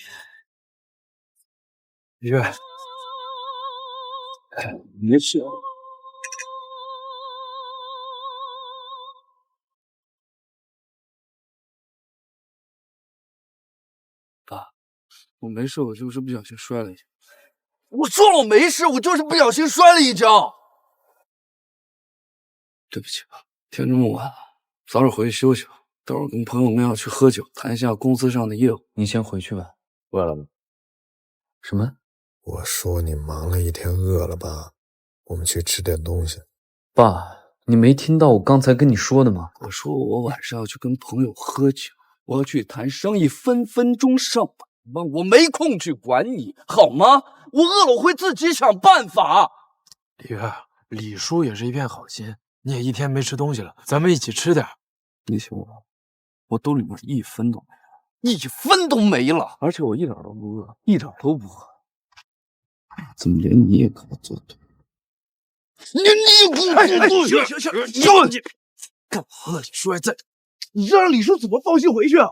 S9: 月，
S7: 没事。爸，我没事，我就是不小心摔了一跤。
S6: 我说了我没事，我就是不小心摔了一跤。
S7: 对不起吧，天这么晚了，早点回去休息吧。待会儿跟朋友们要去喝酒，谈一下公司上的业务。
S2: 你先回去吧。饿了吗？什么？
S4: 我说你忙了一天，饿了吧？我们去吃点东西。
S7: 爸，你没听到我刚才跟你说的吗？我说我晚上要去跟朋友喝酒，我要去谈生意，分分钟上百万，我没空去管你，好吗？我饿了我会自己想办法。
S9: 李月，李叔也是一片好心，你也一天没吃东西了，咱们一起吃点。
S7: 你信我兜里面1分都没了，1分都没了，而且我一点都不饿，一点都不饿。怎么连你也跟我作对？你给我作对！
S9: 行，干嘛呢？李叔还在，你这让李叔怎么放心回去啊？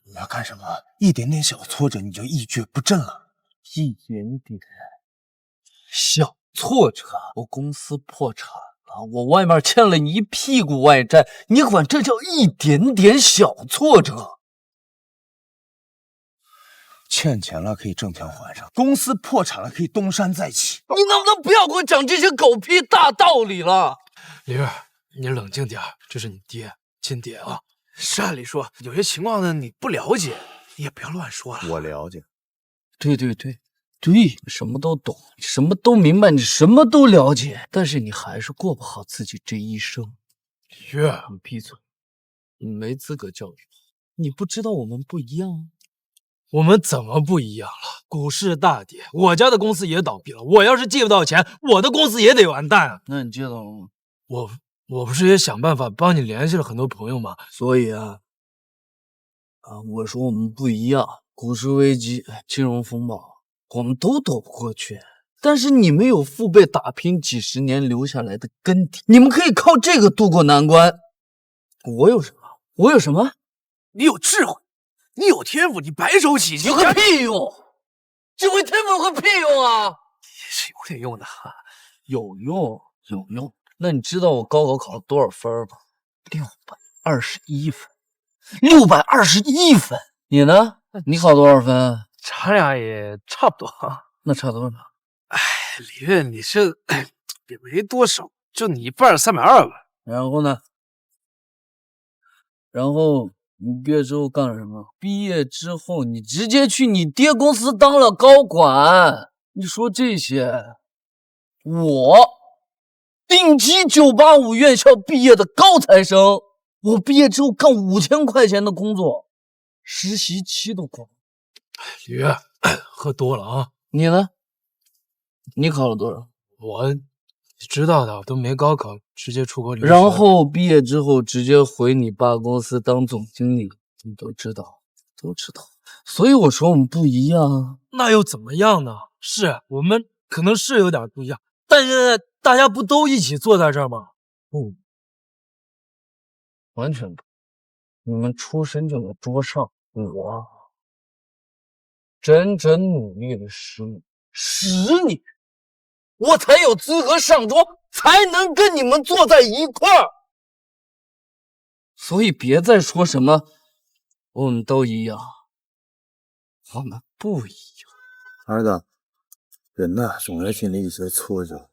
S4: 你要干什么？一点点小挫折你就一蹶不振了？
S7: 一点点小挫折，我公司破产了，我外面欠了你一屁股外债，你管这叫一点点小挫折？
S4: 欠钱了可以挣钱还上，公司破产了可以东山再起。
S7: 你能不能不要给我讲这些狗屁大道理了？
S9: 李月，你冷静点，这是你爹，亲爹啊。是啊，李叔，有些情况呢你不了解，你也不要乱说了。
S2: 我了解。
S7: 对，什么都懂，什么都明白，你什么都了解，但是你还是过不好自己这一生。
S9: 李月，
S7: 你闭嘴，你没资格教育我，你不知道我们不一样。
S9: 我们怎么不一样了？股市大跌，我家的公司也倒闭了，我要是借不到钱，我的公司也得完蛋啊。
S7: 那你借到了吗？
S9: 我不是也想办法帮你联系了很多朋友吗？
S7: 所以我说我们不一样，股市危机、金融风暴，我们都躲不过去。但是你们有父辈打拼几十年留下来的根底，你们可以靠这个渡过难关。我有什么？我有什么？
S9: 你有智慧，你有天赋，你白手起家
S7: 有个屁用！智慧天赋有个屁用啊！
S9: 也是有点用的哈，
S7: 有用。那你知道我高考考了多少分吗？621分，621分。你呢？你考多少分？
S9: 咱俩也差不多啊。
S7: 那差多少？
S9: 哎，李月，你这也没多少，就你一半320吧。
S7: 然后呢？然后你毕业之后干了什么？毕业之后你直接去你爹公司当了高管。你说这些，我顶级985院校毕业的高材生，我毕业之后干5000块钱的工作，实习期都过。
S9: 李月，喝多了啊！
S7: 你呢？你考了多少？
S9: 我知道的，我都没高考，直接出国留学。
S7: 然后毕业之后直接回你爸公司当总经理，你都知道。所以我说我们不一样。
S9: 那又怎么样呢？是我们可能是有点不一样，但是大家不都一起坐在这儿吗？
S7: 不，完全不。你们出生就在桌上，我整整努力了10年，我才有资格上桌，才能跟你们坐在一块儿。所以别再说什么我们都一样，我们不一样。
S2: 儿子，人呐，总要经历一些挫折，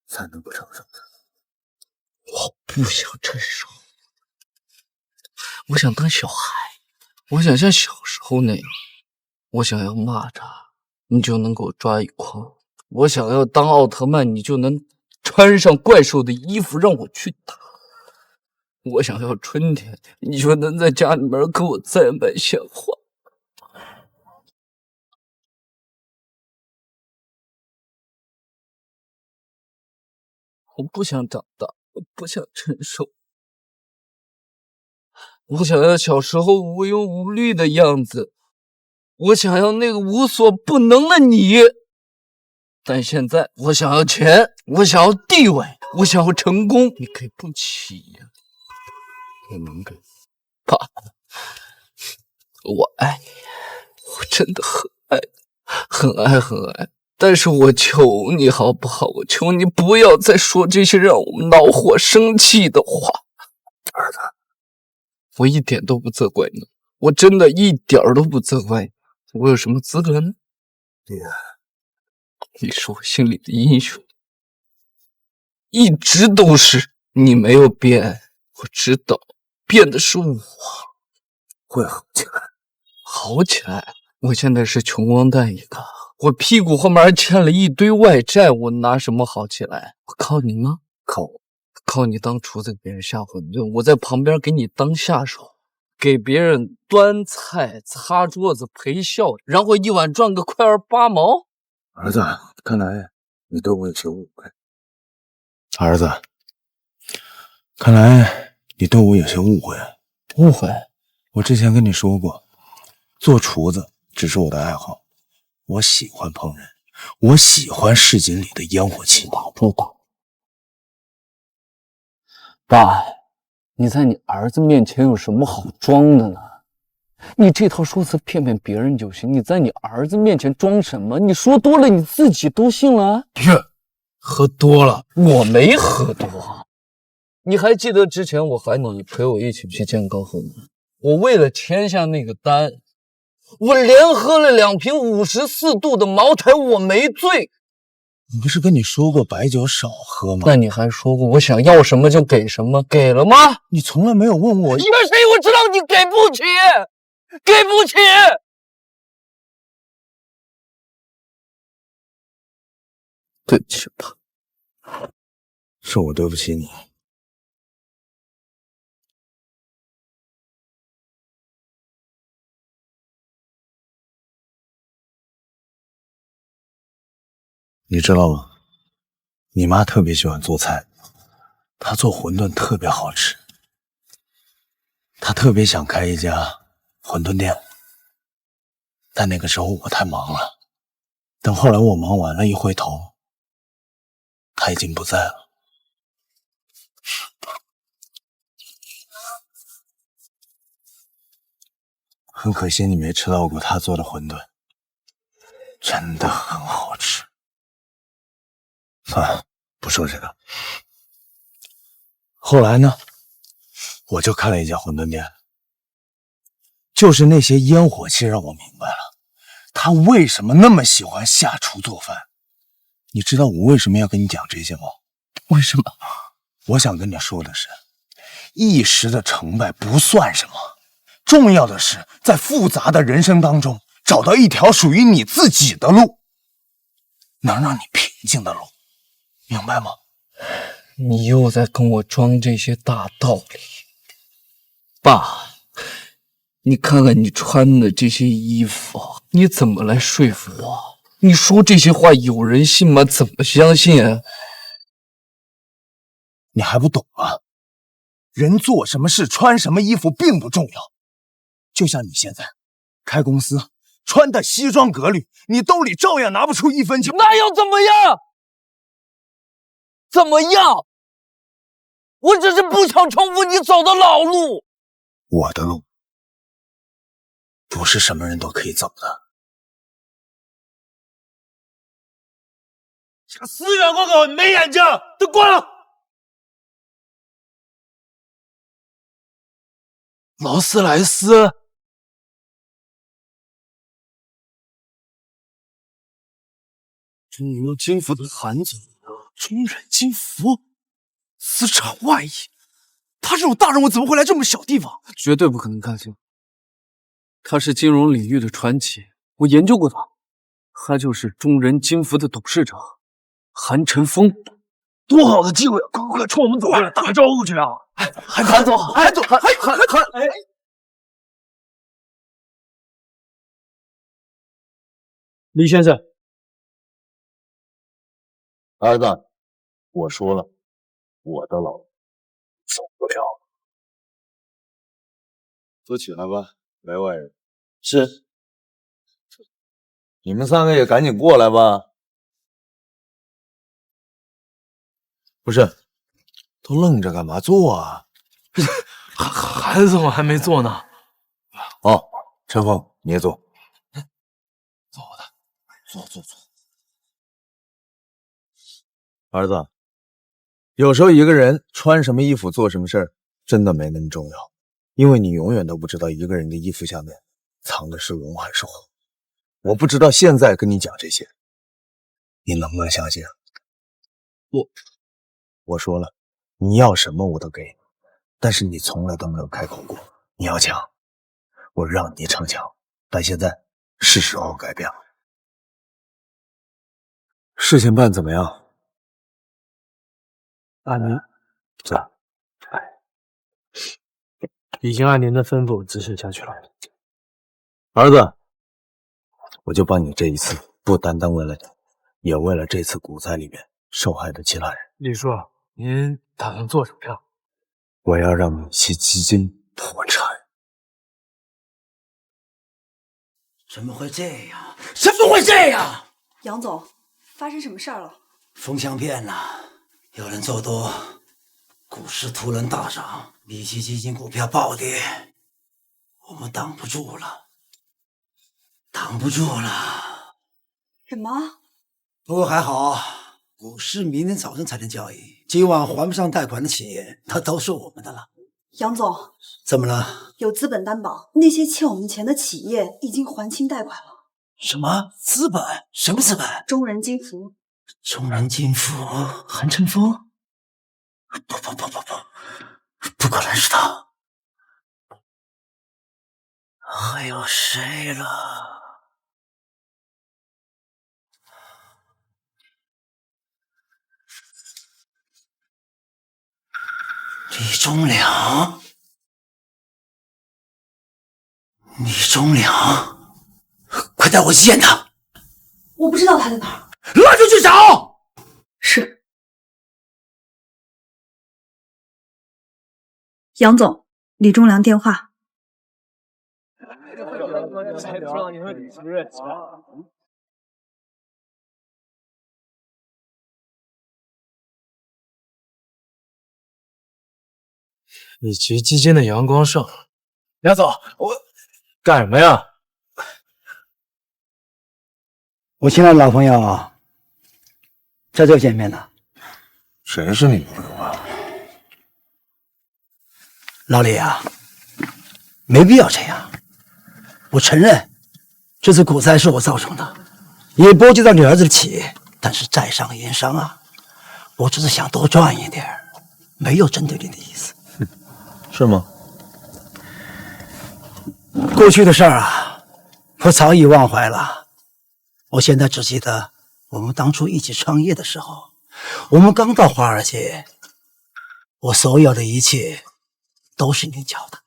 S2: 才能够成长。
S7: 我不想承受，我想当小孩，我想像小时候那样，我想要蚂蚱，你就能给我抓一筐；我想要当奥特曼，你就能穿上怪兽的衣服让我去打；我想要春天，你就能在家里面给我栽满鲜花。我不想长大，我不想承受，我想要小时候无忧无虑的样子，我想要那个无所不能的你。但现在我想要钱，我想要地位，我想要成功，你给不起呀？我能给，爸，我爱你，我真的很爱你，很爱。但是我求你好不好？我求你不要再说这些让我们恼火生气的话。儿子，我一点都不责怪你，我真的一点都不责怪你。我有什么资格呢？你是我心里的英雄，一直都是。你没有变，我知道，变的是我。
S4: 会好起来，
S7: 好起来。我现在是穷光蛋一个，我屁股后面还欠了一堆外债，我拿什么好起来？我靠你吗？靠你当厨子给别人下馄饨，我在旁边给你当下手，给别人端菜、擦桌子、陪笑，然后一晚赚个块8毛。
S4: 儿子，看来你对我有些误会。儿子，看来你对我有些误会。
S7: 误会？
S4: 我之前跟你说过，做厨子只是我的爱好，我喜欢烹饪，我喜欢市井里的烟火气。
S7: 爸，你在你儿子面前有什么好装的呢？你这套说辞骗骗别人就行，你在你儿子面前装什么？你说多了你自己都信了。
S9: 喝多了，
S7: 我没喝多。你还记得之前我喊你陪我一起去见高后吗？我为了签下那个单，我连喝了2瓶54度的茅台，我没醉。
S4: 我不是跟你说过白酒少喝吗？
S7: 那你还说过我想要什么就给什么，给了吗？
S4: 你从来没有问我。
S7: 那是因为我知道你给不起，给不起。对不起吧，
S4: 是我对不起你。你知道吗？你妈特别喜欢做菜，她做馄饨特别好吃。她特别想开一家馄饨店，但那个时候我太忙了。等后来我忙完了，一回头，她已经不在了。很可惜你没吃到过她做的馄饨，真的很好吃。算了，不说这个。后来呢，我就开了一家馄饨店，就是那些烟火气让我明白了，他为什么那么喜欢下厨做饭。你知道我为什么要跟你讲这些吗？
S7: 为什么？
S4: 我想跟你说的是，一时的成败不算什么，重要的是在复杂的人生当中找到一条属于你自己的路，能让你平静的路。明白吗？
S7: 你又在跟我装这些大道理。爸，你看看你穿的这些衣服，你怎么来说服我？你说这些话有人信吗？怎么相信啊？
S4: 你还不懂啊？人做什么事穿什么衣服并不重要，就像你现在开公司穿的西装革履，你兜里照样拿不出1分钱。
S7: 那又怎么样？怎么样？我只是不想重复你走的老路。
S4: 我的路不是什么人都可以走的。
S9: 想死远光狗，你没眼睛，都关了！劳斯莱斯，中油金服的韩总，中远金服，资产外溢，他这种大人物怎么会来这么小地方？绝对不可能干净。他是金融领域的传奇，我研究过他，他就是中人金服的董事长韩晨风。多好的机会，快冲我们走过来，打个招呼去啊！韩总，韩总，韩，李先生，
S2: 儿子，我说了，我的老走不了。都起来吧，来外人。
S14: 是。
S2: 你们3个也赶紧过来吧。不是，都愣着干嘛？坐啊！
S9: 韩总还没坐呢。
S2: 哦，陈峰，你也坐。
S9: 坐我的，坐。
S2: 儿子，有时候一个人穿什么衣服做什么事儿，真的没那么重要，因为你永远都不知道一个人的衣服下面藏的是龙还是虎。
S4: 我不知道现在跟你讲这些，你能不能相信？我说了，你要什么我都给你，但是你从来都没有开口过。你要抢，我让你逞强，但现在是时候改变了。事情办怎么样？
S14: 阿宁，
S4: 走。
S14: 已经按您的吩咐执行下去了。
S4: 儿子，我就帮你这一次，不单单为了你，也为了这次股灾里面受害的其他人。
S14: 李叔，您打算做什么呀？
S4: 我要让米奇基金破产。
S21: 怎么会这样？怎么会这样？
S19: 杨总，发生什么事儿了？
S21: 风向变了，有人做多，股市突然大涨，米奇基金股票暴跌，我们挡不住了，挡不住了。
S19: 什么？
S21: 不过还好，股市明天早上才能交易，今晚还不上贷款的企业，那都是我们的了。
S19: 杨总，
S21: 怎么了？
S19: 有资本担保，那些欠我们钱的企业已经还清贷款了。
S21: 什么资本？什么资本？
S19: 中人金服。
S21: 中人金服，韩承峰？不可能是他。还有谁了？李忠良，李忠良，快带我去见他！
S19: 我不知道他在哪儿。
S21: 那就去找。
S19: 是。杨总，李忠良电话。
S14: 米奇基金的阳光盛，杨总，我干什么呀？
S21: 我亲爱的老朋友，在这见面了。
S4: 谁是你朋友啊？
S21: 老李啊，没必要这样。我承认，这次股灾是我造成的，也波及到你儿子的企业，但是在商言商啊，我只是想多赚一点，没有针对你的意思。
S4: 是吗？
S21: 过去的事儿啊，我早已忘怀了。我现在只记得我们当初一起创业的时候，我们刚到华尔街，我所有的一切都是您教的。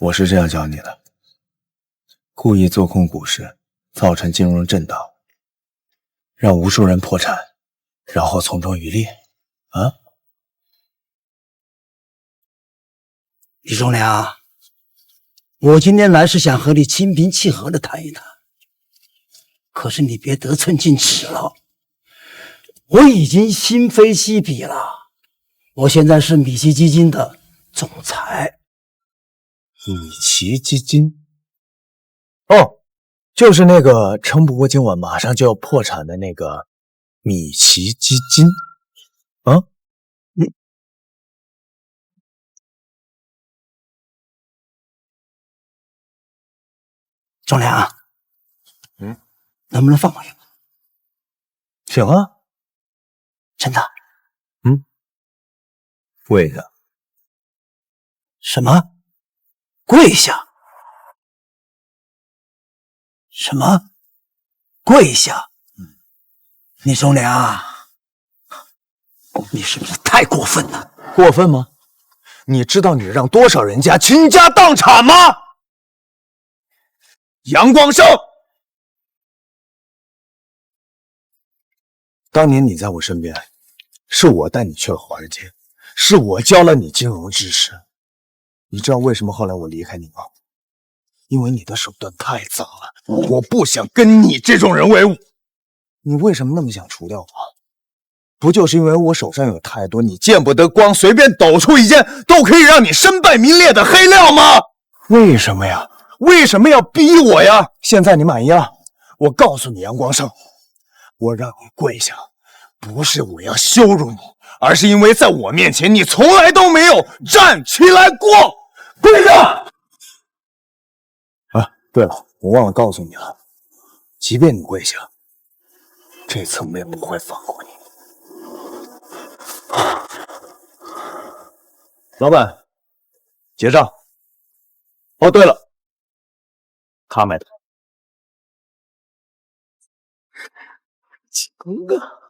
S4: 我是这样教你的：故意做空股市，造成金融震荡，让无数人破产，然后从中渔利。啊，
S21: 李忠良，我今天来是想和你心平气和的谈一谈，可是你别得寸进尺了。我已经今非昔比了，我现在是米奇基金的总裁。
S4: 米奇基金？哦，就是那个撑不过今晚马上就要破产的那个米奇基金啊？
S21: 忠良，能不能放过去？
S4: 行啊，
S21: 真的。
S4: 跪下。
S21: 什么？跪下？什么？跪下？李忠良，你是不是太过分了？
S4: 过分吗？你知道你让多少人家倾家荡产吗？杨光胜，当年你在我身边，是我带你去了华尔街，是我教了你金融知识。你知道为什么后来我离开你吗？因为你的手段太脏了，我不想跟你这种人为伍。你为什么那么想除掉我？不就是因为我手上有太多你见不得光，随便抖出一件都可以让你身败名裂的黑料吗？为什么呀？为什么要逼我呀？现在你满意了？我告诉你，杨光胜，我让你跪下，不是我要羞辱你，而是因为在我面前你从来都没有站起来过。
S16: 跪下！
S4: 啊，对了，我忘了告诉你了，即便你跪下，这次我们也不会放过你。老板，结账。哦，对了，他买的。
S9: 强哥。